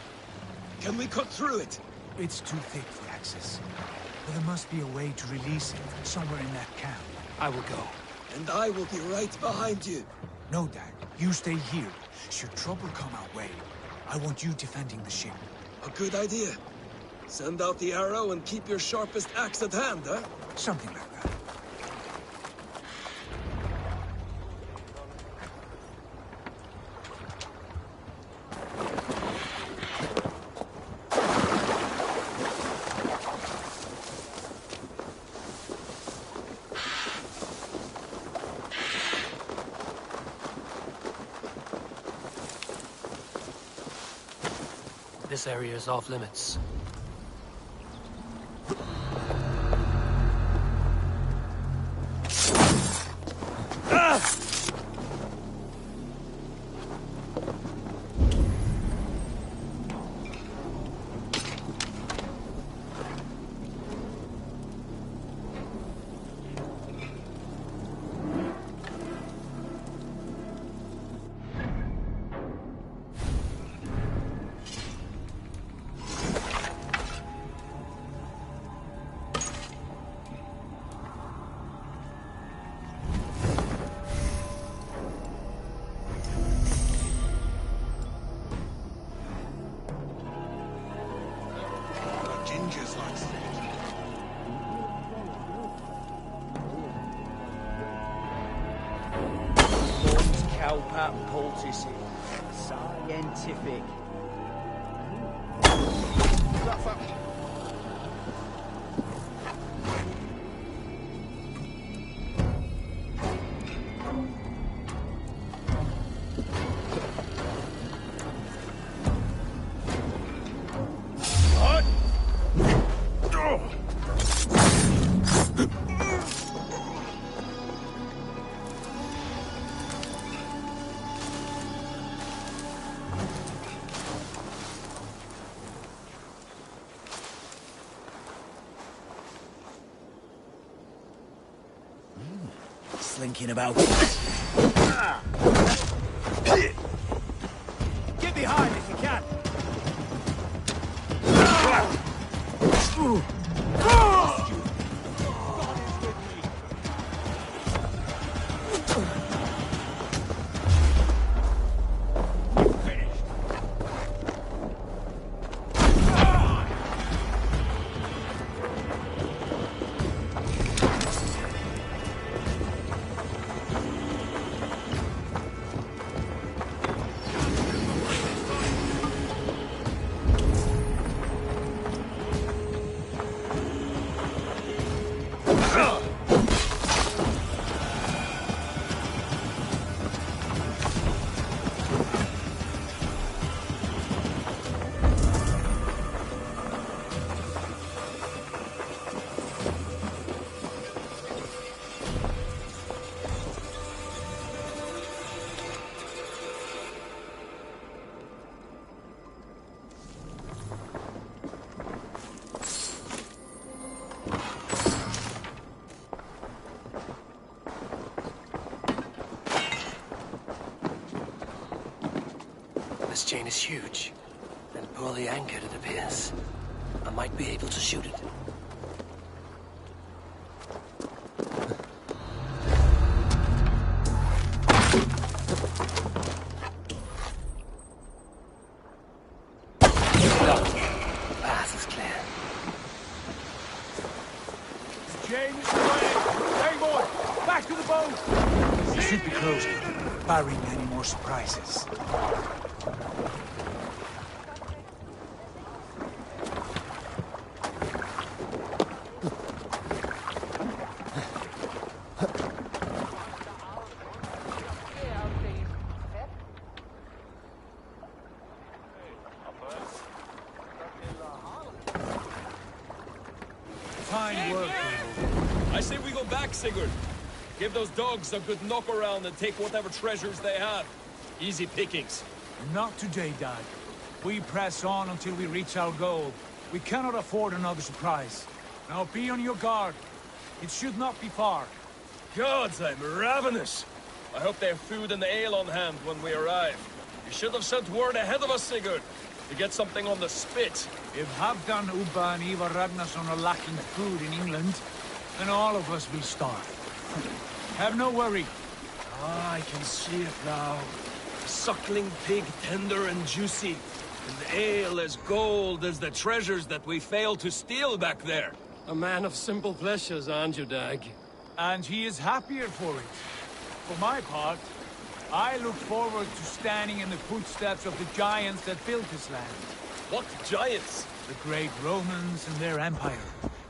Can we cut through it? It's too thick for access. But there must be a way to release it, somewhere in that camp. I will go. And I will be right behind you. No, Dad. You stay here. Should trouble come our way, I want you defending the ship. A good idea. Send out the arrow and keep your sharpest axe at hand, huh? Something like that. This area is off limits. Pattern poultice. Scientific. Slinking about. Get behind if you can. This chain is huge. And poorly anchored, it appears. I might be able to shoot it. Path is clear. Chain is away! Eivor! Back to the boat! You should be closing, barring any more surprises. Fine work, I say we go back, Sigurd. Give those dogs a good knock around and take whatever treasures they have. Easy pickings. Not today, Dad. We press on until we reach our goal. We cannot afford another surprise. Now be on your guard. It should not be far. Gods, I'm ravenous. I hope they have food and ale on hand when we arrive. You should have sent word ahead of us, Sigurd, to get something on the spit. If Halfdan, Ubba and Eivor Ragnarsson are lacking food in England, then all of us will starve. Have no worry. Ah, I can see it now. A suckling pig, tender and juicy. And ale as gold as the treasures that we failed to steal back there. A man of simple pleasures, aren't you, Dag? And he is happier for it. For my part, I look forward to standing in the footsteps of the giants that built this land. What giants? The great Romans and their empire.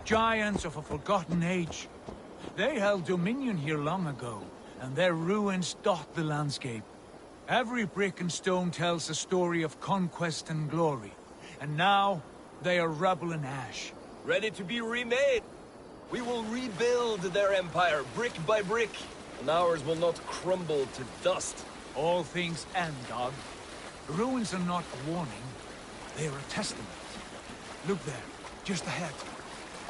Giants of a forgotten age. They held dominion here long ago, and their ruins dot the landscape. Every brick and stone tells a story of conquest and glory. And now, they are rubble and ash. Ready to be remade. We will rebuild their empire, brick by brick. And ours will not crumble to dust. All things end, Dog. The ruins are not a warning. They are a testament. Look there, just ahead.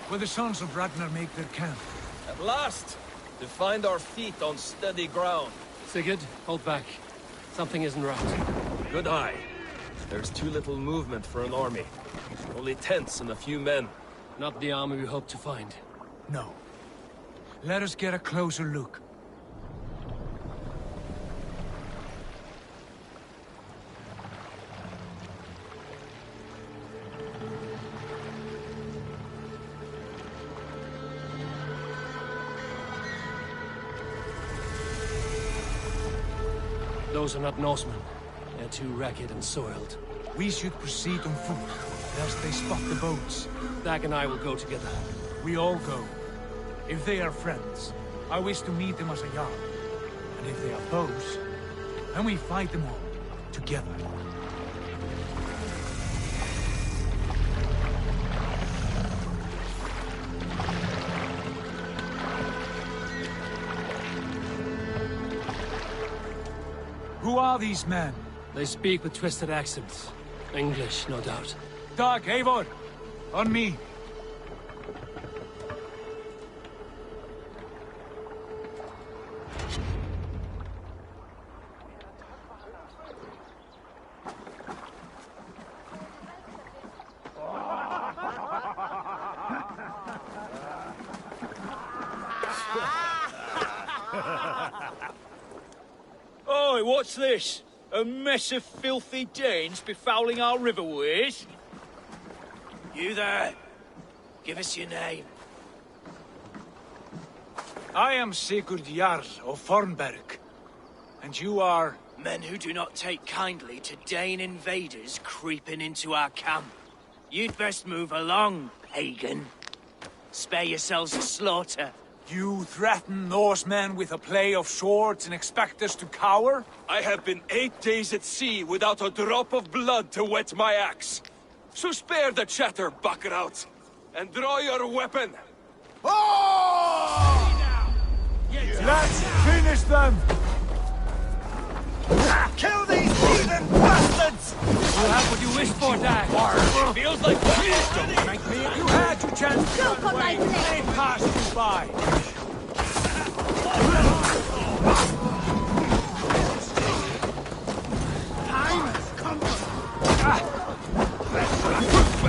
Where the sons of Ragnar make their camp. At last! To find our feet on steady ground. Sigurd, hold back. Something isn't right. Good eye. There's too little movement for an army. Only tents and a few men. Not the army we hope to find. No. Let us get a closer look. Those are not Norsemen. They're too ragged and soiled. We should proceed on foot, lest they spot the boats. Dag and I will go together. We all go. If they are friends, I wish to meet them as a Jarl. And if they are foes, then we fight them all, together. Who are these men? They speak with twisted accents. English, no doubt. Dag, Eivor! On me! Oi, what's this? A mess of filthy Danes befouling our riverways? You there. Give us your name. I am Sigurd Jarl of Fornberg. And you are... Men who do not take kindly to Dane invaders creeping into our camp. You'd best move along, pagan. Spare yourselves a slaughter. You threaten Norsemen with a play of swords and expect us to cower? I have been 8 days at sea without a drop of blood to wet my axe. So spare the chatter, buckerout, and draw your weapon. Oh! Let's finish them! Kill these heathen bastards! You have what you wished for, Dag. Feels like You had your chance to run away. They passed you by. Time has come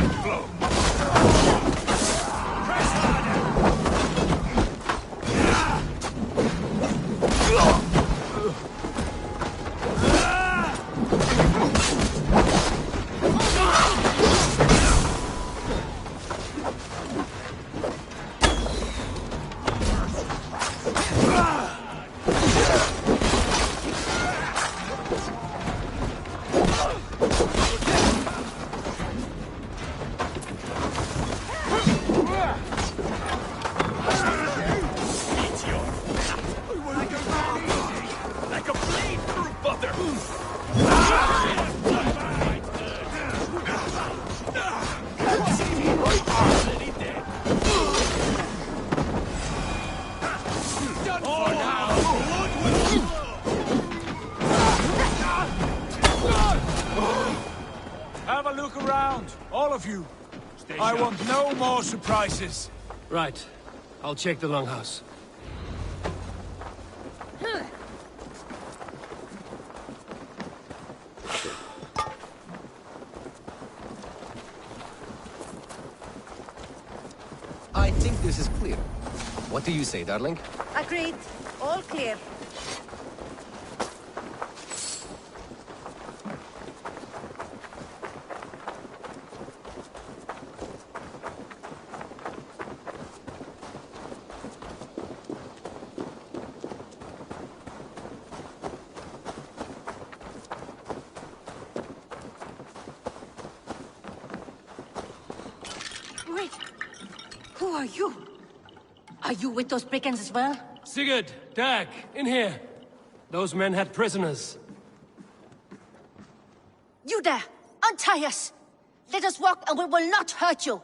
Impact blow! Press harder! Have a look around, all of you. I want no more surprises. Right. I'll check the longhouse. I think this is clear. What do you say, darling? Agreed. All clear. Wait. Who are you? Are you with those brigands as well? Sigurd, Dag, in here. Those men had prisoners. You there! Untie us! Let us walk and we will not hurt you!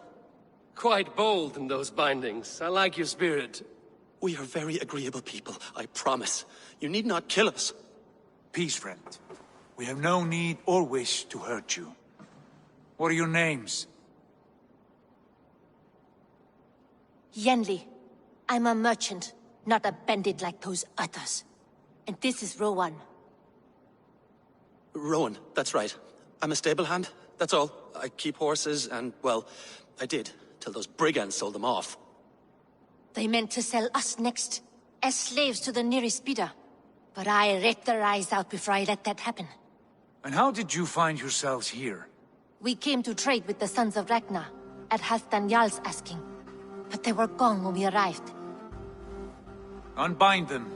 Quite bold in those bindings. I like your spirit. We are very agreeable people, I promise. You need not kill us. Peace, friend. We have no need or wish to hurt you. What are your names? Yenli. I'm a merchant, not a bandit like those others. And this is Rowan. Rowan, that's right. I'm a stable hand, that's all. I keep horses and, well, I did, till those brigands sold them off. They meant to sell us next, as slaves to the nearest bidder. But I ripped their eyes out before I let that happen. And how did you find yourselves here? We came to trade with the Sons of Ragnar, at Halfdan Jarl's asking. But they were gone when we arrived. Unbind them.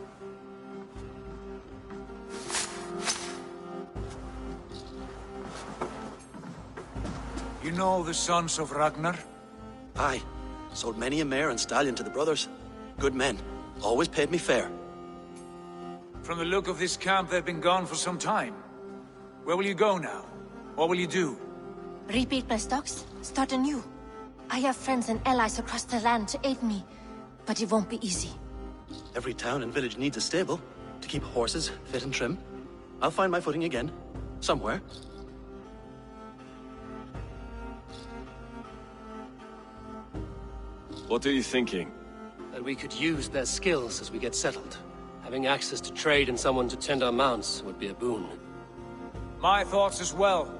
You know the Sons of Ragnar? Aye. Sold many a mare and stallion to the brothers. Good men. Always paid me fair. From the look of this camp, they've been gone for some time. Where will you go now? What will you do? Rebuild my stocks, start anew. I have friends and allies across the land to aid me, but it won't be easy. Every town and village needs a stable to keep horses fit and trim. I'll find my footing again. Somewhere. What are you thinking? That we could use their skills as we get settled. Having access to trade and someone to tend our mounts would be a boon. My thoughts as well.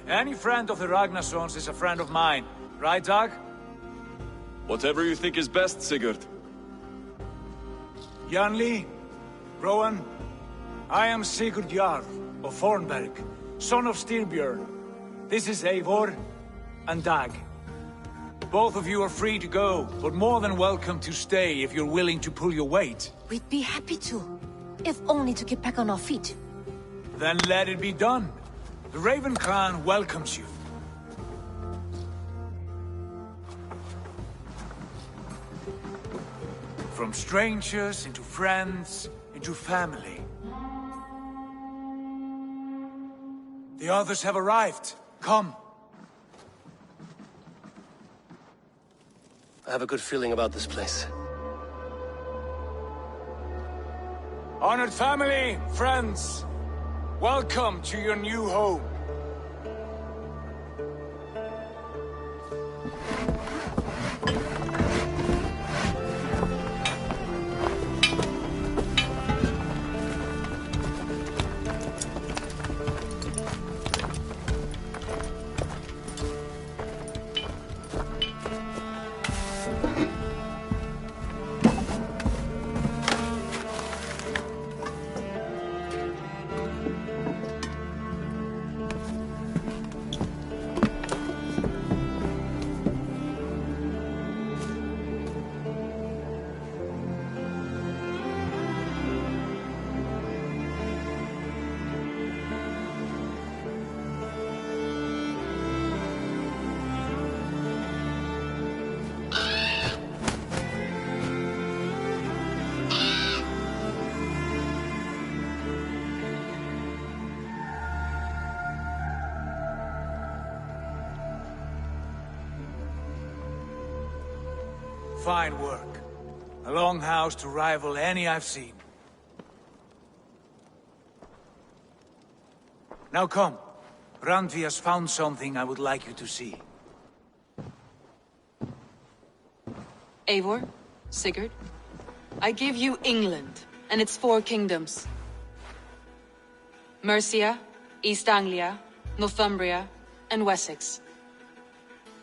Any friend of the Ragnarsons is a friend of mine. Right, Dag? Whatever you think is best, Sigurd. Janli, Rowan, I am Sigurd Jarl of Fornberg, son of Styrbjörn. This is Eivor and Dag. Both of you are free to go, but more than welcome to stay if you're willing to pull your weight. We'd be happy to, if only to get back on our feet. Then let it be done. The Raven Clan welcomes you. From strangers into friends, into family. The others have arrived. Come. I have a good feeling about this place. Honored family, friends, welcome to your new home. fine work. A longhouse to rival any I've seen. Now come. Randvi has found something I would like you to see. Eivor, Sigurd, I give you England and its 4 kingdoms. Mercia, East Anglia, Northumbria, and Wessex.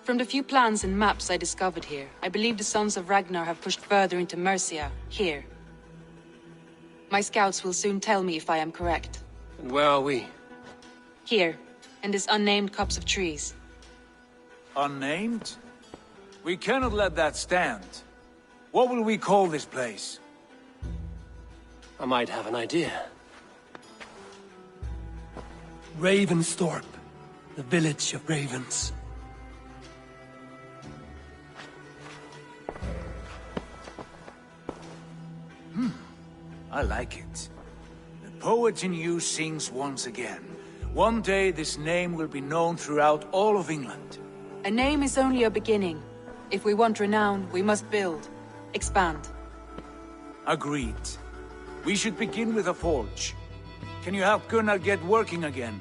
From the few plans and maps I discovered here, I believe the Sons of Ragnar have pushed further into Mercia, here. My scouts will soon tell me if I am correct. And where are we? Here, in this unnamed copse of trees. Unnamed? We cannot let that stand. What will we call this place? I might have an idea. Ravensthorpe, the village of ravens. I like it. The poet in you sings once again. One day this name will be known throughout all of England. A name is only a beginning. If we want renown, we must build, expand. Agreed. We should begin with a forge. Can you help Gunnar get working again?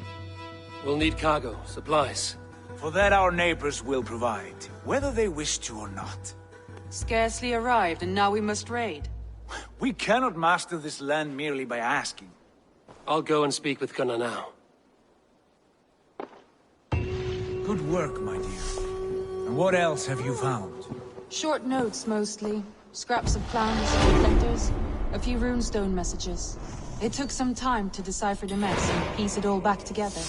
We'll need cargo, supplies. For that our neighbors will provide, whether they wish to or not. Scarcely arrived, and now we must raid. We cannot master this land merely by asking. I'll go and speak with Gunnar now. Good work, my dear. And what else have you found? Short notes, mostly. Scraps of plans, letters, a few runestone messages. It took some time to decipher the mess and piece it all back together.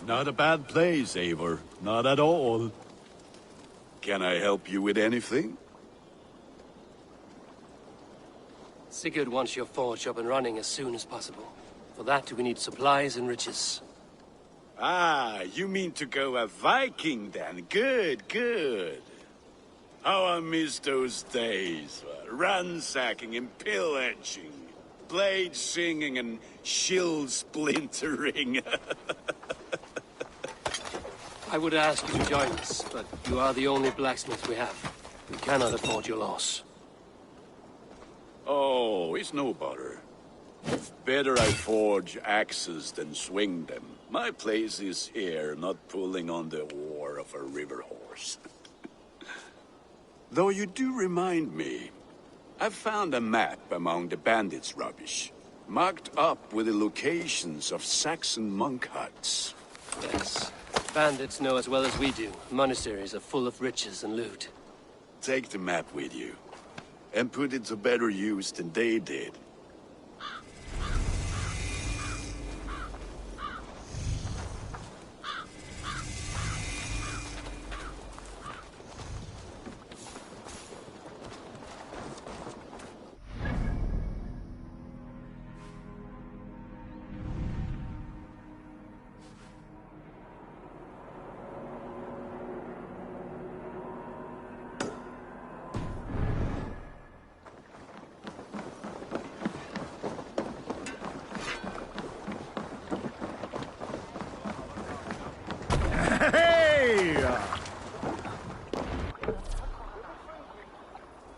Not a bad place, Eivor. Not at all. Can I help you with anything? Sigurd wants your forge up and running as soon as possible. For that, we need supplies and riches. Ah, you mean to go a Viking then? Good, good. How I miss those days. Ransacking and pillaging. Blade singing and shield splintering. I would ask you to join us, but you are the only blacksmith we have. We cannot afford your loss. Oh, it's no bother. Better I forge axes than swing them. My place is here, not pulling on the oar of a river horse. Though you do remind me, I found a map among the bandits' rubbish, marked up with the locations of Saxon monk huts. Yes. Bandits know as well as we do. Monasteries are full of riches and loot. Take the map with you, and put it to better use than they did.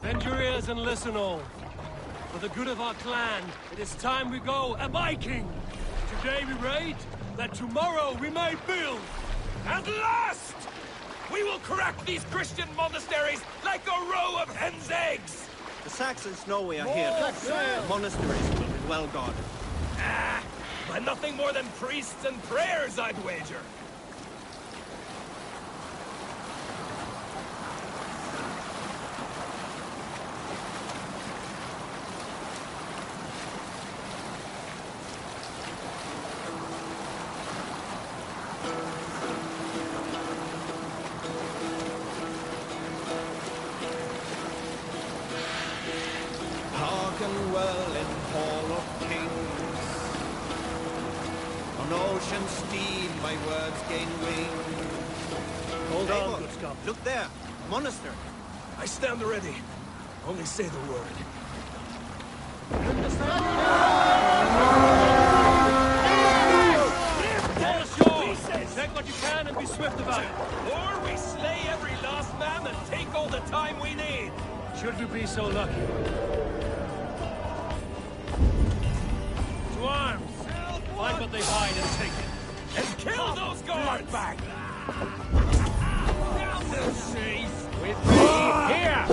Bend your ears and listen all. For the good of our clan, it is time we go a Viking. Today we raid, that tomorrow we may build. At last! We will crack these Christian monasteries like a row of hen's eggs! The Saxons know we are here. The monasteries will be well guarded. Ah, but nothing more than priests and prayers, I'd wager. my words gain wing. Hold on, Eivor, good Scott. look there. Monastery. I stand ready. Only say the word. All ashore! Take what you can and be swift about it. Or we slay every last man and take all the time we need. Should we be so lucky? To arms! Find what they hide and take it. And kill those guards! Back! Down the sea! With me! Here!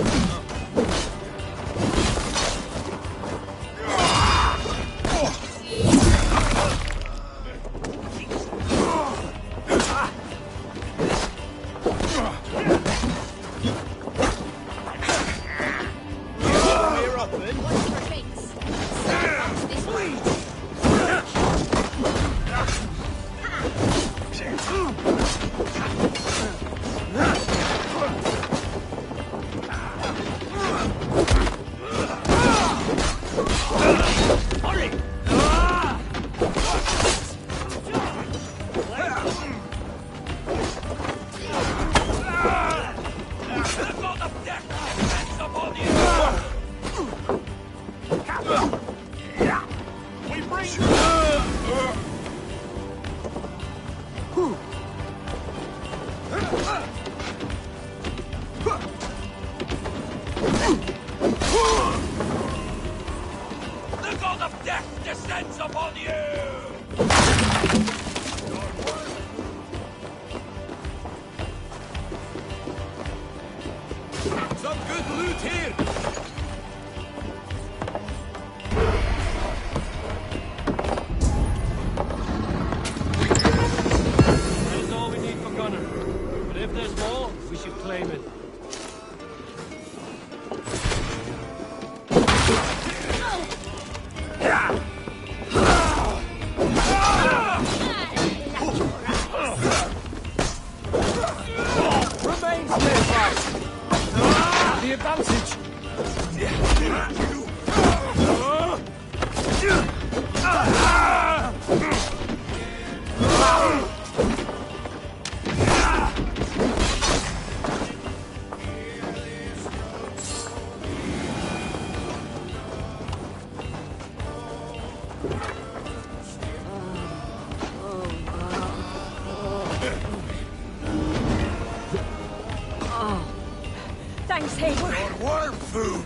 Thanks, Eivor. Your worm food!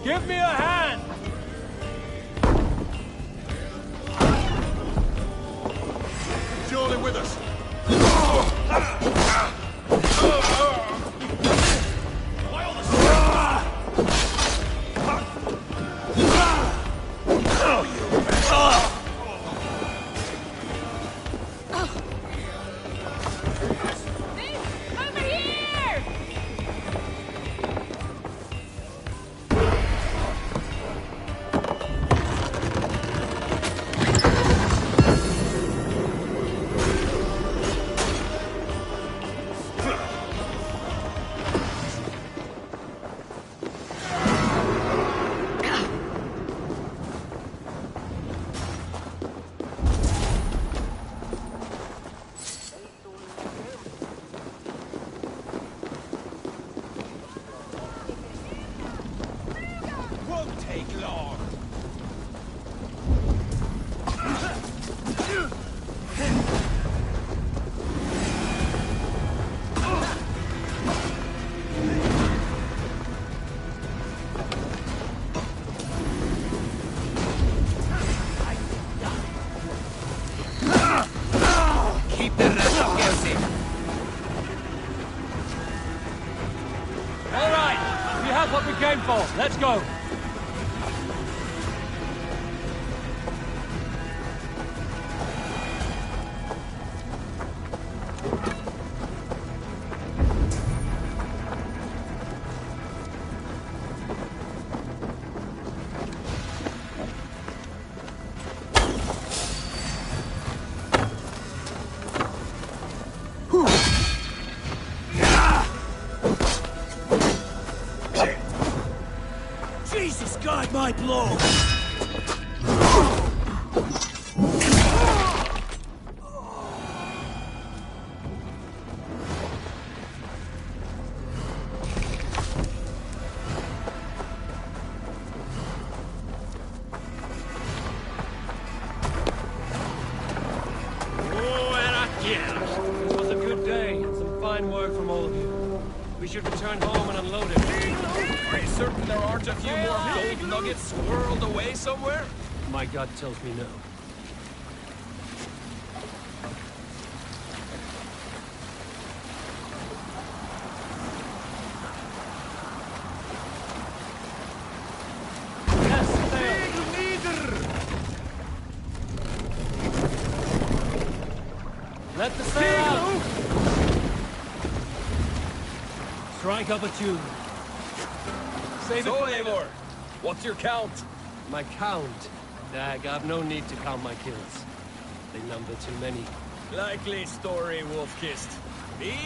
Give me a hand! Surely with us. Let's go! my blow! It was a good day, and some fine work from all of you. We should return home and unload it. Are you certain there aren't a few more gold nuggets swirled away somewhere? My gut tells me no. Let the sail out! Strike up a tune. Save it for Eivor, what's your count? My count? Dag, I've no need to count my kills. They number too many. Likely story, Wolf-Kissed. Me?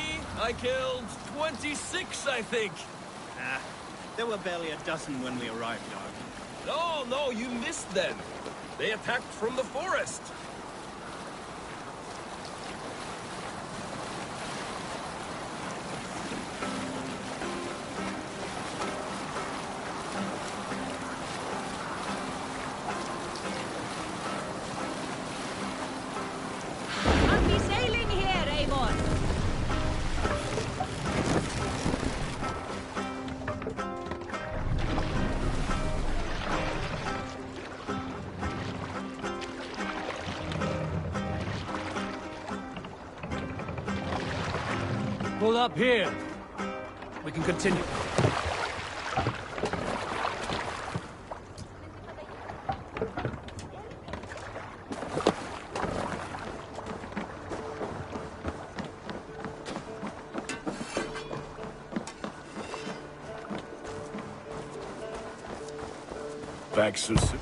I killed 26, I think. Ah, there were barely a dozen when we arrived, Dog. No, you missed them. They attacked from the forest. Pull up here. We can continue. Vaxus.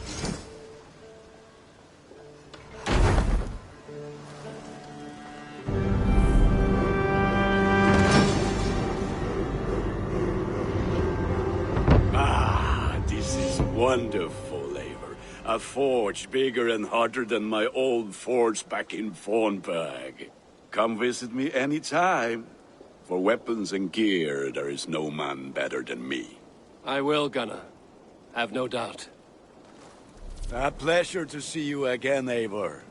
Wonderful, Eivor. A forge bigger and hotter than my old forge back in Fornberg. Come visit me anytime. For weapons and gear, there is no man better than me. I will, Gunnar. Have no doubt. A pleasure to see you again, Eivor.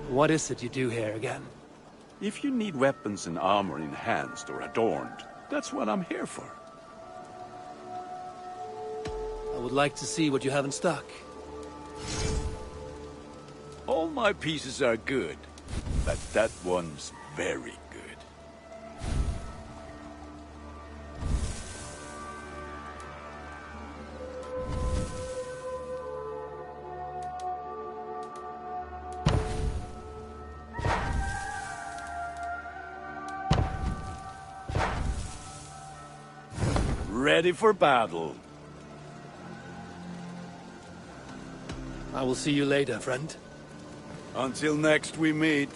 What is it you do here again? If you need weapons and armor enhanced or adorned, that's what I'm here for. I would like to see what you have in stock. All my pieces are good, but that one's very good. Ready for battle. I will see you later, friend. Until next we meet.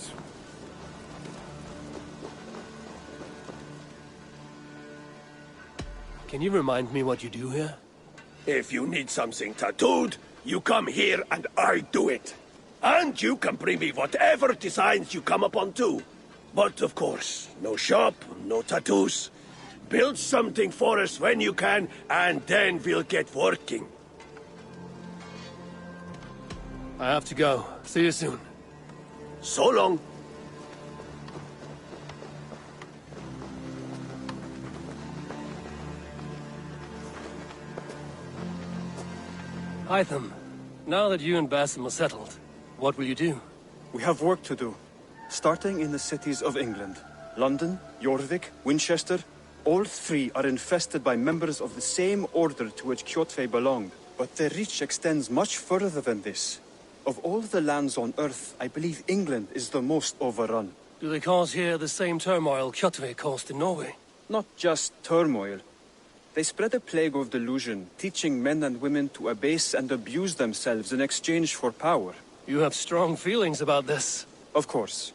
Can you remind me what you do here? If you need something tattooed, you come here and I do it. And you can bring me whatever designs you come upon too. But of course, no shop, no tattoos. Build something for us when you can, and then we'll get working. I have to go. See you soon. So long. Hytham, now that you and Basim are settled, what will you do? We have work to do. Starting in the cities of England. London, Jorvik, Winchester. All three are infested by members of the same order to which Kjotve belonged. But their reach extends much further than this. Of all the lands on Earth, I believe England is the most overrun. Do they cause here the same turmoil Kjotve caused in Norway? Not just turmoil. They spread a plague of delusion, teaching men and women to abase and abuse themselves in exchange for power. You have strong feelings about this. Of course.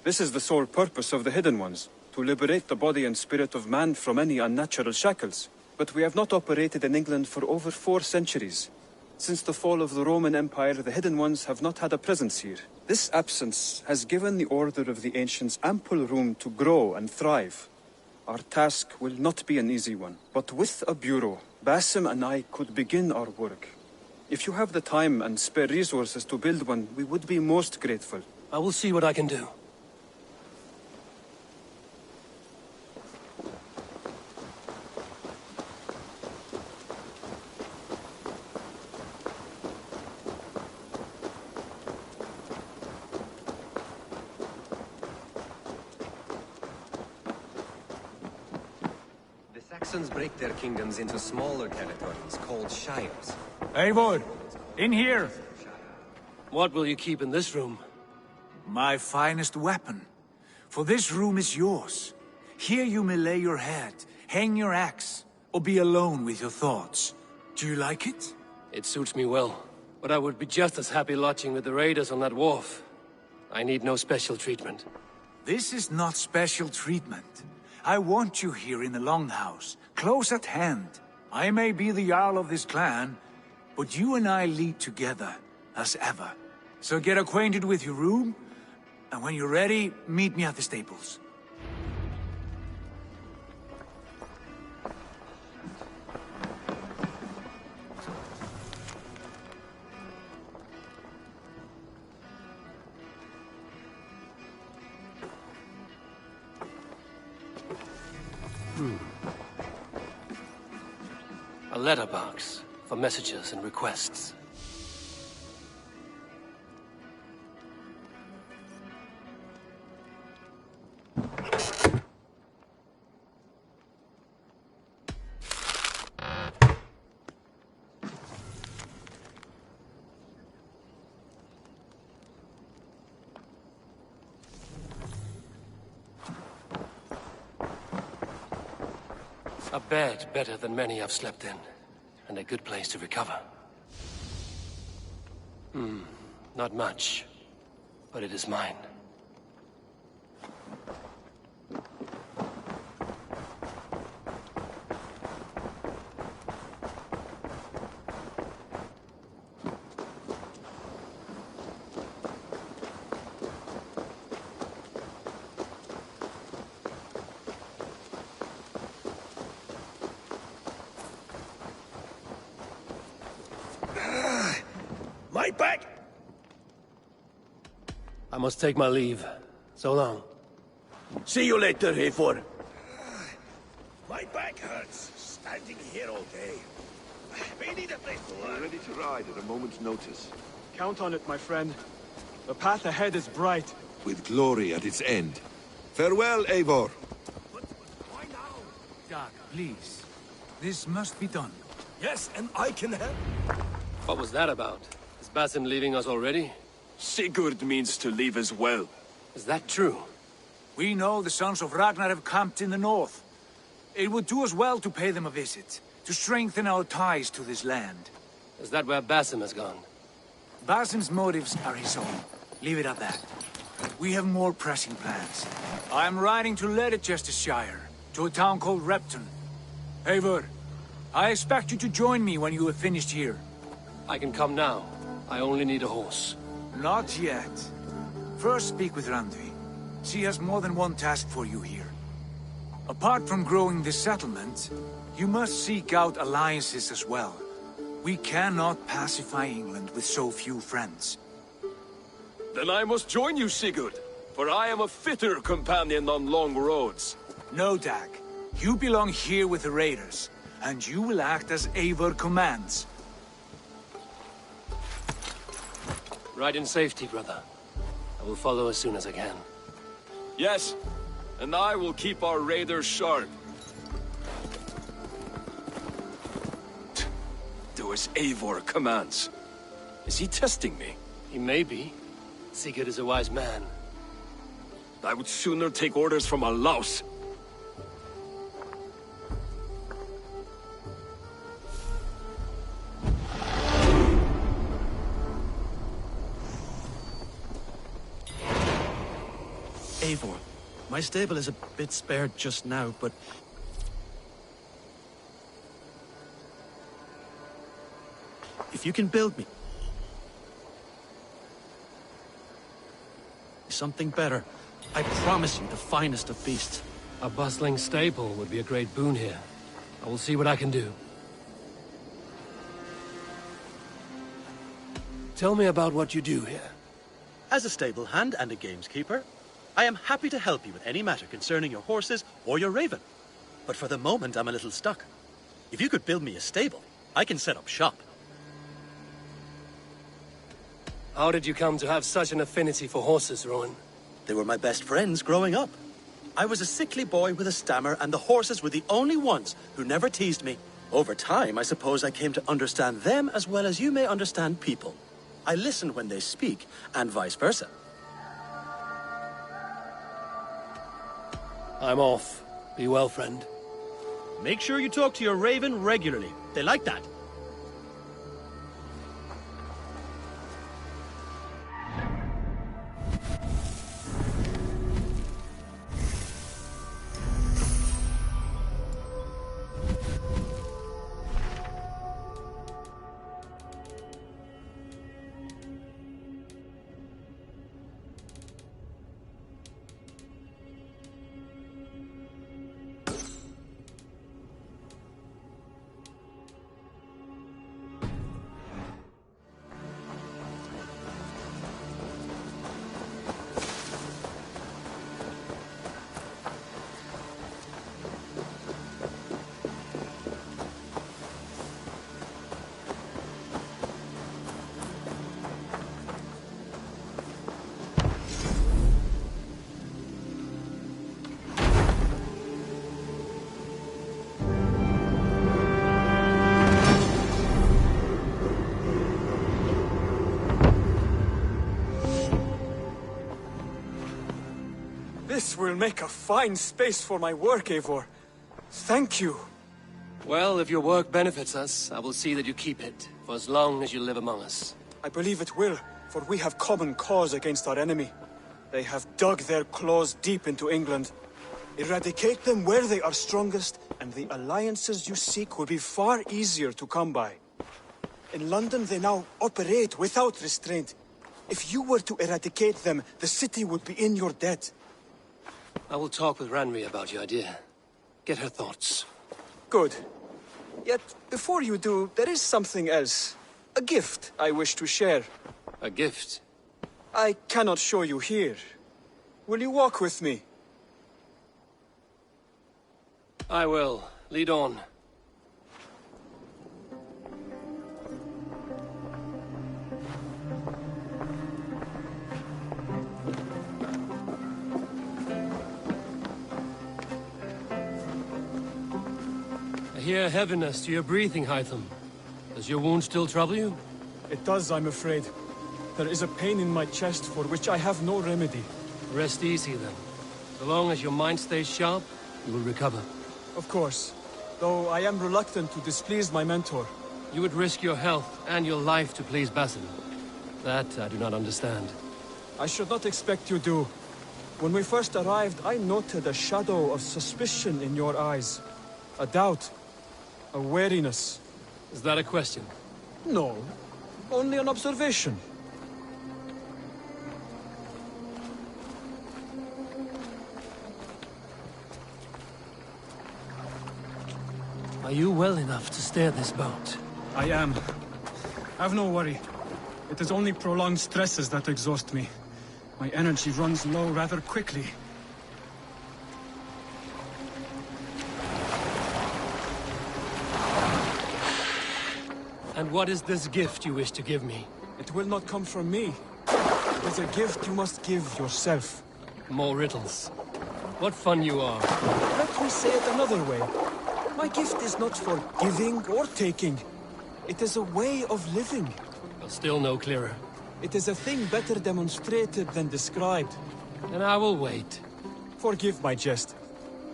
This is the sole purpose of the Hidden Ones, to liberate the body and spirit of man from any unnatural shackles. But we have not operated in England for over 4 centuries. Since the fall of the Roman Empire, the Hidden Ones have not had a presence here. This absence has given the Order of the Ancients ample room to grow and thrive. Our task will not be an easy one, but with a bureau, Basim and I could begin our work. If you have the time and spare resources to build one, we would be most grateful. I will see what I can do. Saxons break their kingdoms into smaller territories called shires. Eivor, in here! What will you keep in this room? My finest weapon. For this room is yours. Here you may lay your head, hang your axe, or be alone with your thoughts. Do you like it? It suits me well, but I would be just as happy lodging with the raiders on that wharf. I need no special treatment. This is not special treatment. I want you here in the Longhouse, close at hand. I may be the Jarl of this clan, but you and I lead together, as ever. So get acquainted with your room, and when you're ready, meet me at the stables. A letterbox for messages and requests. A bed better than many I've slept in, and a good place to recover. Not much, but it is mine. My back! I must take my leave. So long. See you later, Eivor. My back hurts, standing here all day. We need a place to We're work. ready to ride at a moment's notice. Count on it, my friend. The path ahead is bright. With glory at its end. Farewell, Eivor. Doug, please. This must be done. Yes, and I can help. What was that about? Is Basim leaving us already? Sigurd means to leave as well. Is that true? We know the sons of Ragnar have camped in the north. It would do us well to pay them a visit, to strengthen our ties to this land. Is that where Basim has gone? Basim's motives are his own. Leave it at that. We have more pressing plans. I'm riding to Leicestershire, to a town called Repton. Eivor, I expect you to join me when you have finished here. I can come now. I only need a horse. Not yet. First speak with Randvi. She has more than one task for you here. Apart from growing this settlement, you must seek out alliances as well. We cannot pacify England with so few friends. Then I must join you, Sigurd, for I am a fitter companion on long roads. No, Dag. You belong here with the raiders, and you will act as Eivor commands. Ride in safety, brother. I will follow as soon as I can. Yes, and I will keep our raiders sharp. Do as Eivor commands. Is he testing me? He may be. Sigurd is a wise man. I would sooner take orders from a louse. My stable is a bit spared just now, but... if you can build me something better, I promise you the finest of beasts. A bustling stable would be a great boon here. I will see what I can do. Tell me about what you do here. As a stable hand and a gameskeeper, I am happy to help you with any matter concerning your horses or your raven. But for the moment, I'm a little stuck. If you could build me a stable, I can set up shop. How did you come to have such an affinity for horses, Rowan? They were my best friends growing up. I was a sickly boy with a stammer, and the horses were the only ones who never teased me. Over time, I suppose I came to understand them as well as you may understand people. I listen when they speak, and vice versa. I'm off. Be well, friend. Make sure you talk to your raven regularly. They like that. This will make a fine space for my work, Eivor. Thank you. Well, if your work benefits us, I will see that you keep it, for as long as you live among us. I believe it will, for we have common cause against our enemy. They have dug their claws deep into England. Eradicate them where they are strongest, and the alliances you seek will be far easier to come by. In London, they now operate without restraint. If you were to eradicate them, the city would be in your debt. I will talk with Ranri about your idea. Get her thoughts. Good. Yet, before you do, there is something else. A gift I wish to share. A gift? I cannot show you here. Will you walk with me? I will. Lead on. I hear heaviness to your breathing, Hytham. Does your wound still trouble you? It does, I'm afraid. There is a pain in my chest for which I have no remedy. Rest easy, then. So long as your mind stays sharp, you will recover. Of course. Though I am reluctant to displease my mentor. You would risk your health and your life to please Basin. That I do not understand. I should not expect you do. When we first arrived, I noted a shadow of suspicion in your eyes. A doubt. A wariness. Is that a question? No. Only an observation. Are you well enough to steer this boat? I am. Have no worry. It is only prolonged stresses that exhaust me. My energy runs low rather quickly. And what is this gift you wish to give me? It will not come from me. It is a gift you must give yourself. More riddles. What fun you are. Let me say it another way. My gift is not for giving or taking. It is a way of living. But still no clearer. It is a thing better demonstrated than described. And I will wait. Forgive my jest.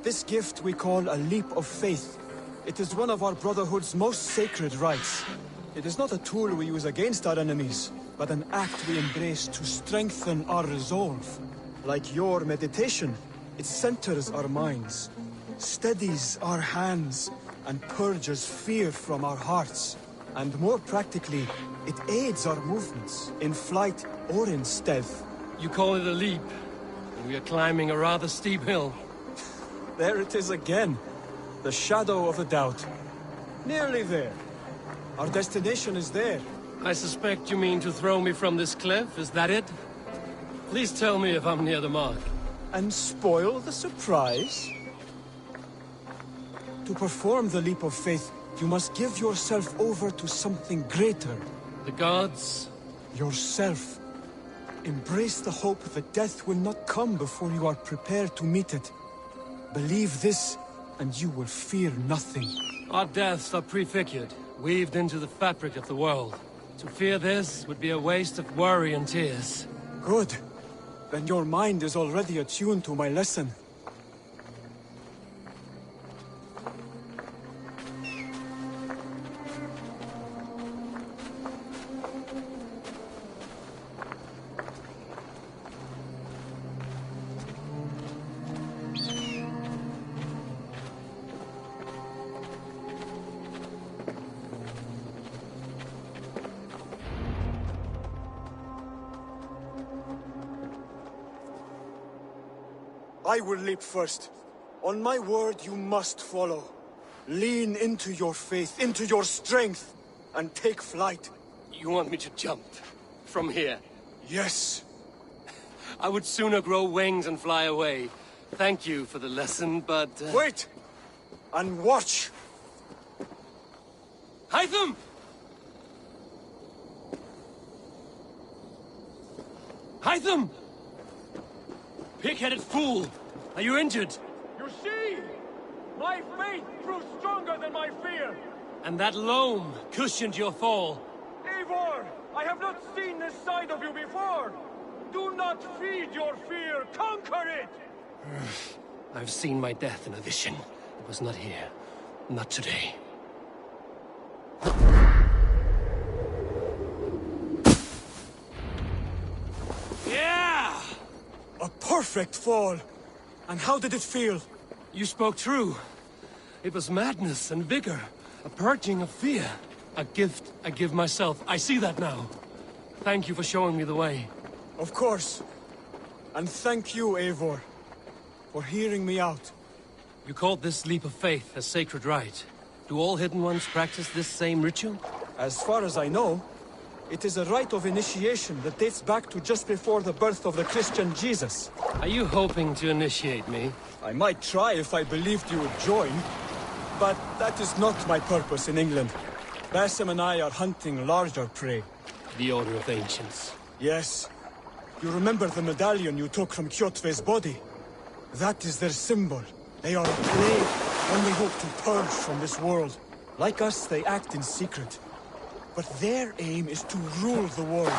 This gift we call a leap of faith. It is one of our Brotherhood's most sacred rites. It is not a tool we use against our enemies, but an act we embrace to strengthen our resolve. Like your meditation, It centers our minds, steadies our hands, and purges fear from our hearts. And more practically, it aids our movements, in flight or in stealth. You call it a leap, and we are climbing a rather steep hill. There it is again. The shadow of a doubt. Nearly there. Our destination is there. I suspect you mean to throw me from this cliff, is that it? Please tell me if I'm near the mark. And spoil the surprise? To perform the leap of faith, you must give yourself over to something greater. The gods? Yourself. Embrace the hope that death will not come before you are prepared to meet it. Believe this, and you will fear nothing. Our deaths are prefigured, weaved into the fabric of the world. To fear this would be a waste of worry and tears. Good. Then your mind is already attuned to my lesson. I will leap first. On my word, you must follow. Lean into your faith, into your strength, and take flight. You want me to jump? From here? Yes. I would sooner grow wings and fly away. Thank you for the lesson, but... Wait! And watch! Hytham! Hytham! Pig-headed fool! Are you injured? You see? My faith grew stronger than my fear! And that loam cushioned your fall. Eivor! I have not seen this side of you before! Do not feed your fear! Conquer it! I've seen my death in a vision. It was not here. Not today. Yeah! A perfect fall! And how did it feel? You spoke true. It was madness and vigor. A purging of fear. A gift I give myself. I see that now. Thank you for showing me the way. Of course. And thank you, Eivor, for hearing me out. You called this leap of faith a sacred rite. Do all Hidden Ones practice this same ritual? As far as I know, it is a rite of initiation that dates back to just before the birth of the Christian Jesus. Are you hoping to initiate me? I might try if I believed you would join. But that is not my purpose in England. Basim and I are hunting larger prey. The Order of Ancients. Yes. You remember the medallion you took from Kjotve's body? That is their symbol. They are a plague, and they hope to purge from this world. Like us, they act in secret. But their aim is to rule the world,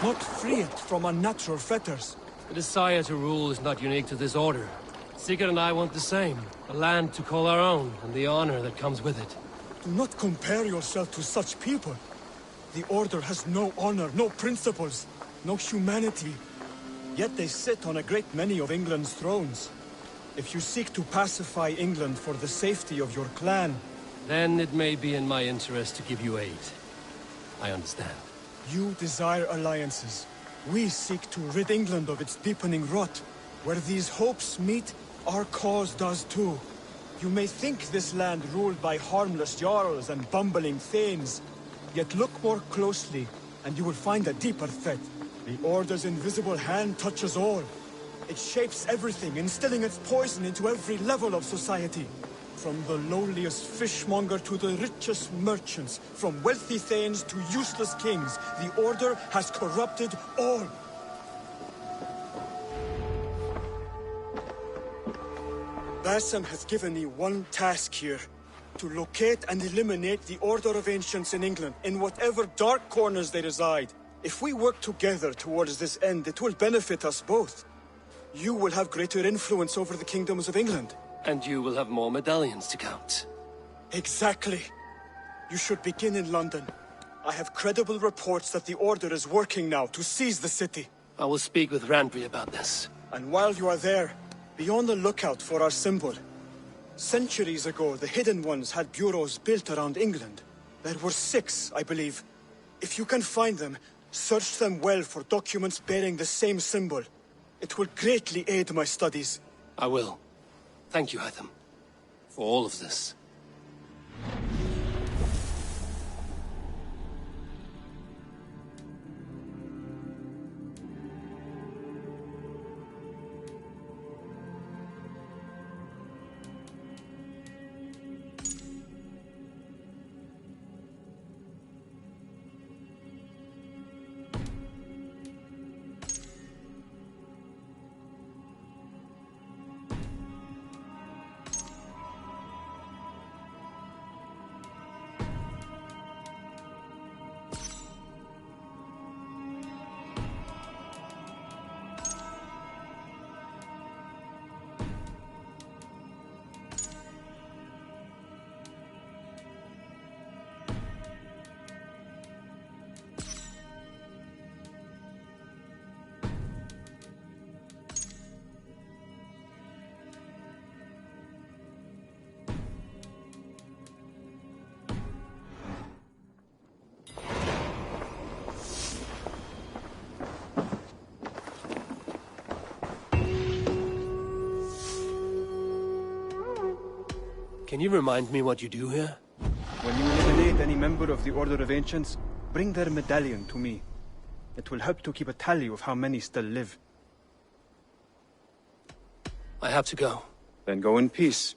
not free it from unnatural fetters. The desire to rule is not unique to this order. Sigurd and I want the same. A land to call our own, and the honor that comes with it. Do not compare yourself to such people. The Order has no honor, no principles, no humanity. Yet they sit on a great many of England's thrones. If you seek to pacify England for the safety of your clan... Then it may be in my interest to give you aid. I understand. You desire alliances. We seek to rid England of its deepening rot. Where these hopes meet, our cause does too. You may think this land ruled by harmless jarls and bumbling thanes. Yet look more closely, and you will find a deeper threat. The Order's invisible hand touches all. It shapes everything, instilling its poison into every level of society. From the lowliest fishmonger to the richest merchants, from wealthy thanes to useless kings, the Order has corrupted all. Basim has given me one task here. To locate and eliminate the Order of Ancients in England, in whatever dark corners they reside. If we work together towards this end, it will benefit us both. You will have greater influence over the kingdoms of England. And you will have more medallions to count. Exactly. You should begin in London. I have credible reports that the Order is working now to seize the city. I will speak with Randvi about this. And while you are there, Be on the lookout for our symbol. Centuries ago, the Hidden Ones had bureaus built around England. There were 6, I believe. If you can find them, search them well for documents bearing the same symbol. It will greatly aid my studies. I will. Thank you, Hytham, for all of this. Can you remind me what you do here? When you eliminate any member of the Order of Ancients, bring their medallion to me. It will help to keep a tally of how many still live. I have to go. Then go in peace.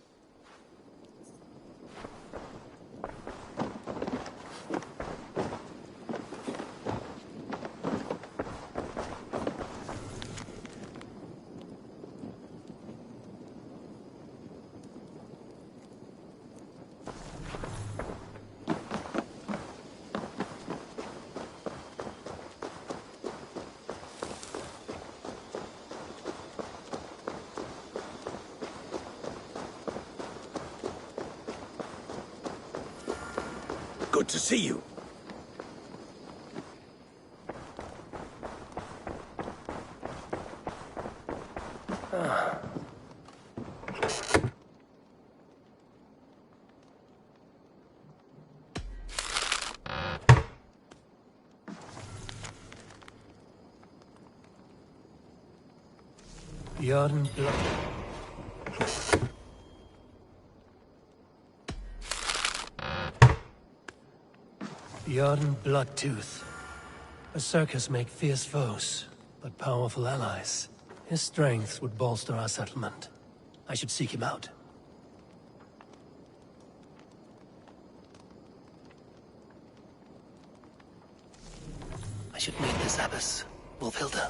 Good to see you. Bjorn Blood. Bjorn Bloodtooth. Berserkers make fierce foes, but powerful allies. His strength would bolster our settlement. I should seek him out. I should meet this abbess, Wolfhilda.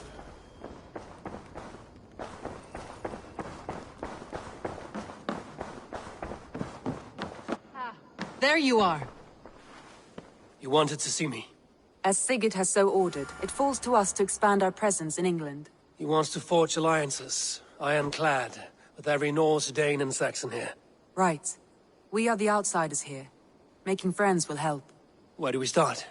There you are. You wanted to see me? As Sigurd has so ordered, it falls to us to expand our presence in England. He wants to forge alliances, ironclad, with every Norse, Dane and Saxon here. Right. We are the outsiders here. Making friends will help. Where do we start?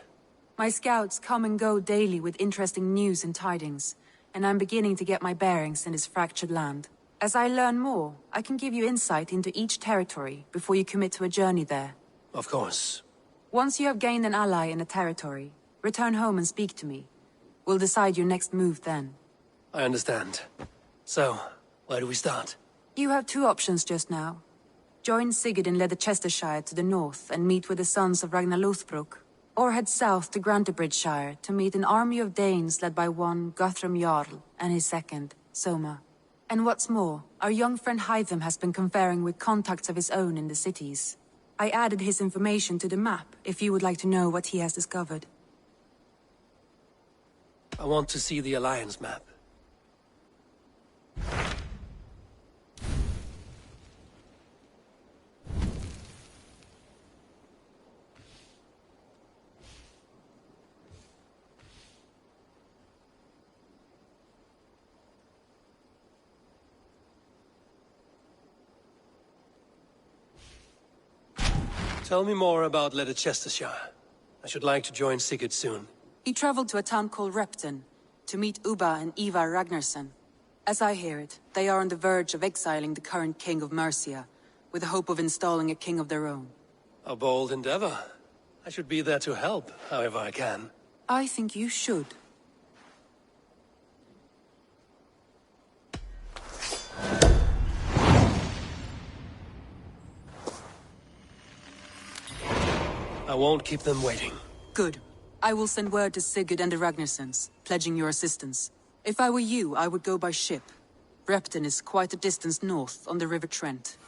My scouts come and go daily with interesting news and tidings, and I'm beginning to get my bearings in this fractured land. As I learn more, I can give you insight into each territory before you commit to a journey there. Of course. Once you have gained an ally in a territory, return home and speak to me. We'll decide your next move then. I understand. So, where do we start? You have 2 options just now. Join Sigurd in Leicestershire to the north and meet with the sons of Ragnar Lothbrok, or head south to Grantebridgeshire to meet an army of Danes led by one Guthrum Jarl and his second, Soma. And what's more, our young friend Hytham has been conferring with contacts of his own in the cities. I added his information to the map, if you would like to know what he has discovered. I want to see the Alliance map. Tell me more about Leicestershire. I should like to join Sigurd soon. He traveled to a town called Repton to meet Ubba and Ivar Ragnarsson. As I hear it, they are on the verge of exiling the current king of Mercia, with the hope of installing a king of their own. A bold endeavor. I should be there to help, however I can. I think you should. I won't keep them waiting. Good. I will send word to Sigurd and the Ragnarsons, pledging your assistance. If I were you, I would go by ship. Repton is quite a distance north, on the River Trent.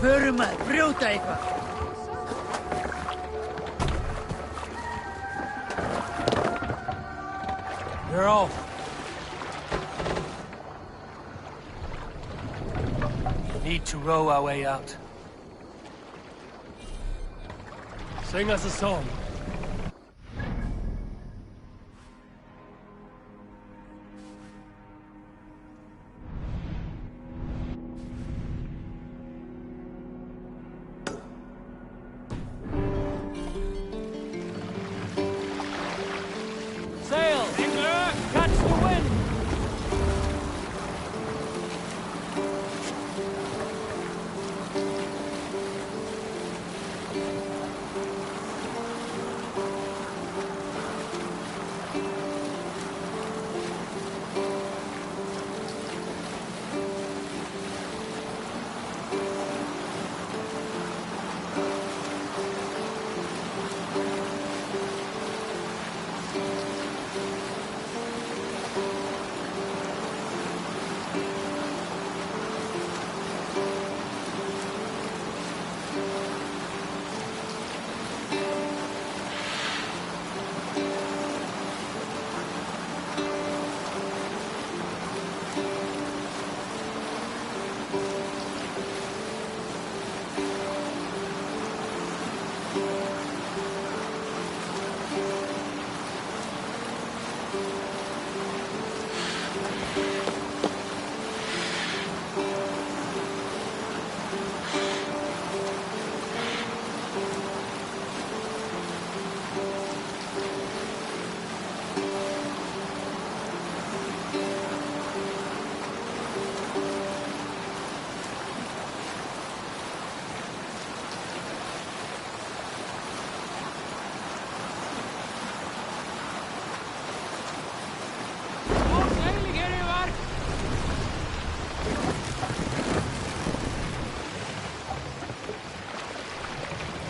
Förum að brjóta eitthvað. They're off. Need to row our way out. Sing us a song. Sail! Catch the wind!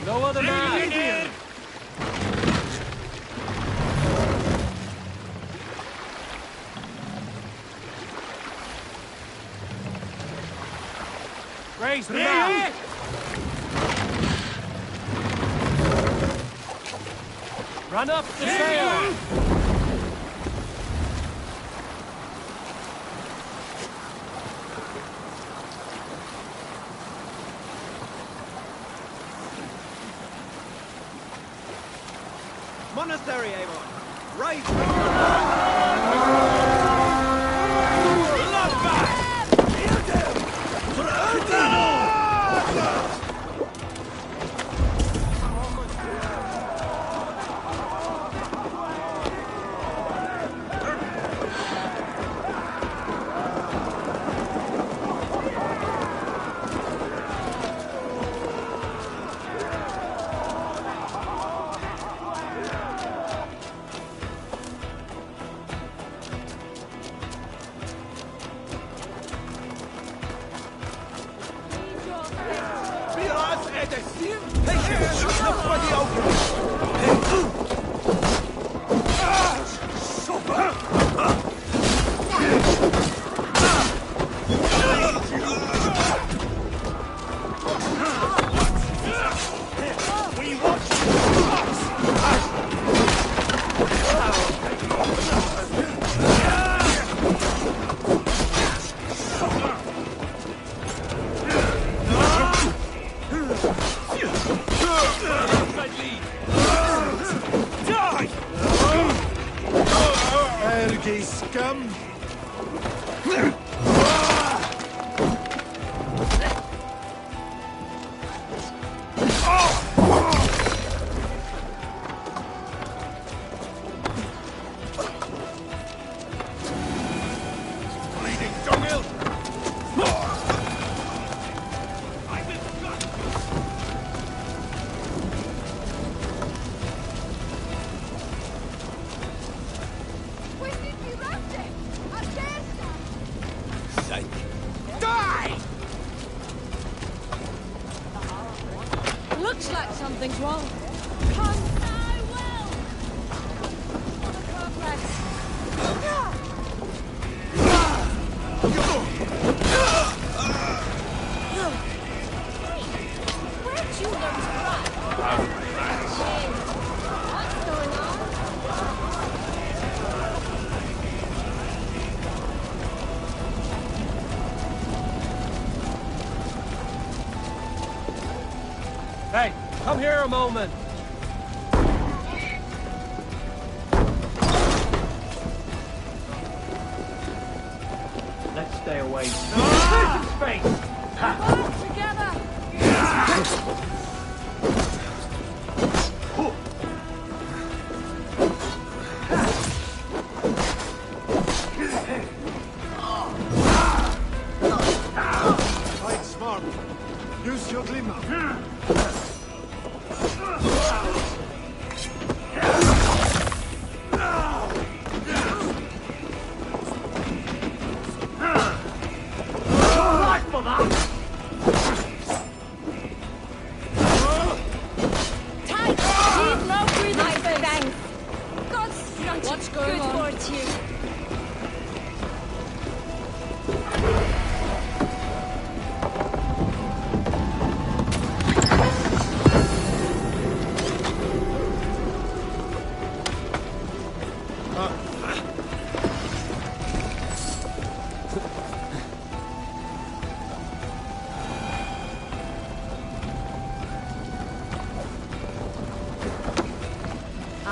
No other man! Raise the mount! Run up the sail! Monastery, Eivor! Right! Look for the opening! Scum! Bleeding dunghill! Die! Looks like something's wrong. Come die well! Where'd you learn to run? What's going on? Hey, come here a moment. Let's stay away. Space! Work together! Fight smart. Use your glimmer. Tight! Keep no breathing space! Thanks. God's not What's going good on? for you.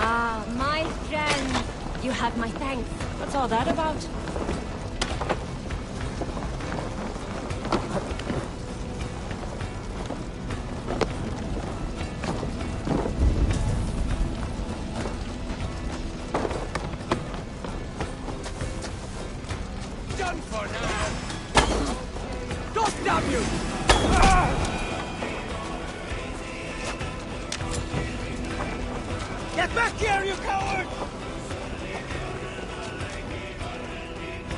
Ah, my friend. You have my thanks. What's all that about? Done for now! Go stab you! Get back here, you coward!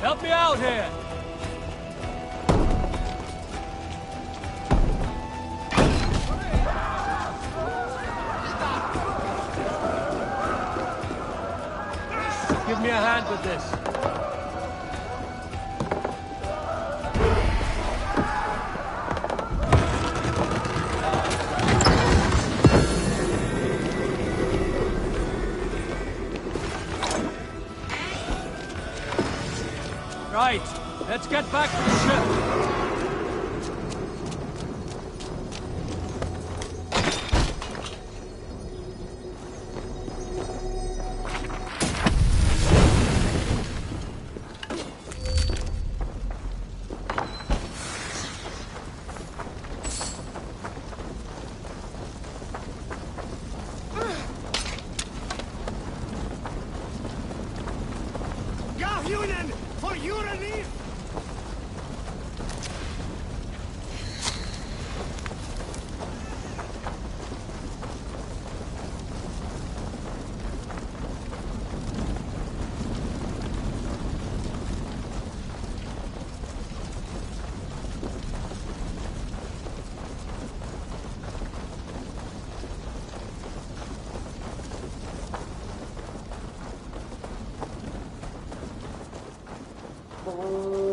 Help me out here! Give me a hand with this. Right, let's get back to the ship. Gahjunen, for your relief! Huh?